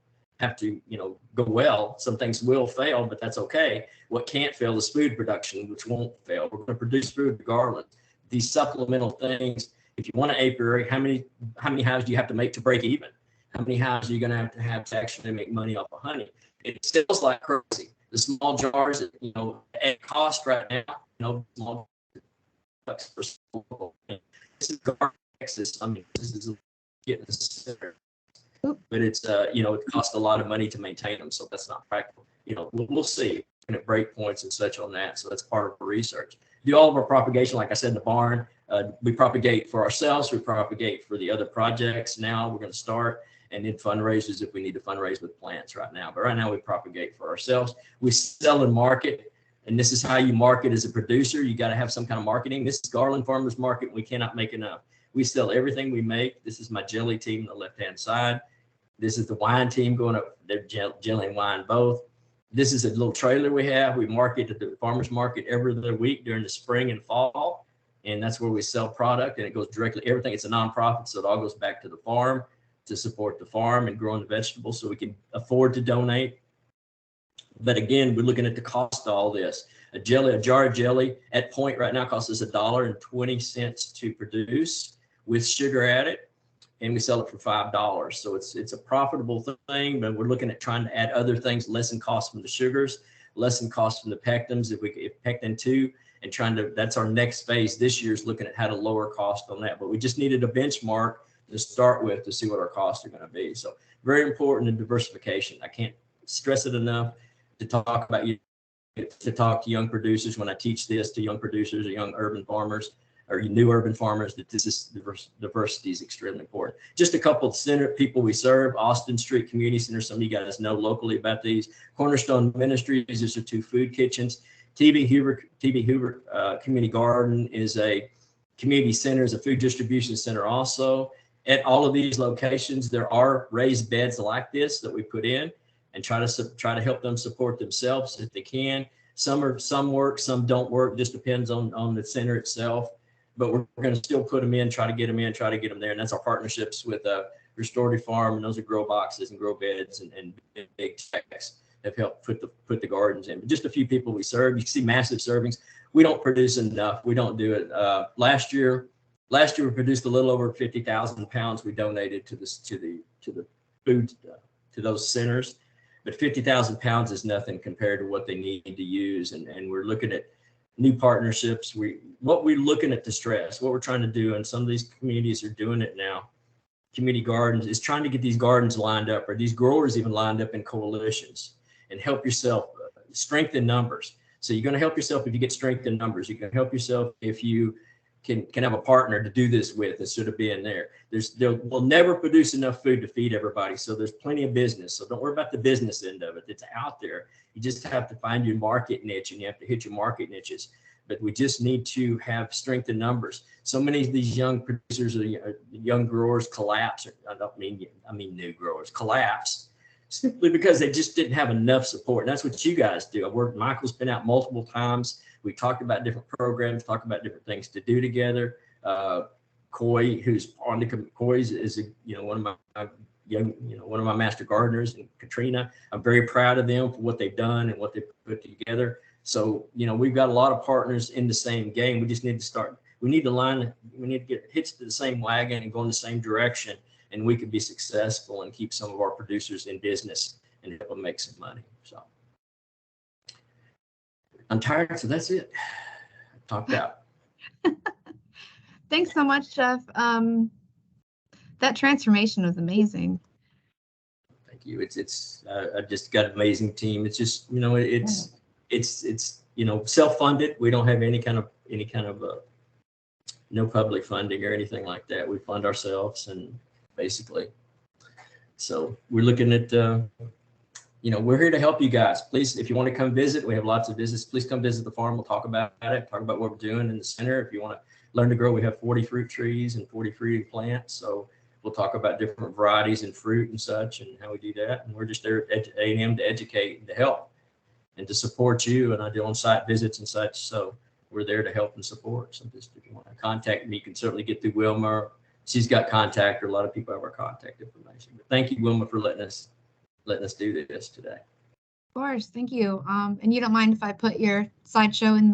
go well. Some things will fail, but that's okay. What can't fail is food production, which won't fail. We're going to produce food regardless. These supplemental things. If you want an apiary, how many hives do you have to make to break even? How many hives are you going to have to actually make money off of honey? It sells like crazy. The small jars, at cost right now, small bucks per small. This is Texas. I mean, this is getting the center, but it's it costs a lot of money to maintain them, so that's not practical. We'll see at break points and such on that. So that's part of our research. Do all of our propagation, like I said, in the barn. We propagate for ourselves. We propagate for the other projects. Now we're going to start, and then fundraisers if we need to fundraise with plants right now. But right now we propagate for ourselves. We sell and market, and this is how you market as a producer. You got to have some kind of marketing. This is Garland Farmers Market. We cannot make enough. We sell everything we make. This is my jelly team on the left-hand side. This is the wine team going up. They're jelly and wine both. This is a little trailer we have. We market at the farmers market every other week during the spring and fall. And that's where we sell product, and it goes directly, everything. It's a nonprofit, so it all goes back to the farm. to support the farm and growing the vegetables so we can afford to donate. But again, we're looking at the cost of all this. A jar of jelly at point right now costs us $1.20 to produce with sugar added, and we sell it for $5. So it's a profitable thing, but we're looking at trying to add other things, lessen cost from the sugars, lessen cost from the pectins, if pectin 2, and that's our next phase this year, is looking at how to lower cost on that. But we just needed a benchmark to start with to see what our costs are going to be. So very important in diversification. I can't stress it enough to talk to young producers when I teach this to young producers or young urban farmers or new urban farmers, that this is diversity is extremely important. Just a couple of center people we serve: Austin Street Community Center. Some of you guys know locally about these. Cornerstone Ministries. These are 2 food kitchens. TB Hoover Community Garden is a community center, is a food distribution center also. At all of these locations, there are raised beds like this that we put in and try to help them support themselves if they can. Some work, some don't work. Just depends on the center itself. But we're going to still put them in, try to get them there. And that's our partnerships with Restorative Farm, and those are grow boxes and grow beds and big techs have helped put the gardens in. But just a few people we serve. You see massive servings. We don't produce enough. We don't do it. Last year we produced a little over 50,000 pounds. We donated to the food to those centers. But 50,000 pounds is nothing compared to what they need to use. And we're looking at new partnerships. What we're looking at to stress, what we're trying to do, and some of these communities are doing it now, community gardens, is trying to get these gardens lined up, or these growers even lined up in coalitions, and help yourself strengthen numbers. So you're going to help yourself if you get strength in numbers. You can help yourself if you can have a partner to do this with instead of being there. We'll never produce enough food to feed everybody. So there's plenty of business. So don't worry about the business end of it. It's out there. You just have to find your market niche, and you have to hit your market niches. But we just need to have strength in numbers. So many of these young producers or young growers collapse. I mean new growers collapse simply because they just didn't have enough support. And that's what you guys do. Michael's been out multiple times. We talked about different programs, talked about different things to do together. Coy, who's on the Coy, is one of my master gardeners, and Katrina. I'm very proud of them for what they've done and what they've put together. So we've got a lot of partners in the same game. We just need to start. We need to get hitched to the same wagon and go in the same direction, and we could be successful and keep some of our producers in business and help them make some money. So I'm tired, so that's it. Talked out. Thanks so much, Jeff. That transformation was amazing. Thank you. I've just got an amazing team. It's just, it's self-funded. We don't have any kind of no public funding or anything like that. We fund ourselves, and basically, so we're looking at, we're here to help you guys. Please, if you want to come visit, we have lots of visits. Please come visit the farm. We'll talk about it, talk about what we're doing in the center. If you want to learn to grow, we have 40 fruit trees and 40 fruiting plants. So we'll talk about different varieties and fruit and such and how we do that. And we're just there at A&M to educate and to help and to support you. And I do on-site visits and such. So we're there to help and support. So just if you want to contact me, you can certainly get through Wilma. She's got contact, or a lot of people have our contact information. But thank you, Wilma, for letting us do this today. Of course, thank you. And you don't mind if I put your slideshow in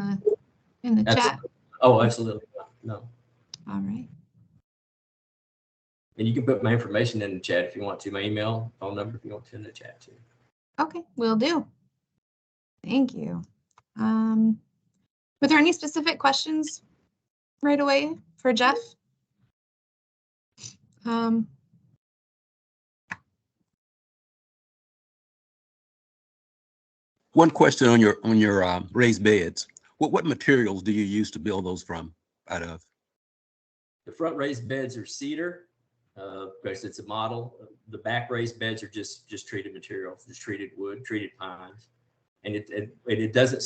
the chat? Oh, absolutely. No. All right. And you can put my information in the chat if you want to, my email, phone number, if you want to, in the chat too. Okay, will do. Thank you. Were there any specific questions right away for Jeff? One question on your raised beds. What materials do you use to build those out of? The front raised beds are cedar, because it's a model. The back raised beds are just treated materials, just treated wood, treated pines, and it doesn't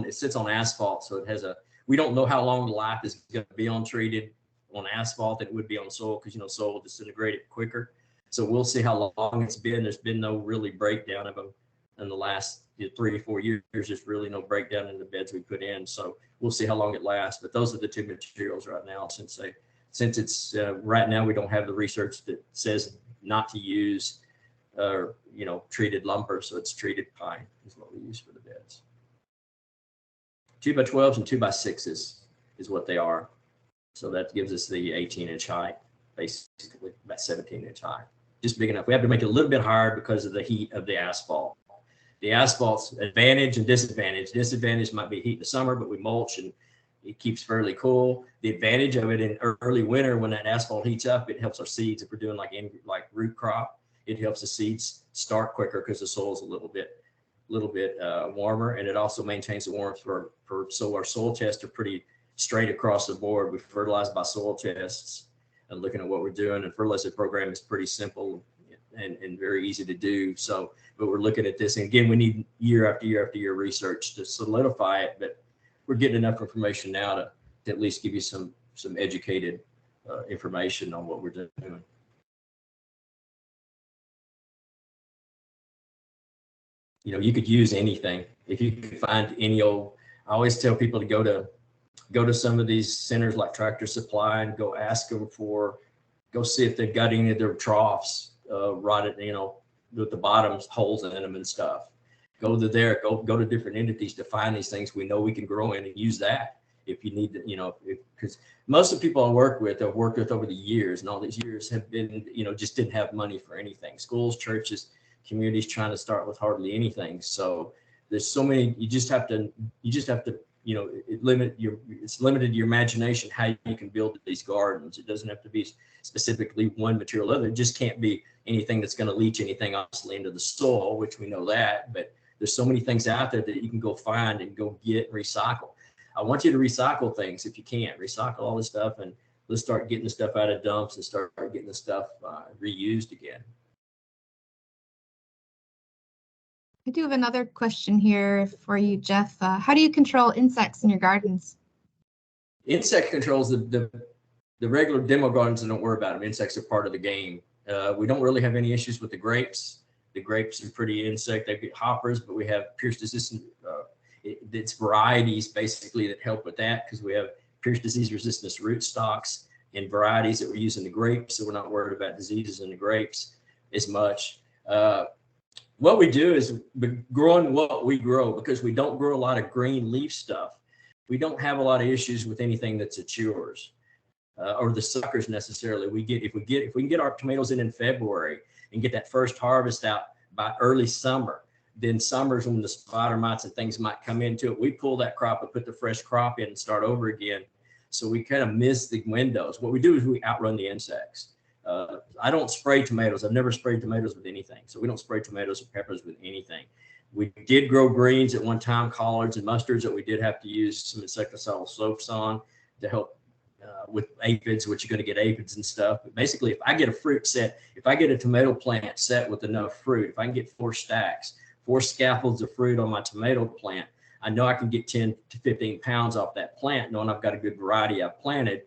it sits on asphalt, so it has we don't know how long the life is going to be on treated on asphalt than it would be on soil, because soil will disintegrate it quicker. So we'll see how long it's been. There's been no really breakdown of them in the last 3 or 4 years. There's really no breakdown in the beds we put in. So we'll see how long it lasts. But those are the 2 materials right now, since it's right now we don't have the research that says not to use, treated lumber. So it's treated pine is what we use for the beds. 2x12s and 2x6s is what they are. So that gives us the 18-inch height, basically about 17-inch height. Just big enough. We have to make it a little bit higher because of the heat of the asphalt. The asphalt's advantage and disadvantage. Disadvantage might be heat in the summer, but we mulch and it keeps fairly cool. The advantage of it in early winter, when that asphalt heats up, it helps our seeds. If we're doing like root crop, it helps the seeds start quicker because the soil is a little bit warmer, and it also maintains the warmth so our soil tests are pretty straight across the board. We fertilize by soil tests and looking at what we're doing. And fertilizer program is pretty simple and very easy to do. So, but we're looking at this, and again, we need year after year after year research to solidify it. But we're getting enough information now to at least give you some educated information on what we're doing. You could use anything. If you could find any old, I always tell people to go to some of these centers like Tractor Supply and go ask them go see if they've got any of their troughs rotted, with the bottoms holes in them and stuff. Go to different entities to find these things we know we can grow in and use that if you need to, because most of the people I work with, I've worked with over the years, and all these years have been, just didn't have money for anything. Schools, churches, communities trying to start with hardly anything. So there's so many, you just have to, it's limited your imagination how you can build these gardens. It doesn't have to be specifically one material other. It just can't be anything that's going to leach anything obviously into the soil, which we know that, but there's so many things out there that you can go find and go get and recycle. I want you to recycle things if you can. Recycle all this stuff, and let's start getting the stuff out of dumps and start getting the stuff reused again. I do have another question here for you, Jeff. How do you control insects in your gardens? Insect controls the regular demo gardens, and don't worry about them. Insects are part of the game. We don't really have any issues with the grapes. The grapes are pretty insect. They get hoppers, but we have pierce resistant. It's varieties basically that help with that, because we have pierce disease resistant rootstocks and varieties that we're using the grapes, so we're not worried about diseases in the grapes as much. What we do is growing what we grow, because we don't grow a lot of green leaf stuff. We don't have a lot of issues with anything that's matures or the suckers necessarily. If we can get our tomatoes in February and get that first harvest out by early summer, then summer's when the spider mites and things might come into it. We pull that crop and put the fresh crop in and start over again. So we kind of miss the windows. What we do is we outrun the insects. I don't spray tomatoes. I've never sprayed tomatoes with anything. So we don't spray tomatoes or peppers with anything. We did grow greens at one time, collards and mustards, that we did have to use some insecticidal soaps on to help with aphids, which you're going to get aphids and stuff. But basically, if I get a fruit set, if I get a tomato plant set with enough fruit, if I can get 4 stacks, 4 scaffolds of fruit on my tomato plant, I know I can get 10 to 15 pounds off that plant, knowing I've got a good variety I've planted.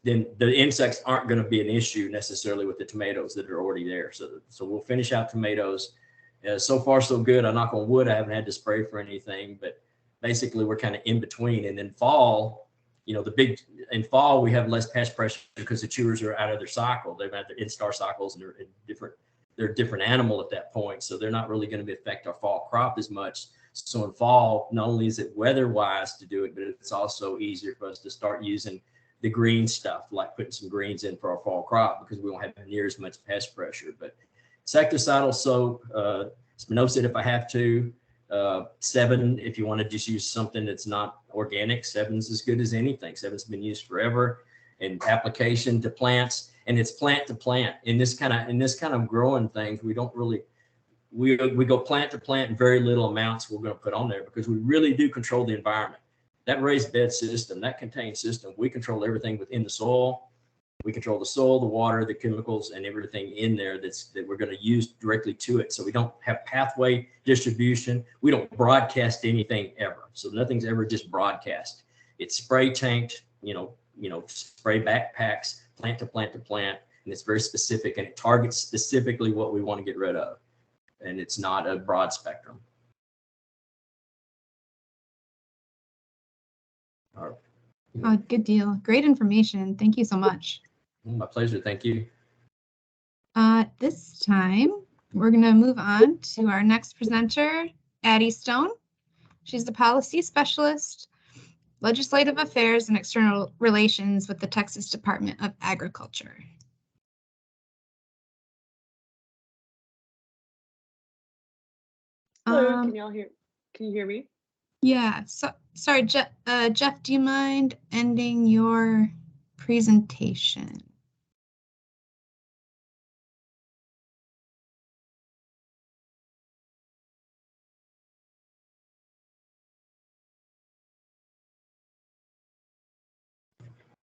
Then the insects aren't going to be an issue necessarily with the tomatoes that are already there. So we'll finish out tomatoes. So far, so good. I knock on wood, I haven't had to spray for anything, but basically we're kind of in between. And then fall, in fall, we have less pest pressure because the chewers are out of their cycle. They've had their instar cycles, and they're a different animal at that point. So they're not really going to affect our fall crop as much. So in fall, not only is it weather-wise to do it, but it's also easier for us to start using the green stuff, like putting some greens in for our fall crop, because we won't have near as much pest pressure. But insecticidal soap, spinosad if I have to, 7 if you want to just use something that's not organic. 7's as good as anything. 7's been used forever. And application to plants, and it's plant to plant. In this kind of growing things, we don't really we go plant to plant, and very little amounts we're going to put on there, because we really do control the environment. That raised bed system, that contained system, we control everything within the soil. We control the soil, the water, the chemicals, and everything in there that we're going to use directly to it. So we don't have pathway distribution. We don't broadcast anything ever. So nothing's ever just broadcast. It's spray tanked, spray backpacks, plant to plant to plant, and it's very specific, and it targets specifically what we want to get rid of. And it's not a broad spectrum. All right. Oh, good deal. Great information. Thank you so much. My pleasure. Thank you. This time, we're going to move on to our next presenter, Addie Stone. She's the Policy Specialist, Legislative Affairs and External Relations with the Texas Department of Agriculture. Hello, can you hear me? Yeah, so sorry, Jeff, do you mind ending your presentation?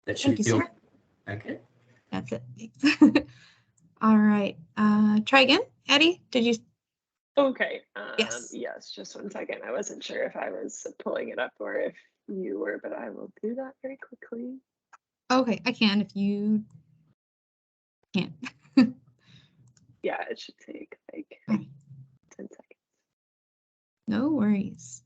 That should Thank you, be sir. okay. That's it. All right, try again. Eddie, did you? Okay. Yes. Yes, just 1 second. I wasn't sure if I was pulling it up or if you were, but I will do that very quickly. Okay, I can if you can't. Yeah, it should take like 10 seconds. No worries.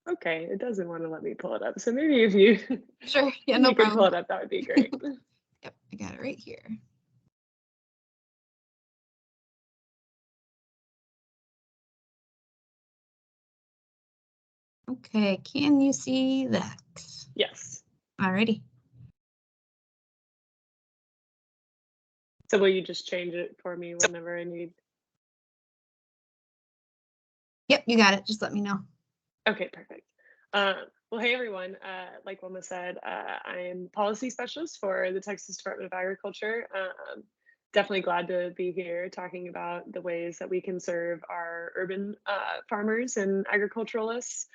Okay, it doesn't want to let me pull it up. So maybe if you Sure, yeah, no you can pull problem. it up, that would be great. Yep, I got it right here. Okay, can you see that? Yes. Alrighty. So will you just change it for me whenever I need? Yep, you got it. Just let me know. Okay, perfect. Well, hey everyone. Like Wilma said, I am policy specialist for the Texas Department of Agriculture. Definitely glad to be here talking about the ways that we can serve our urban farmers and agriculturalists.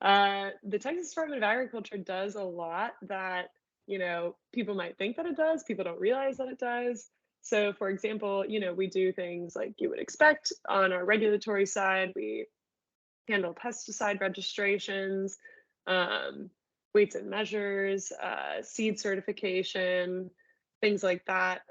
The Texas Department of Agriculture does a lot that, you know, people might think that it does. People don't realize that it does. So, for example, you know, we do things like you would expect on our regulatory side. We handle pesticide registrations, weights and measures, seed certification, things like that.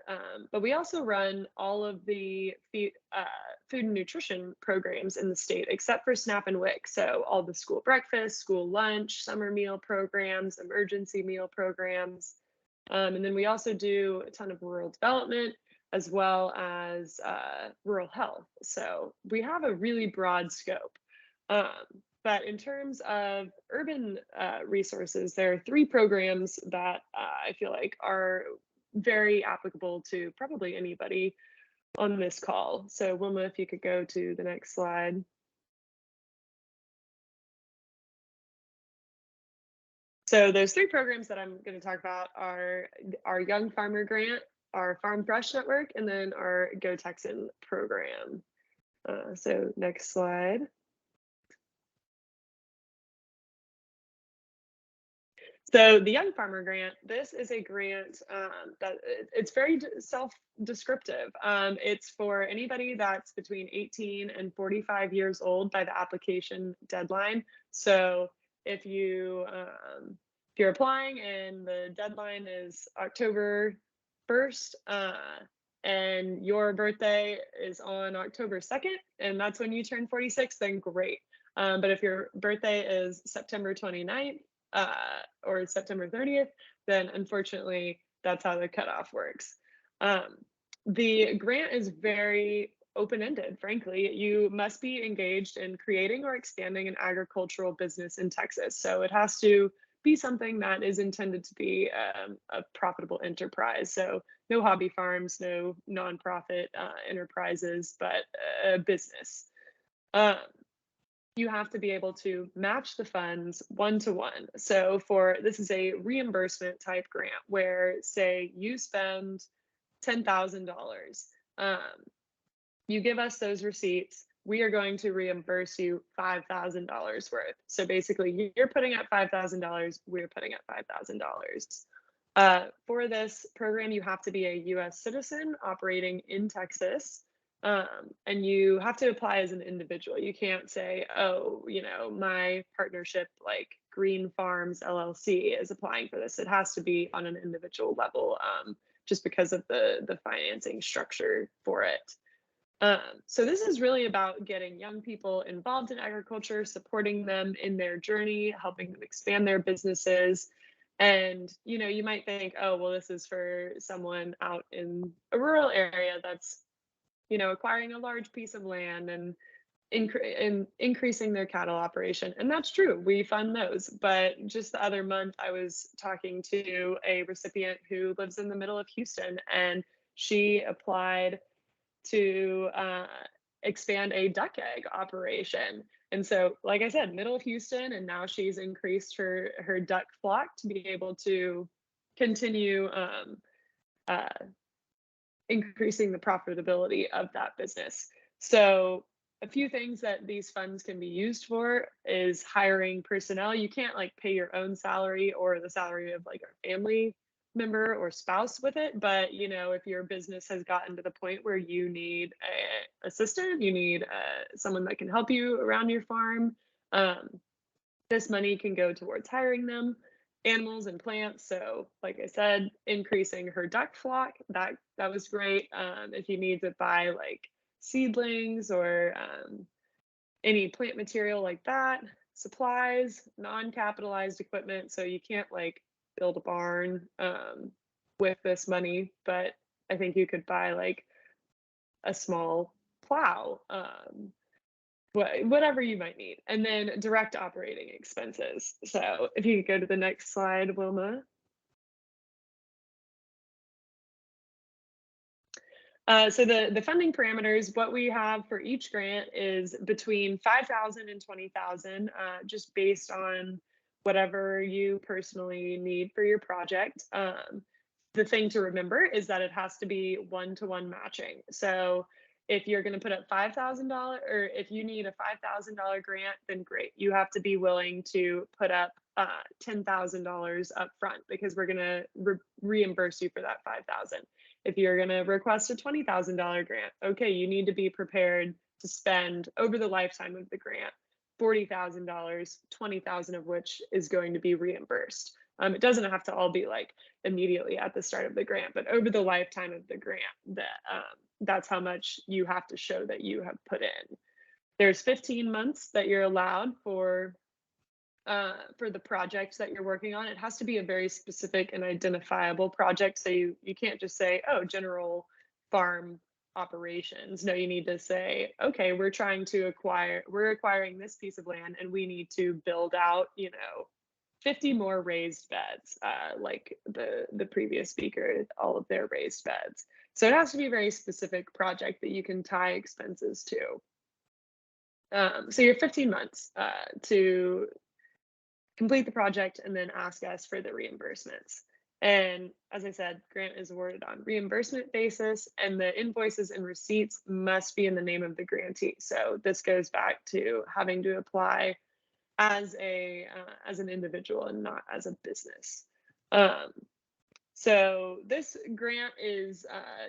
But we also run all of the food and nutrition programs in the state, except for SNAP and WIC. So all the school breakfast, school lunch, summer meal programs, emergency meal programs. And then we also do a ton of rural development as well as rural health. So we have a really broad scope. But in terms of urban resources, there are 3 programs that I feel like are very applicable to probably anybody on this call. So Wilma, if you could go to the next slide. So those 3 programs that I'm going to talk about are our Young Farmer Grant, our Farm Fresh Network, and then our Go Texan program. So next slide. So the Young Farmer Grant, this is a grant that it's very self-descriptive. It's for anybody that's between 18 and 45 years old by the application deadline. So if you're applying and the deadline is October 1st, and your birthday is on October 2nd, and that's when you turn 46, then great. But if your birthday is September 29th, or September 30th, then unfortunately that's how the cutoff works. The grant is very open-ended, frankly. You must be engaged in creating or expanding an agricultural business in Texas. So it has to be something that is intended to be a profitable enterprise. So no hobby farms, no nonprofit enterprises, but a business. You have to be able to match the funds 1-to-1. So this is a reimbursement type grant where, say, you spend $10,000. You give us those receipts. We are going to reimburse you $5,000 worth. So basically, you're putting up $5,000. We're putting up $5,000. For this program, you have to be a US citizen operating in Texas. And you have to apply as an individual. You can't say, oh, you know, my partnership like Green Farms LLC is applying for this. It has to be on an individual level, just because of the financing structure for it. So this is really about getting young people involved in agriculture, supporting them in their journey, helping them expand their businesses. And, you know, you might think, oh, well, this is for someone out in a rural area that's, you know, acquiring a large piece of land and increasing their cattle operation. And that's true. We fund those. But just the other month, I was talking to a recipient who lives in the middle of Houston, and she applied to expand a duck egg operation. And so, like I said, middle of Houston, and now she's increased her duck flock to be able to continue increasing the profitability of that business. So a few things that these funds can be used for is hiring personnel. You can't like pay your own salary or the salary of like a family member or spouse with it, but you know, if your business has gotten to the point where you need an assistant, you need someone that can help you around your farm, this money can go towards hiring them. Animals and plants. So like I said, increasing her duck flock, that was great. If you need to buy like seedlings or any plant material like that, supplies, non-capitalized equipment. So you can't like build a barn with this money, but I think you could buy like a small plow, whatever you might need. And then direct operating expenses. So if you could go to the next slide, Wilma. So the funding parameters, what we have for each grant is between 5,000 and 20,000, just based on whatever you personally need for your project. The thing to remember is that it has to be one-to-one matching. So if you're going to put up $5,000, or if you need a $5,000 grant, then great. You have to be willing to put up $10,000 up front, because we're going to reimburse you for that $5,000. If you're going to request a $20,000 grant, okay, you need to be prepared to spend over the lifetime of the grant $40,000, $20,000 of which is going to be reimbursed. It doesn't have to all be like immediately at the start of the grant, but over the lifetime of the grant, that's how much you have to show that you have put in. There's 15 months that you're allowed for the project that you're working on. It has to be a very specific and identifiable project. So you can't just say, oh, general farm operations. No, you need to say, okay, we're acquiring this piece of land and we need to build out, 50 more raised beds, like the previous speaker, all of their raised beds. So it has to be a very specific project that you can tie expenses to. So you have 15 months to complete the project and then ask us for the reimbursements. And as I said, grant is awarded on reimbursement basis, and the invoices and receipts must be in the name of the grantee. So this goes back to having to apply as an individual and not as a business. So this grant is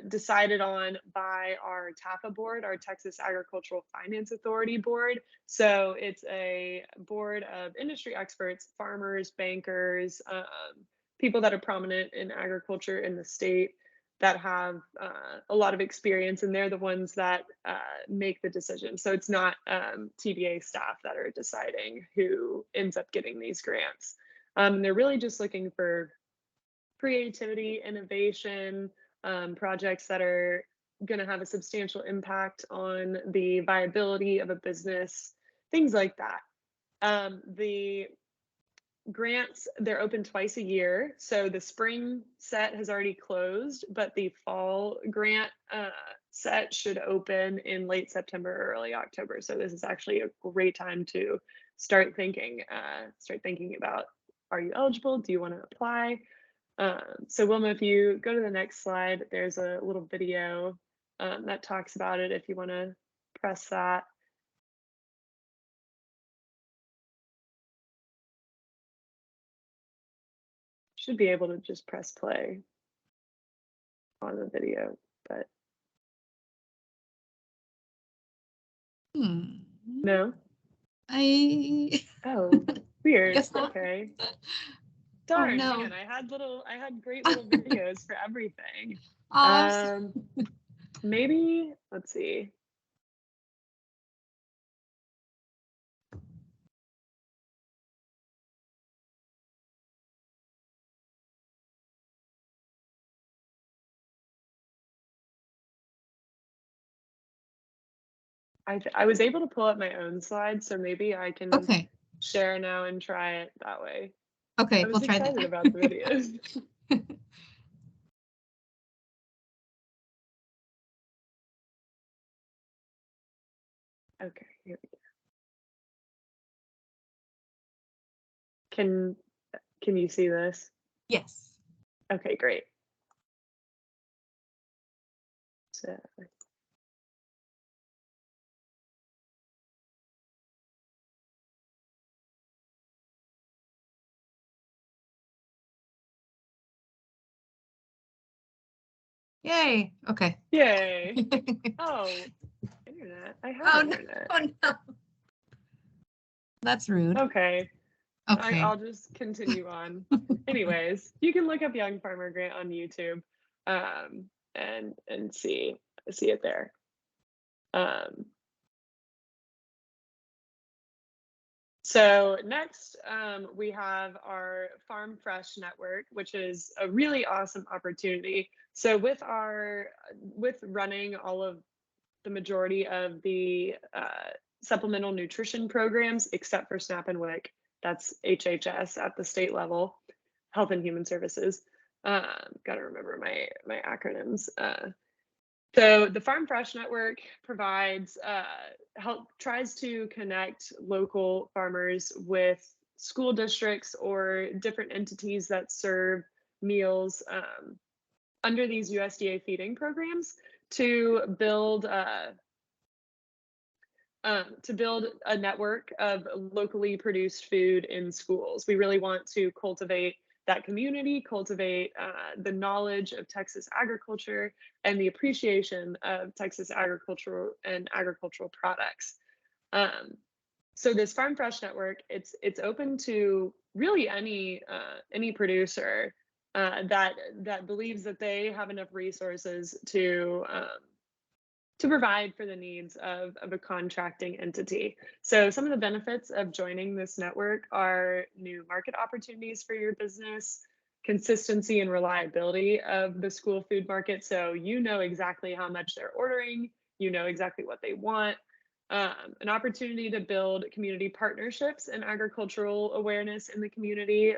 decided on by our TAFA board, our Texas Agricultural Finance Authority board. So it's a board of industry experts, farmers, bankers, people that are prominent in agriculture in the state that have a lot of experience, and they're the ones that make the decision. So it's not TBA staff that are deciding who ends up getting these grants. They're really just looking for creativity, innovation, projects that are going to have a substantial impact on the viability of a business, things like that. The grants, they're open twice a year. So the spring set has already closed, but the fall grant set should open in late September or early October. So this is actually a great time to start thinking about, are you eligible? Do you want to apply? So Wilma, if you go to the next slide, there's a little video that talks about it if you want to press that. should be able to just press play on the video, but no. Oh, weird. Guess not. Okay. Darn, no. man, I had great little videos for everything. Maybe, let's see. I was able to pull up my own slides, so maybe I can Okay. share now and try it that way. Okay, I was we'll try excited that. about the videos. Okay, here we go. Can you see this? Yes. Okay, great. So Yay. Okay. yay. Oh, internet. I have internet. Oh no. That's rude. Okay. Okay. I'll just continue on. Anyways, you can look up Young Farmer Grant on YouTube, and see it there. So next, we have our Farm Fresh Network, which is a really awesome opportunity. So with running all of the majority of the supplemental nutrition programs, except for SNAP and WIC, that's HHS at the state level, Health and Human Services. Got to remember my acronyms. So the Farm Fresh Network provides tries to connect local farmers with school districts or different entities that serve meals under these USDA feeding programs to build a network of locally produced food in schools. We really want to cultivate that community, cultivate the knowledge of Texas agriculture and the appreciation of Texas agriculture and agricultural products. So this Farm Fresh Network, it's open to really any producer that believes that they have enough resources to provide for the needs of a contracting entity. So some of the benefits of joining this network are new market opportunities for your business, consistency and reliability of the school food market. So you know exactly how much they're ordering, you know exactly what they want, an opportunity to build community partnerships and agricultural awareness in the community.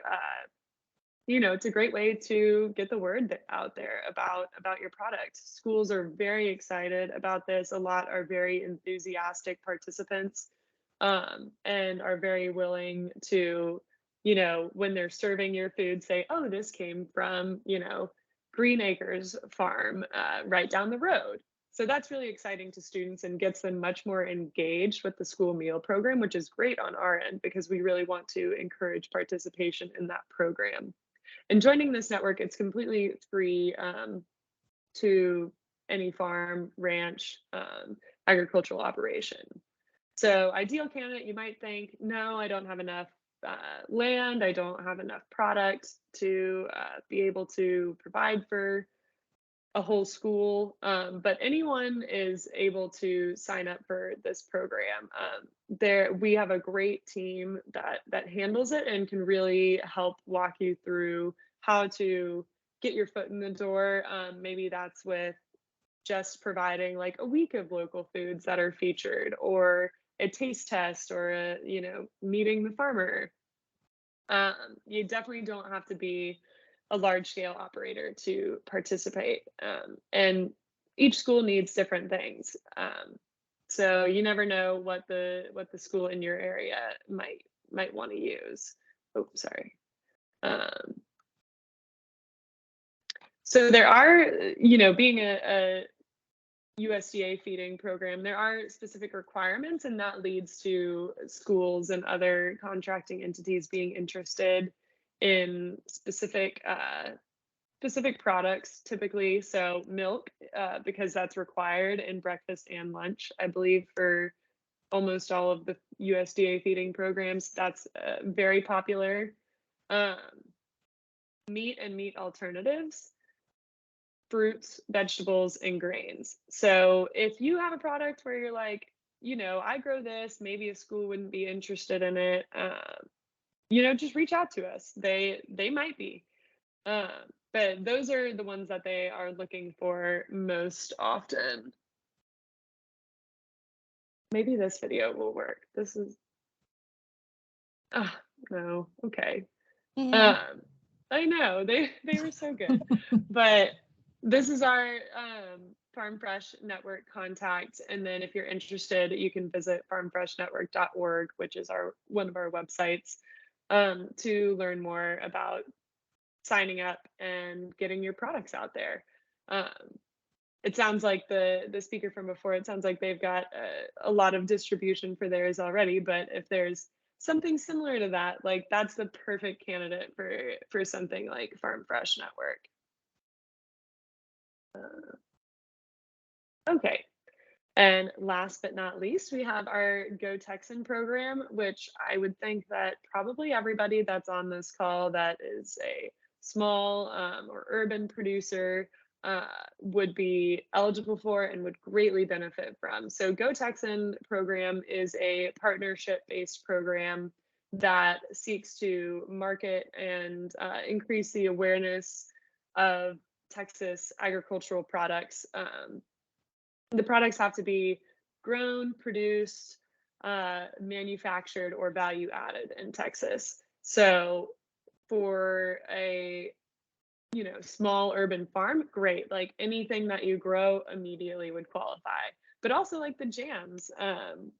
It's a great way to get the word out there about your product. Schools are very excited about this. A lot are very enthusiastic participants, and are very willing to, when they're serving your food, say, oh, this came from, Green Acres Farm right down the road. So that's really exciting to students and gets them much more engaged with the school meal program, which is great on our end because we really want to encourage participation in that program. And joining this network, it's completely free to any farm, ranch, agricultural operation. So ideal candidate, you might think, no, I don't have enough land, I don't have enough product to be able to provide for a whole school, but anyone is able to sign up for this program. We have a great team that handles it and can really help walk you through how to get your foot in the door. Maybe that's with just providing like a week of local foods that are featured, or a taste test, or meeting the farmer. You definitely don't have to be a large scale operator to participate. And each school needs different things. So you never know what the school in your area might want to use. Oh, sorry. So there are, being a USDA feeding program, there are specific requirements, and that leads to schools and other contracting entities being interested in specific products typically. So milk, because that's required in breakfast and lunch, I believe, for almost all of the USDA feeding programs. That's very popular. Meat and meat alternatives, fruits, vegetables, and grains. So if you have a product where you're like, I grow this, maybe a school wouldn't be interested in it, just reach out to us. They might be. But those are the ones that they are looking for most often. Maybe this video will work. This is, no, okay. I know, they were so good. But this is our Farm Fresh Network contact. And then if you're interested, you can visit farmfreshnetwork.org, which is one of our websites, to learn more about signing up and getting your products out there. It sounds like the speaker from before, it sounds like they've got a lot of distribution for theirs already, but if there's something similar to that, like that's the perfect candidate for something like Farm Fresh Network. Okay. And last but not least, we have our Go Texan program, which I would think that probably everybody that's on this call that is a small or urban producer would be eligible for and would greatly benefit from. So Go Texan program is a partnership-based program that seeks to market and increase the awareness of Texas agricultural products. The products have to be grown, produced, manufactured, or value added in Texas. So for a small urban farm, great. Like anything that you grow immediately would qualify. But also like the jams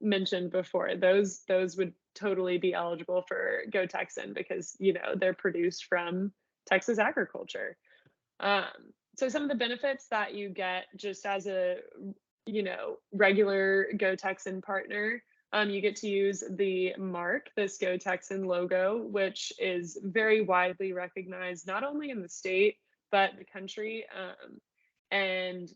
mentioned before, those would totally be eligible for Go Texan because they're produced from Texas agriculture. So some of the benefits that you get just as a regular Go Texan partner, you get to use the mark, this Go Texan logo, which is very widely recognized, not only in the state, but the country. And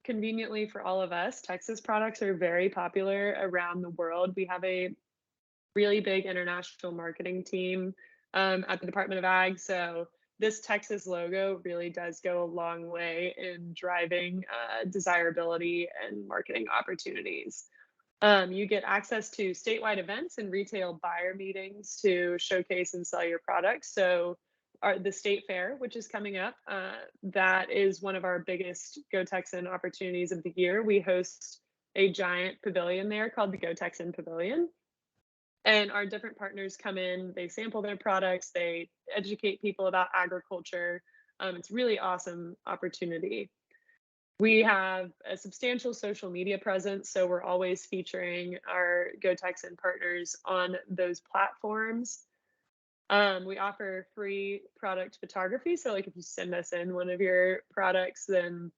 conveniently for all of us, Texas products are very popular around the world. We have a really big international marketing team at the Department of Ag. So this Texas logo really does go a long way in driving desirability and marketing opportunities. You get access to statewide events and retail buyer meetings to showcase and sell your products. So the state fair, which is coming up, that is one of our biggest Go Texan opportunities of the year. We host a giant pavilion there called the Go Texan Pavilion. And our different partners come in, they sample their products, they educate people about agriculture. It's really awesome opportunity. We have a substantial social media presence, so we're always featuring our Go Texan partners on those platforms. We offer free product photography. So like if you send us in one of your products, then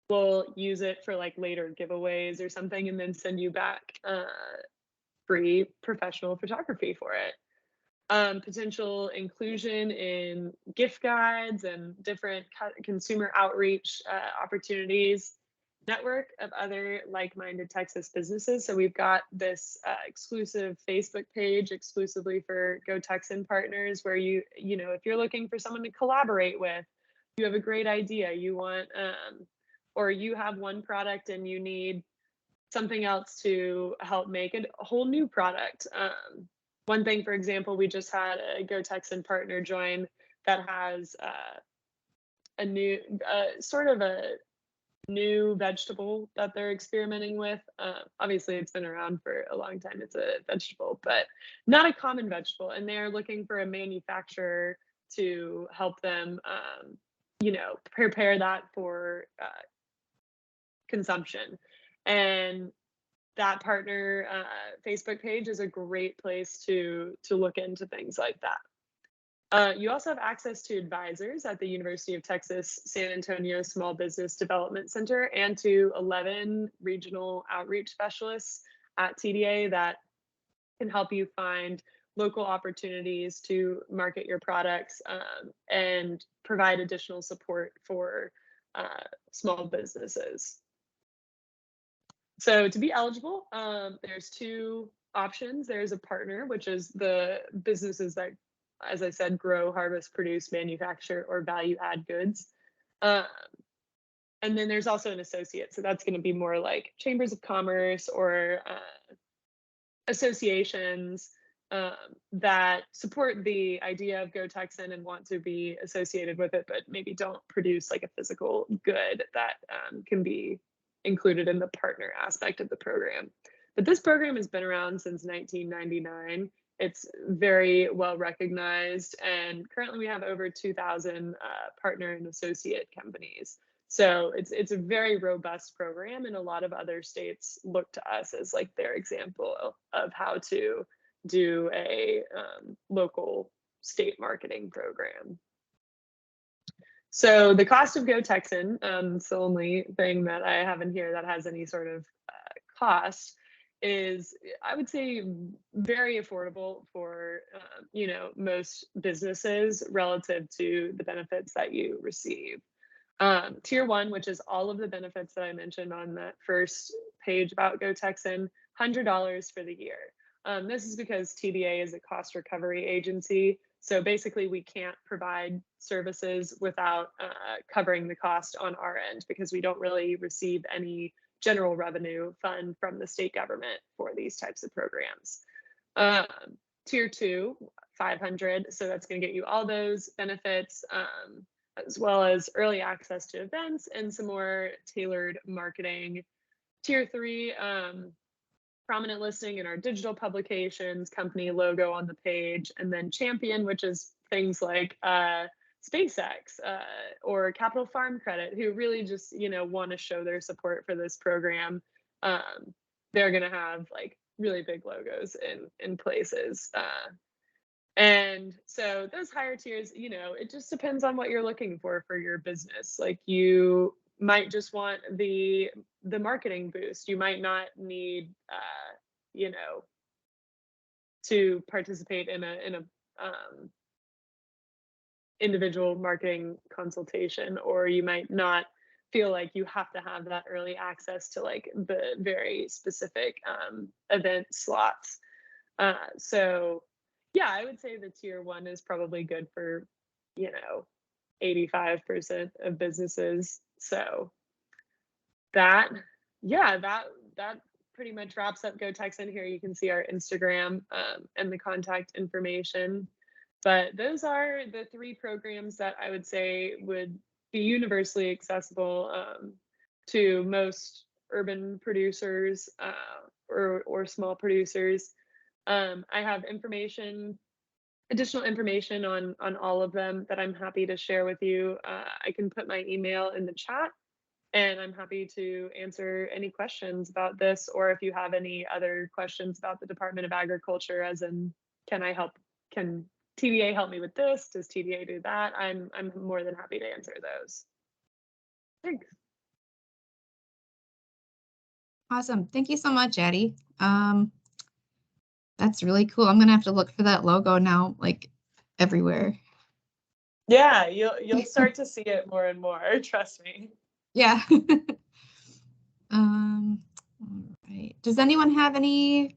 we'll use it for like later giveaways or something and then send you back free professional photography for it. Potential inclusion in gift guides and different consumer outreach opportunities, network of other like-minded Texas businesses. So we've got this exclusive Facebook page exclusively for Go Texan partners where if you're looking for someone to collaborate with, you have a great idea, you want, or you have one product and you need something else to help make a whole new product. One thing, for example, we just had a Go Texan partner join that has a new, sort of a new vegetable that they're experimenting with. Obviously, it's been around for a long time. It's a vegetable, but not a common vegetable. And they're looking for a manufacturer to help them, prepare that for consumption. And that partner Facebook page is a great place to look into things like that. You also have access to advisors at the University of Texas San Antonio Small Business Development Center and to 11 regional outreach specialists at TDA that can help you find local opportunities to market your products and provide additional support for small businesses. So to be eligible, there's two options. There's a partner, which is the businesses that, as I said, grow, harvest, produce, manufacture, or value add goods. And then there's also an associate. So that's going to be more like chambers of commerce or associations that support the idea of Go Texan and want to be associated with it, but maybe don't produce like a physical good that can be included in the partner aspect of the program. But this program has been around since 1999. It's very well recognized, and currently we have over 2,000 partner and associate companies. So it's a very robust program, and a lot of other states look to us as like their example of how to do a local state marketing program. So the cost of Go Texan, it's the only thing that I have in here that has any sort of cost, is, I would say, very affordable for you know, most businesses relative to the benefits that you receive. Tier 1, which is all of the benefits that I mentioned on that first page about Go Texan, $100 for the year. This is because TDA is a cost recovery agency. So basically we can't provide services without covering the cost on our end, because we don't really receive any general revenue fund from the state government for these types of programs. Tier 2, 500. So that's going to get you all those benefits, as well as early access to events and some more tailored marketing. Tier 3, prominent listing in our digital publications, company logo on the page, and then champion, which is things like SpaceX or Capital Farm Credit, who really just, you know, want to show their support for this program. They're going to have like really big logos in places. And so those higher tiers, you know, it just depends on what you're looking for your business. Like, you might just want the marketing boost. You might not need, you know, to participate in a individual marketing consultation, or you might not feel like you have to have that early access to like the very specific event slots. So yeah, I would say the tier 1 is probably good for, you know, 85% of businesses. So that, yeah, that pretty much wraps up Go Texan. Here you can see our Instagram and the contact information. But those are the 3 programs that I would say would be universally accessible to most urban producers or small producers. I have additional information on all of them that I'm happy to share with you. I can put my email in the chat, and I'm happy to answer any questions about this, or if you have any other questions about the Department of Agriculture, as in, can TDA help me with this? Does TDA do that? I'm more than happy to answer those. Thanks. Awesome. Thank you so much, Addie. That's really cool. I'm gonna have to look for that logo now, like everywhere. Yeah, you'll start to see it more and more, trust me. Yeah. All right. Does anyone have any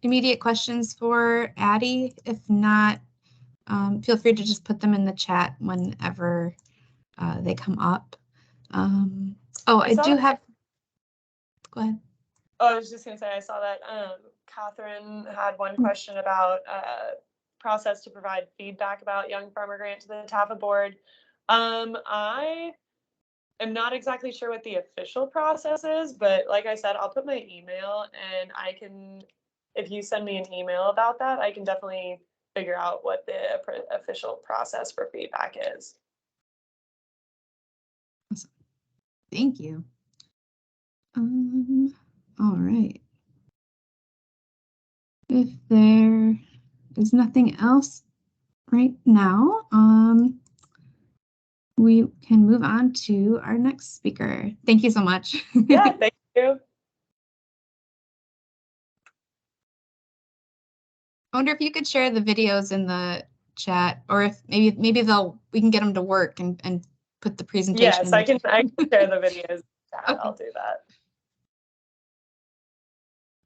immediate questions for Addie? If not, feel free to just put them in the chat whenever they come up. I do have. Go ahead. Oh, I was just gonna say, I saw that Catherine had one question about process to provide feedback about Young Farmer Grant to the TAFA board. I am not exactly sure what the official process is, but like I said, I'll put my email, and I can, if you send me an email about that, I can definitely figure out what the official process for feedback is. Awesome. Thank you. All right. If there is nothing else right now, we can move on to our next speaker. Thank you so much. Yeah, thank you. I wonder if you could share the videos in the chat, or if maybe we can get them to work and put the presentation. Yes, I can share the videos. Okay. I'll do that.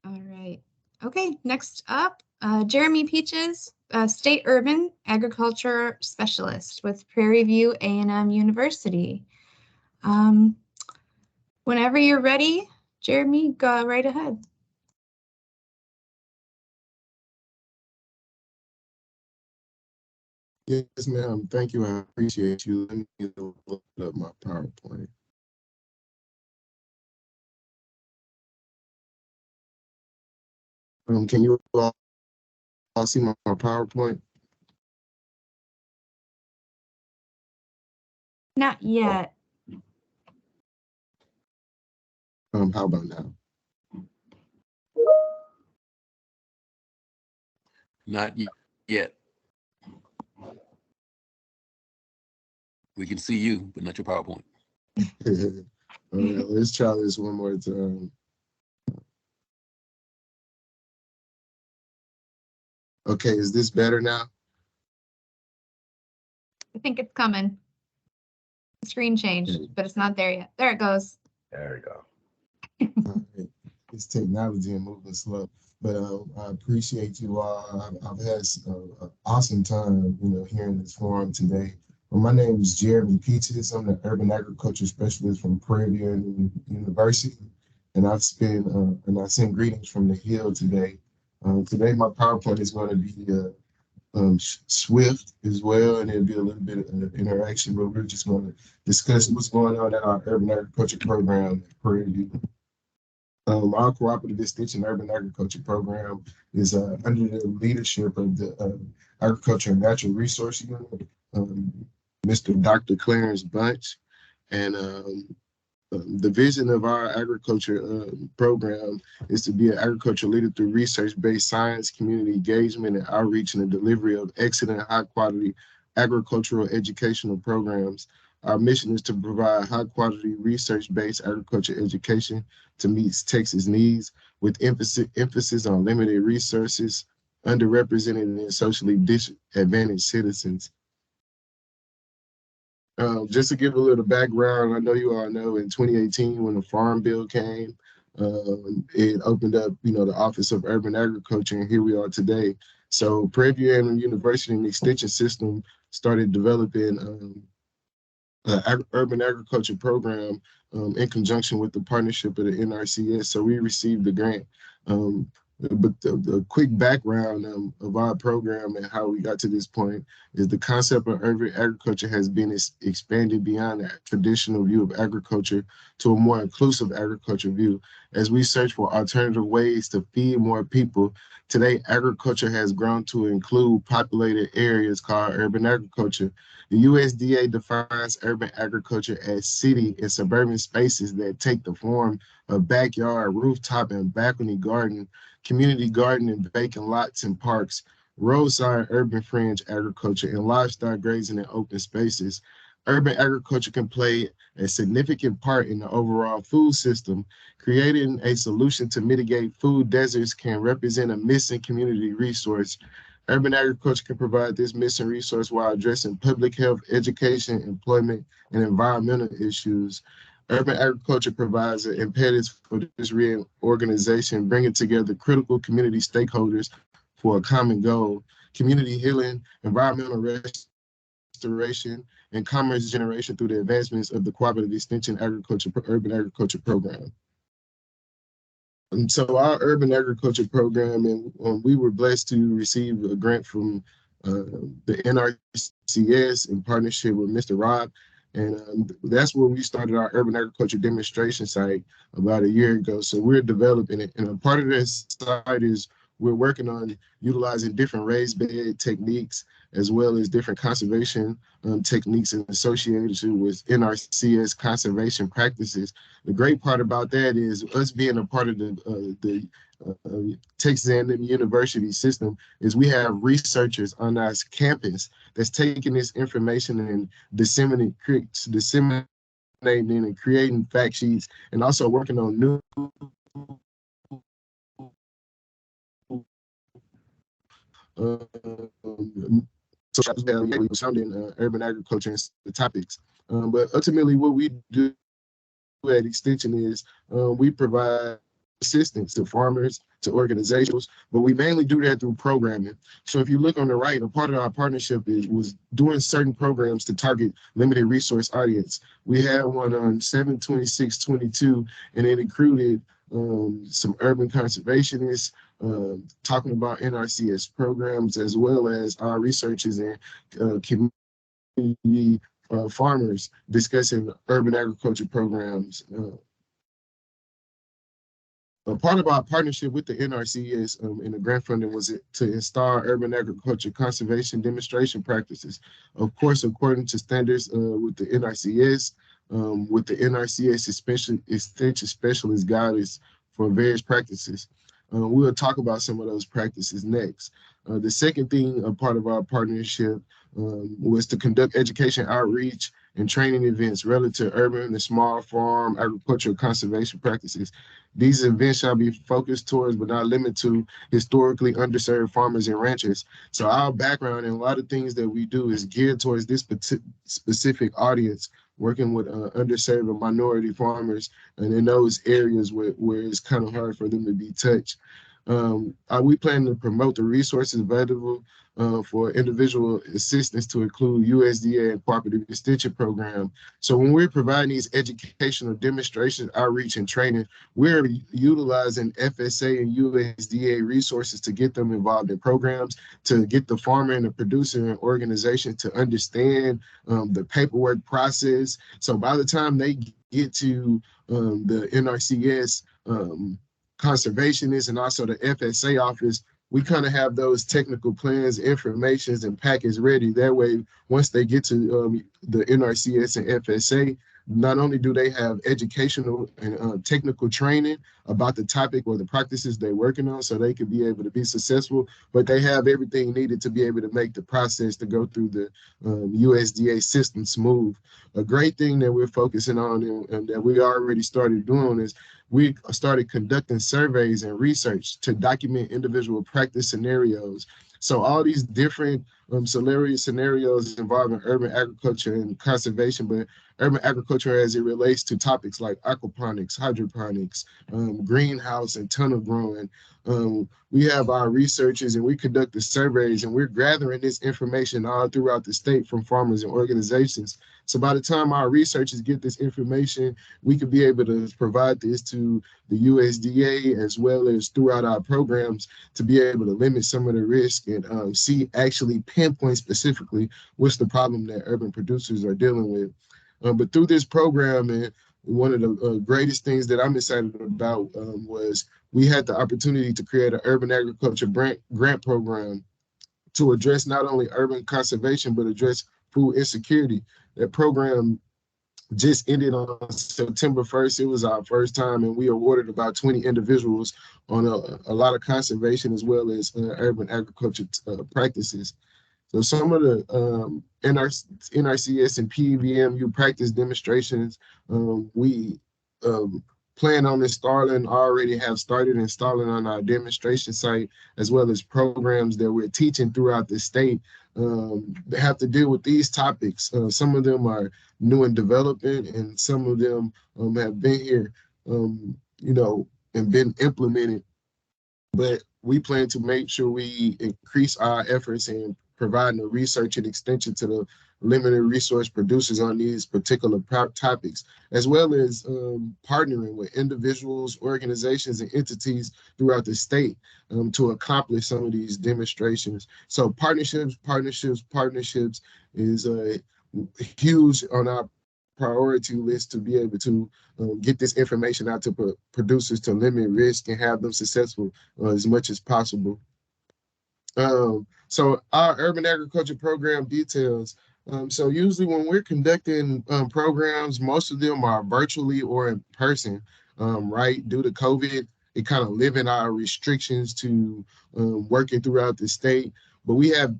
All right. Okay, next up, Jeremy Peaches, State Urban Agriculture Specialist with Prairie View A&M University. Whenever you're ready, Jeremy, go right ahead. Yes, ma'am. Thank you. I appreciate you. Let me look up my PowerPoint. Can you all see my PowerPoint? Not yet. How about now? Not yet. We can see you, but not your PowerPoint. All right, let's try this one more time. Okay, is this better now? I think it's coming. The screen changed, but it's not there yet. There it goes. There we go. All right. It's technology and moving slow, but I appreciate you all. I've had an awesome time, here in this forum today. Well, my name is Jeremy Peaches. I'm the Urban Agriculture Specialist from Prairie View University, and I send greetings from the Hill today. Today, my PowerPoint is going to be swift as well, and it'll be a little bit of interaction, but we're just going to discuss what's going on in our urban agriculture program at Prairie View. Our cooperative extension urban agriculture program is under the leadership of the Agriculture and Natural Resource Unit, Mr. Dr. Clarence Bunch, and the vision of our agriculture program is to be an agriculture leader through research-based science, community engagement, and outreach, and the delivery of excellent, high-quality agricultural educational programs. Our mission is to provide high-quality, research-based agriculture education to meet Texas needs, with emphasis on limited resources, underrepresented, and socially disadvantaged citizens. Just to give a little background, I know you all know in 2018 when the Farm Bill came, it opened up, the Office of Urban Agriculture, and here we are today. So Prairie View A&M University and the Extension System started developing an urban agriculture program in conjunction with the partnership of the NRCS. So we received the grant. But the quick background of our program and how we got to this point is the concept of urban agriculture has been expanded beyond that traditional view of agriculture to a more inclusive agriculture view. As we search for alternative ways to feed more people, today agriculture has grown to include populated areas called urban agriculture. The USDA defines urban agriculture as city and suburban spaces that take the form of backyard, rooftop, and balcony garden, community garden and vacant lots and parks, roadside urban fringe agriculture, and livestock grazing in open spaces. Urban agriculture can play a significant part in the overall food system. Creating a solution to mitigate food deserts can represent a missing community resource. Urban agriculture can provide this missing resource while addressing public health, education, employment, and environmental issues. Urban agriculture provides an impetus for this reorganization, bringing together critical community stakeholders for a common goal: community healing, environmental restoration, and commerce generation through the advancements of the cooperative extension urban agriculture program. And so our urban agriculture program, and we were blessed to receive a grant from the NRCS in partnership with Mr. Rob. And that's where we started our urban agriculture demonstration site about a year ago. So we're developing it. And a part of this site is we're working on utilizing different raised bed techniques as well as different conservation techniques associated with NRCS conservation practices. The great part about that is us being a part of the Texas A&M University system is we have researchers on our campus that's taking this information and disseminating and creating fact sheets, and also working on So we was founding urban agriculture and the topics. But ultimately, what we do at Extension is we provide assistance to farmers, to organizations, but we mainly do that through programming. So if you look on the right, a part of our partnership was doing certain programs to target limited resource audience. We had one on 7/26/22, and it included some urban conservationists talking about NRCS programs, as well as our researchers and community farmers discussing urban agriculture programs. A part of our partnership with the NRCS and the grant funding was to install urban agriculture conservation demonstration practices. Of course, according to standards with the NRCS, with the NRCS extension specialist guidance for various practices. We'll talk about some of those practices next. The second thing, a part of our partnership, was to conduct education outreach and training events relative to urban and small farm agricultural conservation practices. These events shall be focused towards, but not limited to, historically underserved farmers and ranchers. So our background and a lot of things that we do is geared towards this specific audience, working with underserved and minority farmers, and in those areas where it's kind of hard for them to be touched. We plan to promote the resources available for individual assistance to include USDA and cooperative extension program. So when we're providing these educational demonstrations, outreach, and training, we're utilizing FSA and USDA resources to get them involved in programs, to get the farmer and the producer and organization to understand the paperwork process. So by the time they get to the NRCS conservationists and also the FSA office, we kind of have those technical plans, informations, and packets ready. That way, once they get to the NRCS and FSA, not only do they have educational and technical training about the topic or the practices they're working on so they can be able to be successful, but they have everything needed to be able to make the process to go through the USDA system smooth. A great thing that we're focusing on and that we already started doing is we started conducting surveys and research to document individual practice scenarios. So all these different scenarios involving urban agriculture and conservation, but urban agriculture as it relates to topics like aquaponics, hydroponics, greenhouse, and tunnel growing. We have our researchers and we conduct the surveys, and we're gathering this information all throughout the state from farmers and organizations. So by the time our researchers get this information, we could be able to provide this to the USDA as well as throughout our programs to be able to limit some of the risk and actually pinpoint specifically what's the problem that urban producers are dealing with. But through this program, and one of the greatest things that I'm excited about was we had the opportunity to create an urban agriculture grant program to address not only urban conservation, but address food insecurity. That program just ended on September 1st. It was our first time, and we awarded about 20 individuals on a lot of conservation as well as urban agriculture practices. So some of the NRCS and PVMU practice demonstrations we plan on installing, already have started installing on our demonstration site, as well as programs that we're teaching throughout the state that have to deal with these topics. Some of them are new and developing, and some of them have been here, and been implemented. But we plan to make sure we increase our efforts in providing the research and extension to the limited resource producers on these particular topics, as well as partnering with individuals, organizations, and entities throughout the state to accomplish some of these demonstrations. So partnerships is huge on our priority list to be able to get this information out to producers to limit risk and have them successful as much as possible. So our urban agriculture program details. So usually when we're conducting programs, most of them are virtually or in person, right? Due to COVID, it kind of limit our restrictions to working throughout the state. But we have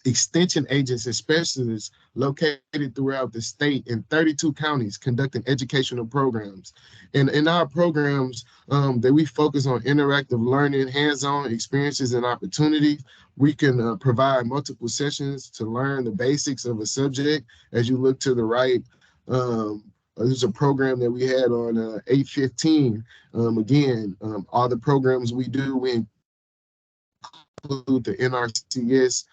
extension agents and specialists located throughout the state in 32 counties conducting educational programs. And in our programs, that we focus on interactive learning, hands-on experiences and opportunities. We can provide multiple sessions to learn the basics of a subject. As you look to the right, there's a program that we had on 815. Again, all the programs we do, we include the NRCS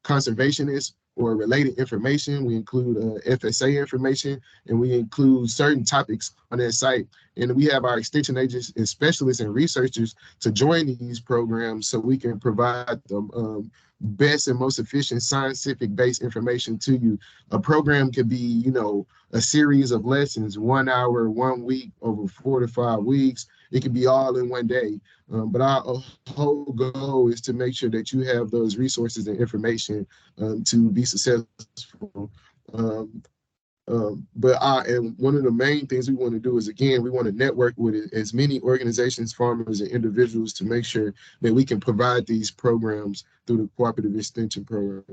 conservationist or related information. We include FSA information, and we include certain topics on that site. And we have our extension agents and specialists and researchers to join these programs so we can provide the best and most efficient scientific-based information to you. A program could be, you know, a series of lessons, 1 hour, 1 week, over 4 to 5 weeks. It could be all in one day. But our whole goal is to make sure that you have those resources and information to be successful. And one of the main things we want to do is, again, we want to network with as many organizations, farmers, and individuals to make sure that we can provide these programs through the Cooperative Extension Program.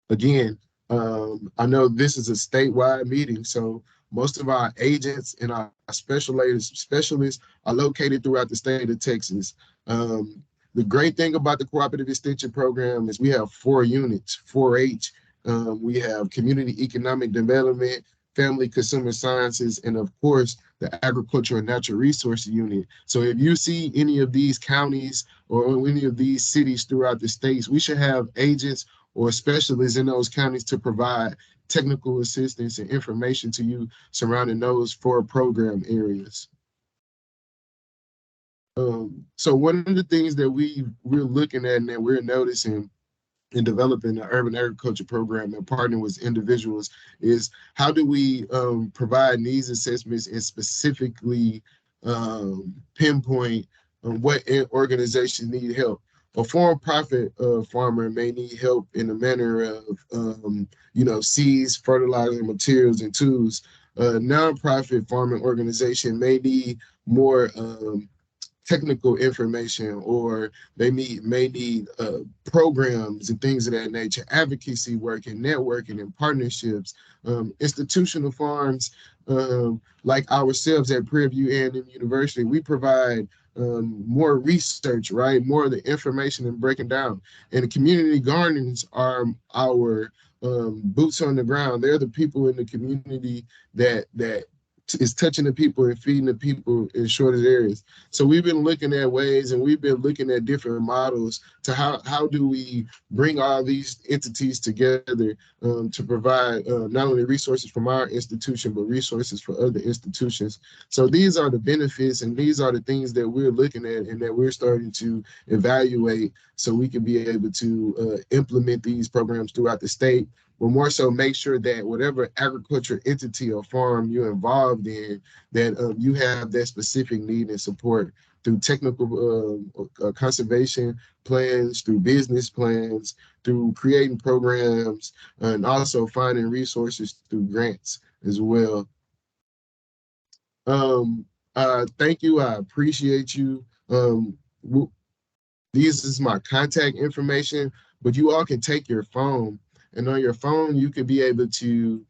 Again, I know this is a statewide meeting, so most of our agents and our specialists are located throughout the state of Texas. The great thing about the Cooperative Extension Program is we have 4 units, 4-H. We have Community Economic Development, Family Consumer Sciences, and of course, the Agriculture and Natural Resource Unit. So if you see any of these counties or any of these cities throughout the states, we should have agents or specialists in those counties to provide technical assistance and information to you surrounding those 4 program areas. So one of the things that we're looking at and that we're noticing in developing the urban agriculture program and partnering with individuals is how do we provide needs assessments and specifically pinpoint what organizations need help. A for-profit farmer may need help in the manner of, seeds, fertilizer, materials, and tools. A nonprofit farming organization may need more technical information, or they may need programs and things of that nature, advocacy work and networking and partnerships. Institutional farms like ourselves at Prairie View A&M University, we provide more research, right? More of the information and breaking down. And the community gardens are our boots on the ground. They're the people in the community that is touching the people and feeding the people in shortage areas. So we've been looking at ways, and we've been looking at different models to how do we bring all these entities together to provide not only resources from our institution, but resources for other institutions. So these are the benefits, and these are the things that we're looking at and that we're starting to evaluate so we can be able to implement these programs throughout the state. But more so make sure that whatever agriculture entity or farm you're involved in, that you have that specific need and support through technical conservation plans, through business plans, through creating programs, and also finding resources through grants as well. Thank you. I appreciate you. This is my contact information, but you all can take your phone, and on your phone, you could be able to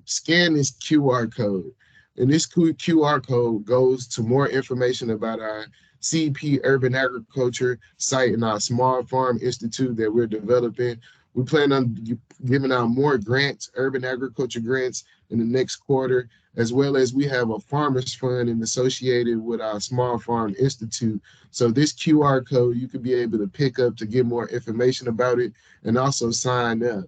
scan this QR code. And this QR code goes to more information about our CP Urban Agriculture site and our Small Farm Institute that we're developing. We plan on giving out more grants, urban agriculture grants, in the next quarter, as well as we have a farmers fund and associated with our Small Farm Institute. So this QR code you could be able to pick up to get more information about it and also sign up.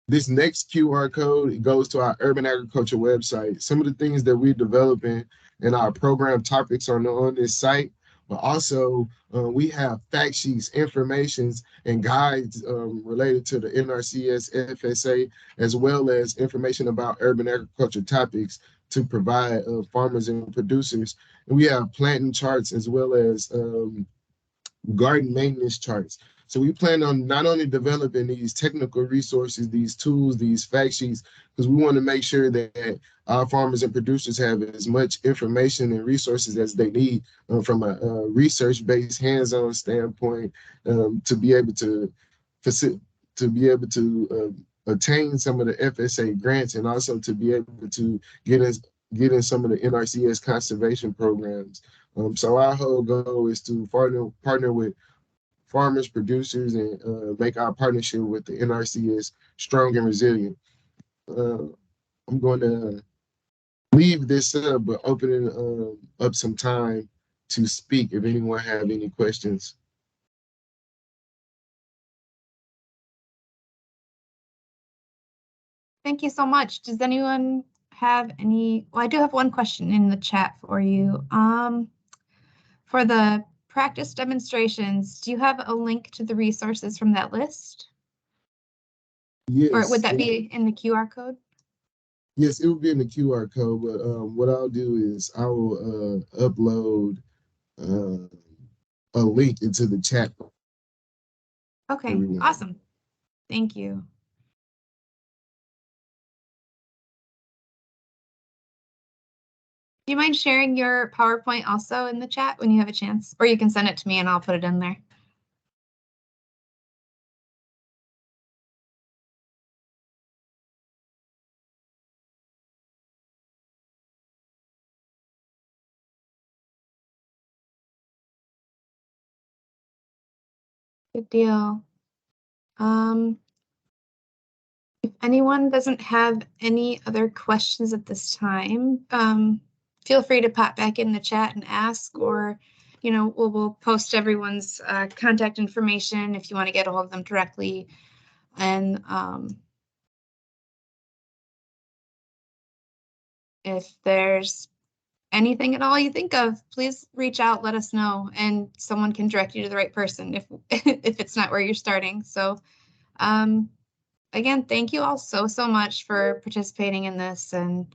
This next QR code, it goes to our urban agriculture website. Some of the things that we're developing and our program topics are on this site, but also we have fact sheets, informations, and guides related to the NRCS, FSA, as well as information about urban agriculture topics to provide farmers and producers. And we have planting charts as well as garden maintenance charts. So we plan on not only developing these technical resources, these tools, these fact sheets, because we want to make sure that our farmers and producers have as much information and resources as they need from a research-based, hands-on standpoint to be able to attain some of the FSA grants and also to be able to get in some of the NRCS conservation programs. So our whole goal is to partner with farmers, producers, and make our partnership with the NRCS strong and resilient. I'm going to leave this up, but opening up some time to speak if anyone have any questions. Thank you so much. Does anyone have any? Well, I do have one question in the chat for you. For the practice demonstrations, do you have a link to the resources from that list? Yes. Or would that be in the QR code? Yes, it will be in the QR code, but what I'll do is I will upload a link into the chat. Okay, awesome. Thank you. Do you mind sharing your PowerPoint also in the chat when you have a chance? Or you can send it to me and I'll put it in there. Good deal. If anyone doesn't have any other questions at this time, feel free to pop back in the chat and ask, or, you know, we'll post everyone's contact information if you want to get a hold of them directly. And if there's anything at all you think of, please reach out, let us know, and someone can direct you to the right person if if it's not where you're starting. So again, thank you all so much for participating in this, and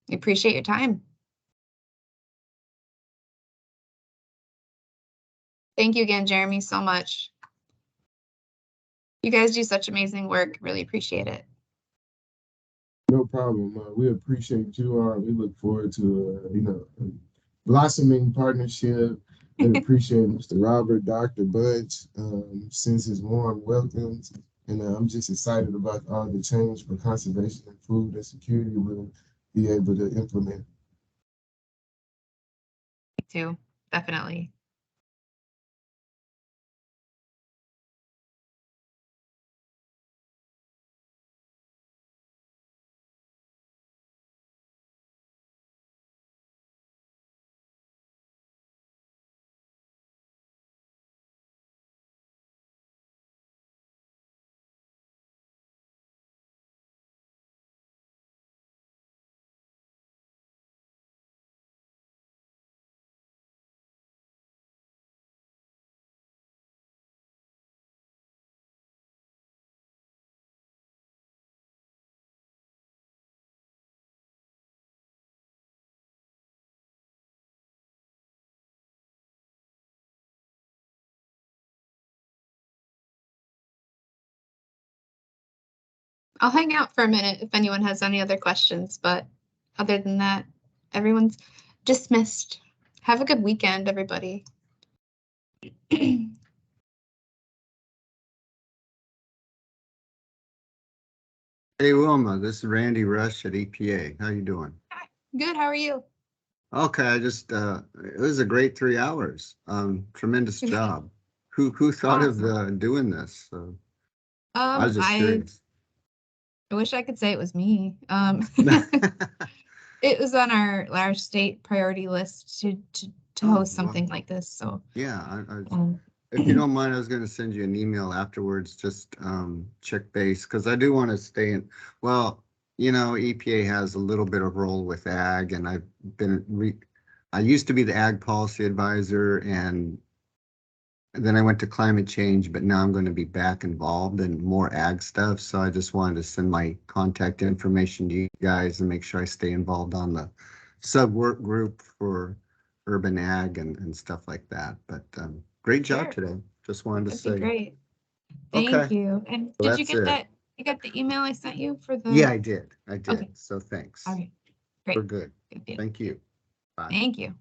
we appreciate your time. Thank you again, Jeremy, so much. You guys do such amazing work. Really appreciate it. No problem. We appreciate you all. We look forward to a blossoming partnership. We appreciate Mr. Robert, Dr. Bunch, since his warm welcomes. And I'm just excited about all the change for conservation and food and security we'll be able to implement. Me too, definitely. I'll hang out for a minute if anyone has any other questions, but other than that, everyone's dismissed. Have a good weekend, everybody. Hey, Wilma, this is Randy Rush at EPA. How you doing? Good, how are you? Okay, I just, it was a great 3 hours. Tremendous job. Who thought of doing this? I was just curious. I wish I could say it was me. It was on our state priority list to host something like this. So yeah, if you don't mind, I was going to send you an email afterwards, just check base, because I do want to stay in. Well, you know, EPA has a little bit of role with ag, and I've been I used to be the ag policy advisor, and then I went to climate change, but now I'm going to be back involved in more ag stuff. So I just wanted to send my contact information to you guys and make sure I stay involved on the sub work group for urban ag and stuff like that. But great job today. Just wanted to say. Great. Thank you. And did you get that? You got the email I sent you for the? Yeah, I did. Okay. So thanks. All right. Great. We're good. Thank you. Bye. Thank you.